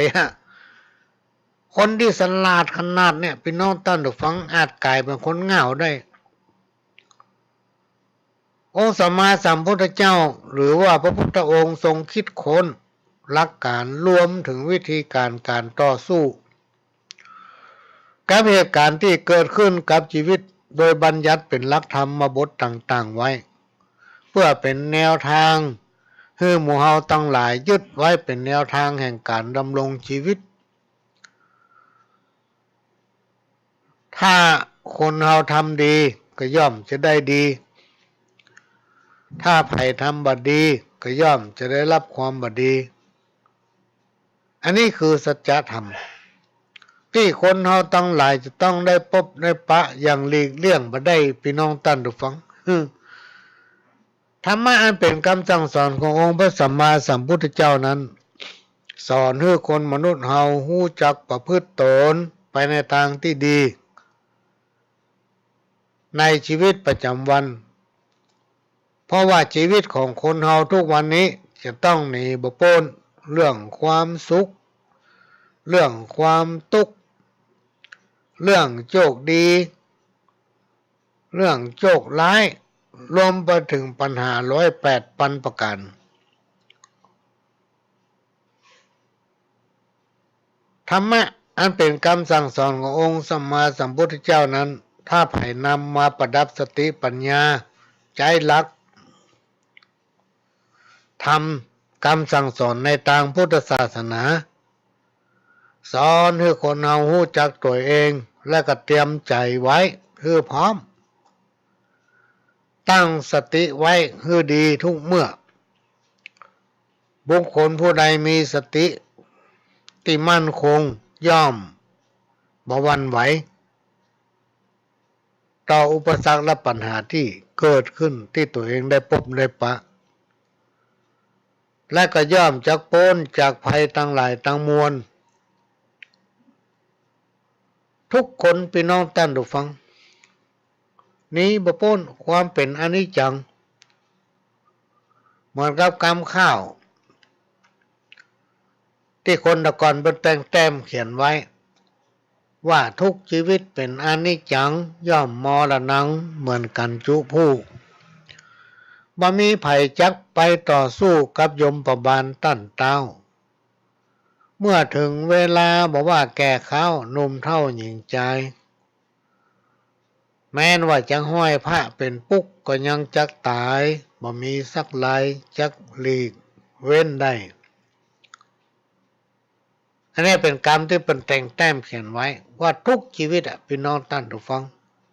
คนที่ฉลาดขนาดเนี่ยพี่น้องท่านผู้ฟังอาจกลายเป็นคนเหงาได้องค์สัมมาสัมพุทธเจ้าหรือว่าพระพุทธองค์ทรงคิดค้นหลักการรวมถึงวิธีการต่อสู้กับเหตุการณ์ที่เกิดขึ้นกับชีวิตโดยบัญญัติเป็นหลักธรรมบทต่างๆไว้เพื่อเป็นแนวทางให้หมู่เฮาทั้งหลายยึดไว้เป็นแนวทางแห่งการดำรงชีวิตถ้าคนเฮาทำดีก็ย่อมจะได้ดีถ้าไผทำบัดดีก็ย่อมจะได้รับความบัดดีอันนี้คือสัจธรรม ที่คนเฮาตั้งหลายจะต้องได้พบได้ปะอย่างหลีกเลี่ยงบ่ได้พี่น้องท่านผู้ฟังธรรมะอันเป็นคำสั่งสอนขององค์พระสัมมาสัมพุทธเจ้านั้นสอนให้คนมนุษย์เฮารู้จักประพฤติตนไปในทางที่ดีในชีวิตประจำวันเพราะว่าชีวิตของคนเฮาทุกวันนี้จะต้องหนีบ่พ้นเรื่องความสุขเรื่องความทุกข์เรื่องโชคดีเรื่องโชคร้ายรวมไปถึงปัญหา108พันประการธรรมะอันเป็นคำสั่งสอนขององค์สัมมาสัมพุทธเจ้านั้นถ้าไผ่นำมาประดับสติปัญญาใจรักทำคำสั่งสอนในทางพุทธศาสนาสอนให้คนเอาหู้จักตัวเองและก็เตรียมใจไว้คือพร้อมตั้งสติไว้คือดีทุกเมื่อบุคคลผู้ใดมีสติที่มั่นคงย่อมบ่หวั่นไหวต่ออุปสรรคและปัญหาที่เกิดขึ้นที่ตัวเองได้พบได้ปะและก็ย่อมจักพ้นจากภัยทั้งหลายทั้งมวลทุกคนพี่น้องท่านผู้ฟังนี้บ่พ้นความเป็นอนิจจังเหมือนกับกำข้าวที่คนตะก่อนบนแต่งแต้มเขียนไว้ว่าทุกชีวิตเป็นอนิจจังย่อมมรณังเหมือนกันจุผู้บ่มีไผจักไปต่อสู้กับยมบาลตั้นเต้าเมื่อถึงเวลาบอกว่าแก่ข้าวหนุ่มเท่าหญิงใจแม้นว่าจังห้อยพระเป็นปุ๊กก็ยังจักตายบ่มีสักลายจักหลีกเว้นได้อันนี้เป็นกรรมที่เป็นแต่งแต้มเขียนไว้ว่าทุกชีวิตพี่น้องท่านผู้ฟัง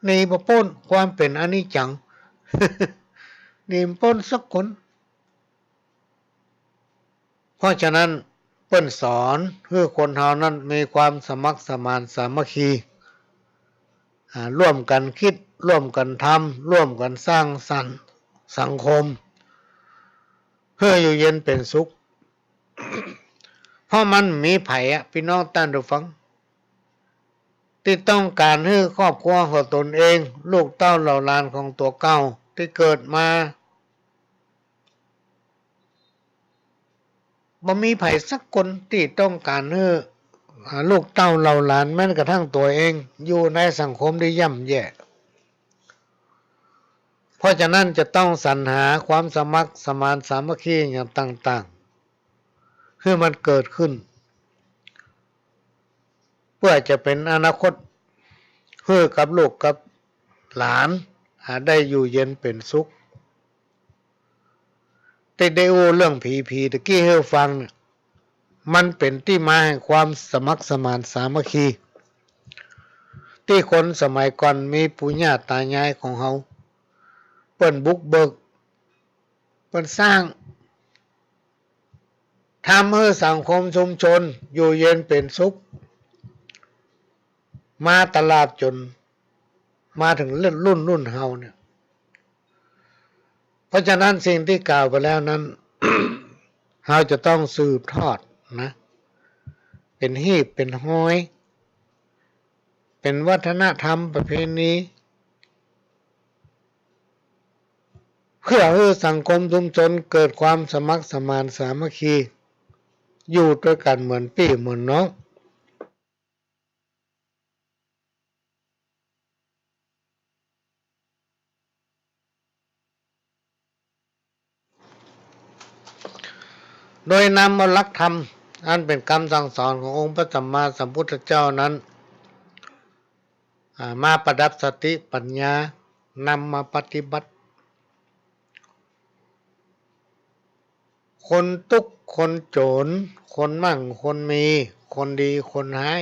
นี่บ่พ้นความเป็นอนิจจัง นี่บ่พ้นสักคนเพราะฉะนั้นเปิ้นสอนให้คนเฮานั้นมีความสมัครสมานสามัคคีร่วมกันคิดร่วมกันทำร่วมกันสร้างสรรค์สังคมเพื่ออยู่เย็นเป็นสุข เพราะมันมีไผพี่น้องท่านผู้ฟังที่ต้องการให้ครอบครัวของตนเองลูกเต้าเหล่าหลานของตัวเก่าที่เกิดมาบ่มีไผสักคนที่ต้องการให้ลูกเต้าเหล่าหลานแม้กระทั่งตัวเองอยู่ในสังคมที่ย่ำแย่เพราะฉะนั้นจะต้องสรรหาความสมัครสมานสามัคคีอย่างต่างๆเพื่อมันเกิดขึ้นเพื่อจะเป็นอนาคตเพื่อกับลูกกับหลานได้อยู่เย็นเป็นสุขแต่ได้โอเรื่องผีตะกี้ให้ฟังมันเป็นที่มาแห่งความสมัครสมานสามัคคีที่คนสมัยก่อนมีปู่ย่าตายายของเฮาเปิ้นบุกเบิกเปิ้นสร้างทำให้สังคมชุมชนอยู่เย็นเป็นสุขมาตลาดจนมาถึงรุ่นเฮาเนี่ยเพราะฉะนั้นสิ่งที่กล่าวไปแล้วนั้น เฮาจะต้องสืบทอดนะเป็นหีบเป็นห้อยเป็นวัฒนธรรมประเพณีเพื่อให้สังคมชุมชนเกิดความสมัครสมานสามัคคีอยู่ด้วยกันเหมือนพี่เหมือนน้องโดยนำเอาหลักธรรมอันเป็นคำสั่งสอนขององค์พระสัมมาสัมพุทธเจ้านั้นมาประดับสติปัญญานำมาปฏิบัติคนทุกข์คนโจรคนมั่งคนมีคนดีคนร้าย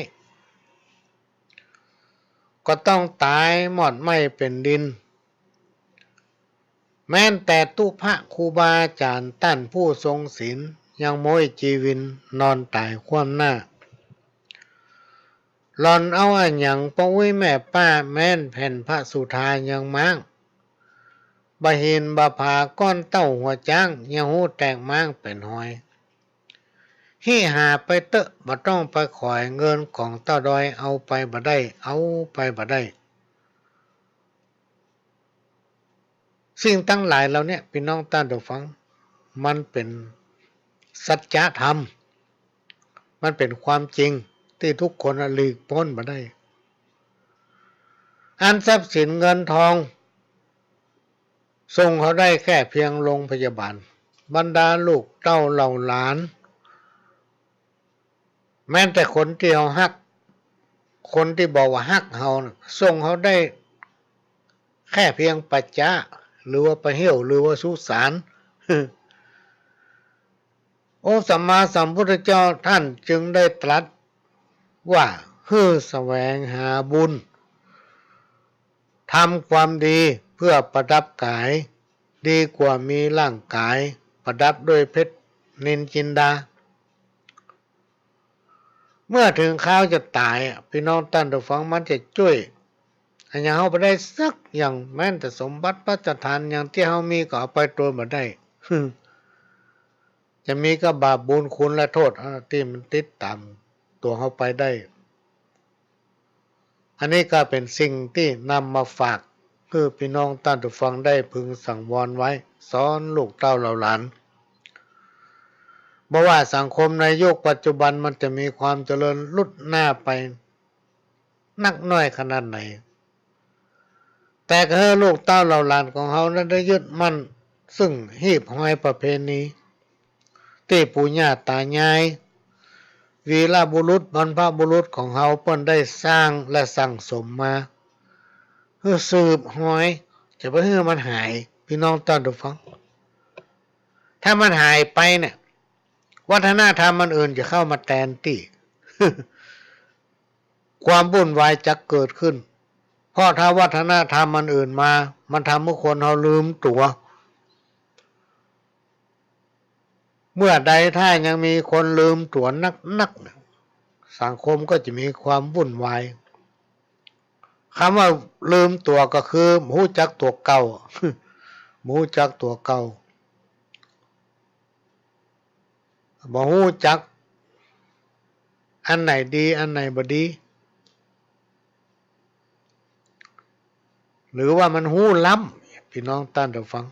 ก็ต้องตายหมดไม่เป็นดินแม้แต่ตุพระครูบาอาจารย์ท่านผู้ทรงศีลยังโมยจีวินนอนตายคว่ำหน้า หลอนเอาอันหยังปะอุ้ยแม่ป้าแม่นแผ่นพระสุธายังมั้งบะเห็นบะผาก้อนเต้าหัวจ้างยังหูแตกม้างเป็นหอยฮี่หาไปเตอะบ่ต้องไปขอยเงินของเต้าดอยเอาไปบ่ได้เอาไปบ่ได้สิ่งตั้งหลายเราเนี่ยพี่น้องต้านผู้ฟังมันเป็นสัจธรรมมันเป็นความจริงที่ทุกคนหลีกพ้นบ่ได้อันทรัพย์สินเงินทองส่งเขาได้แค่เพียงโรงพยาบาลบรรดาลูกเต้าเหล่าหลานแม้แต่คนที่เขาฮักคนที่บอกว่าฮักเขาส่งเขาได้แค่เพียงปัจจาหรือว่าไปเหี่ยวหรือว่าสุสานโอ้สัมมาสัมพุทธเจ้าท่านจึงได้ตรัสว่าแสวงหาบุญทำความดีเพื่อประดับกายดีกว่ามีร่างกายประดับด้วยเพชรนินจินดาเมื่อถึงคราวจะตายพี่น้องท่านผู้ฟังมันจะช่วยอันยังเอาไปได้สักอย่างแม้แต่สมบัติพระราชทานอย่างที่เขามีก็เอาไปตัวมาได้จะมีก็บาปบุญคุณและโทษที่มันติดตามตัวเขาไปได้อันนี้ก็เป็นสิ่งที่นำมาฝากคือพี่น้องท่านผู้ฟังได้พึงสังวรไว้สอนลูกเต้าเหล่าหลานเพราะว่าสังคมในยุคปัจจุบันมันจะมีความเจริญลุดหน้าไปนักน้อยขนาดไหนแต่ก็ให้ลูกเต้าเหล่าหลานของเขานั้นได้ยึดมั่นซึ่งหีบห้อยประเพณีที่ปู่ย่าตายายวีรบุรุษบรรพบุรุษของเขาเพิ่นได้สร้างและสั่งสมมาเพื่อสืบห้อยจะไปให้มันหายพี่น้องท่านผู้ฟังถ้ามันหายไปเนี่ยวัฒนธรรมมันอื่นจะเข้ามาแทนที่ ความวุ่นวายจะเกิดขึ้นเพราะถ้าวัฒนธรรมมันอื่นมามันทำให้คนเราลืมตัวเมื่อใดถ้ายังมีคนลืมตัวนักสังคมก็จะมีความวุ่นวายคำว่าลืมตัวก็คือหูจักตัวเก่า หูจักตัวเก่าบ่หูจักอันไหนดีอันไหนบ่ดีหรือว่ามันหูล้ำพี่น้องท่านผู้ฟัง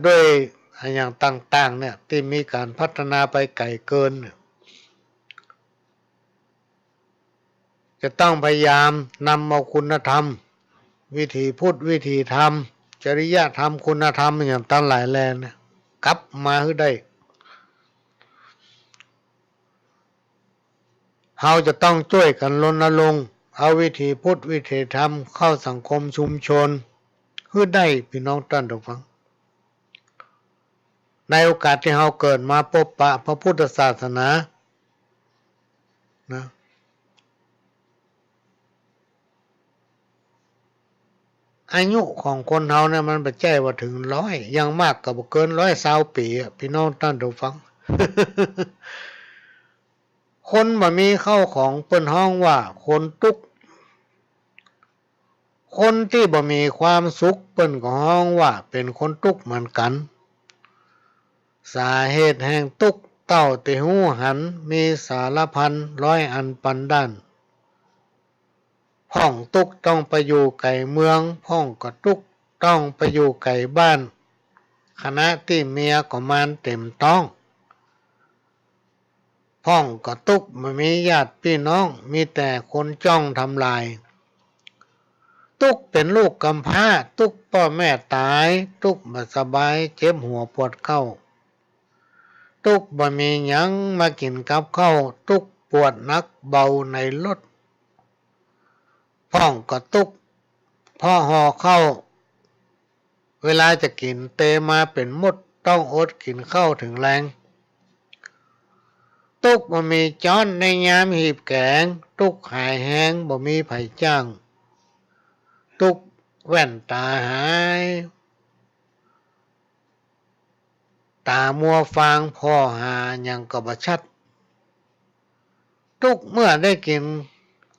ด้วยอย่างต่างๆเนี่ยที่มีการพัฒนาไปไกลเกินจะต้องพยายามนำเอาคุณธรรมวิธีพูดวิธีธรรมจริยธรรมคุณธรรมอย่างตั้งหลายแลนกลับมาให้ได้เราจะต้องช่วยกันรณรงค์เอาวิธีพูดวิธีธรรมเข้าสังคมชุมชนให้ได้พี่น้องท่านผู้ฟังในโอกาสที่เราเกิดมาพบปะพระพุทธศาสนานะอายุของคนเราเนี่ยมันไม่ใช่ว่าถึง100ยังมากก็บ่เกิน120 ปีพี่น้องท่านผู้ฟัง คนบ่มีเข้าของเปิ้นห้องว่าคนทุกข์คนที่บ่มีความสุขเปิ้นก็ห้องว่าเป็นคนทุกข์เหมือนกันสาเหตุแห่งทุกข์เต้าติหูหันมีสารพันร้อยอันปันด้านพ่องทุกข์ต้องไปอยู่ไกลเมืองพ่องก็ทุกข์ต้องไปอยู่ไกลบ้านขณะที่เมียก็มานเต็มต้องพ่องก็ทุกข์ไม่มีญาติพี่น้องมีแต่คนจ้องทำลายทุกข์เป็นลูกกำพร้าทุกข์พ่อแม่ตายทุกข์บ่สบายเจ็บหัวปวดเข่าทุกข์บ่มีหยังมากินกับข้าวทุกข์ปวดนักเบาในรถพ่องก็ทุกข์พ่อห่อข้าวเวลาจะกินเตมาเป็นมดต้องอดกินข้าวถึงแรงทุกข์บ่มีจ้อนในยามหีบแกงทุกข์หายแห้งบ่มีไผจ้างทุกข์แว่นตาหายตามัวฟางพ่อหายังก็บ่ชัด ทุกเมื่อได้กิน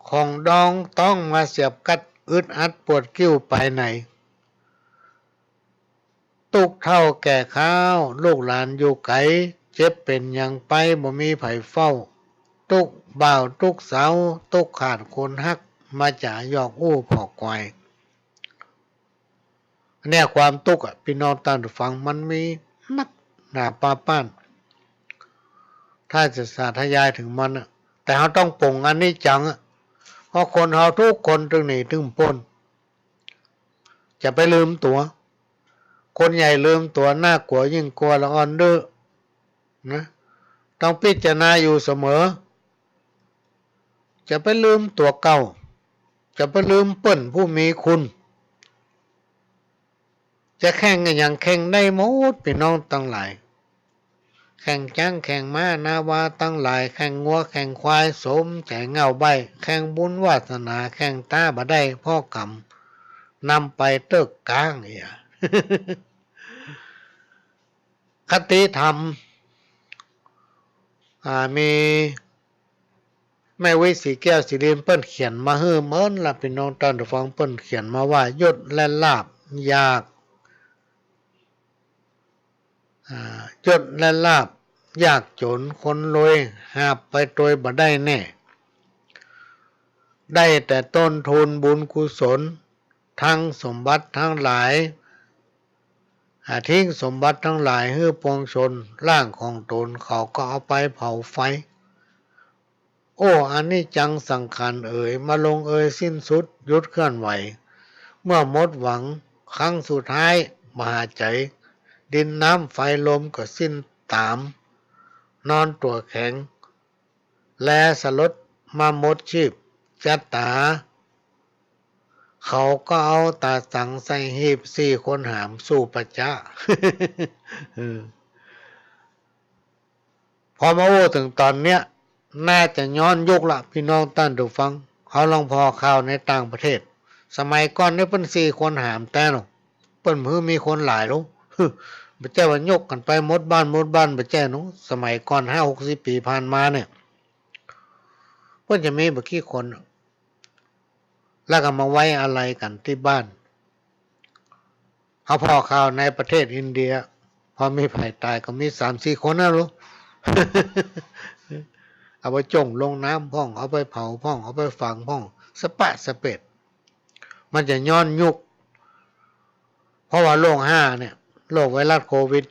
ของดองต้องมาเสียบกัดอึดอัดปวดกิ้วไปไหนตุกเท่าแก่ข้าวลูกหลานอยู่ไกลเจ็บเป็นยังไปบ่มีไผเฝ้าตุกบ่าวตุกสาวตุกขาดคนฮักมาจ่ายอกอู้พอควายเนี่ยความตุกพี่น้องตามฟังมันมีนักหนาป้าป้านถ้าจะสาธยายถึงมันแต่เขาต้องปลงอันนี้จังเพราะคนเขาทุกคนตึงหนีตึงปนจะไปลืมตัวคนใหญ่ลืมตัวน่ากลัวยิ่งกลัวละอ่อนเด้อนะต้องพิจารณาอยู่เสมอจะไปลืมตัวเก่าจะไปลืมเปิ้นผู้มีคุณจะแข่งกันอย่างแข่งได้หมดพี่น้องตั้งหลายแข่งจ้างแข่งม้านาวาตั้งหลายแข่งงัวแข่งควายสมแจงเงาใบแข่งบุญวาสนาแข่งตาบ่ได้พ่อกรรมนำไปเติกกลางคติธรรมมีแม่วิสีแก้วสีเรียนเปิ้นเขียนมาเฮือเมินล่ะพี่น้องตอนฟังเปิ้นเขียนมาว่ายศและลาภยากยศและลาภยากจนคนรวยหาบไปโดยบ่ได้แน่ได้แต่ต้นทุนบุญกุศลทั้งสมบัติทั้งหลายทิ้งสมบัติทั้งหลายให้ปวงชนร่างของตนเขาก็เอาไปเผาไฟโอ้อันนี้จังสังขารมาลงสิ้นสุดยุดเคลื่อนไหวเมื่อหมดหวังครั้งสุดท้ายมหาใจดินน้ำไฟลมก็สิ้นตามนอนตัวแข็งแลสลดมาหมดชีพจัตตาเขาก็เอาตาสังใส่หีบ4 คนหามสู่ปัจจา พอมาโอ้ถึงตอนเนี้ยน่าจะย้อนยุคละพี่น้องท่านผู้ฟังเขาลองพอข่าวในต่างประเทศสมัยก่อนนี่เพิ่น4 คนหามแต่เนาะเพิ่นมือมีคนหลายลูกบ่ใช่ว่ายกกันไปหมดบ้านบ่ใช่เนาะสมัยก่อน50-60 ปีผ่านมาเนี่ยเพิ่นจะมีบ่กี่คนแล้วก็มาไว้อะไรกันที่บ้านเขาพอข่าวในประเทศอินเดียพอมีภัยตายก็มี 3-4 คนนะลูก เอาไปจงลงน้ำพ่องเอาไปเผาพ่องเอาไปฝังพ่องสปะสเปดมันจะย้อนยุคเพราะว่าโรค5เนี่ยโรคไวรัสโควิด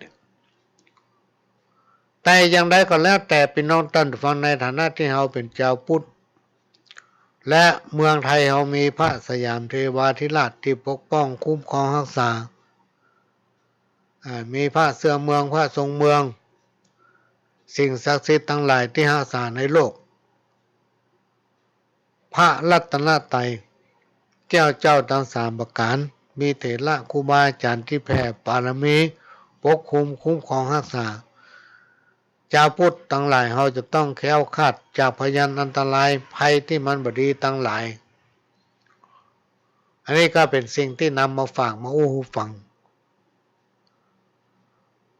แต่อย่างใดก็แล้วแต่พี่น้องท่านฟังในฐานะที่เราเป็นชาวพุทธและเมืองไทยเรามีพระสยามเทวาธิราชที่ปกป้องคุ้มครองรักษามีพระเสื้อเมืองพระทรงเมืองสิ่งศักดิ์สิทธิ์ทั้งหลายที่รักษาในโลกพระรัตนตรัยแก้วเจ้าทั้ง3 ประการมีเถระครูบาอาจารย์ที่แผ่บารมีปกคุมคุ้มครองรักษาชาวพุทธทั้งหลายเราจะต้องแคล้วคลาดจากพยานอันตรายภัยที่มันบดีทั้งหลายอันนี้ก็เป็นสิ่งที่นำมาฝากมาอู้หูฟัง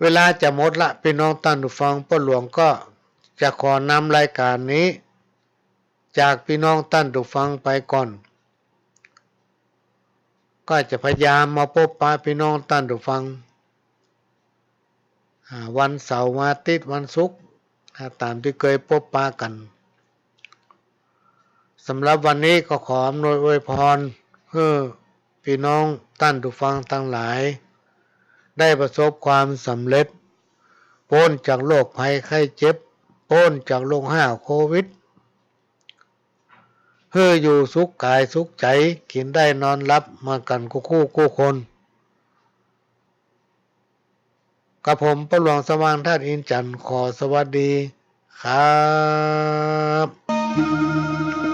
เวลาจะหมดละพี่น้องท่านผู้ฟังพ่อหลวงก็จะขอนำรายการนี้จากพี่น้องท่านผู้ฟังไปก่อนก็จะพยายามมาพบปะพี่น้องท่านผู้ฟังวันเสาร์วันอาทิตย์วันศุกร์ตามที่เคยพบปะกันสำหรับวันนี้ก็ขออำนวยอวยพรให้พี่น้องท่านผู้ฟังทั้งหลายได้ประสบความสำเร็จพ้นจากโรคภัยไข้เจ็บพ้นจากโรคโควิดเพื่ออยู่สุขกายสุขใจกินได้นอนหลับมากันคู่คนกับผมพระหลวงสว่างธาตุอินทร์จันทร์ขอสวัสดีครับ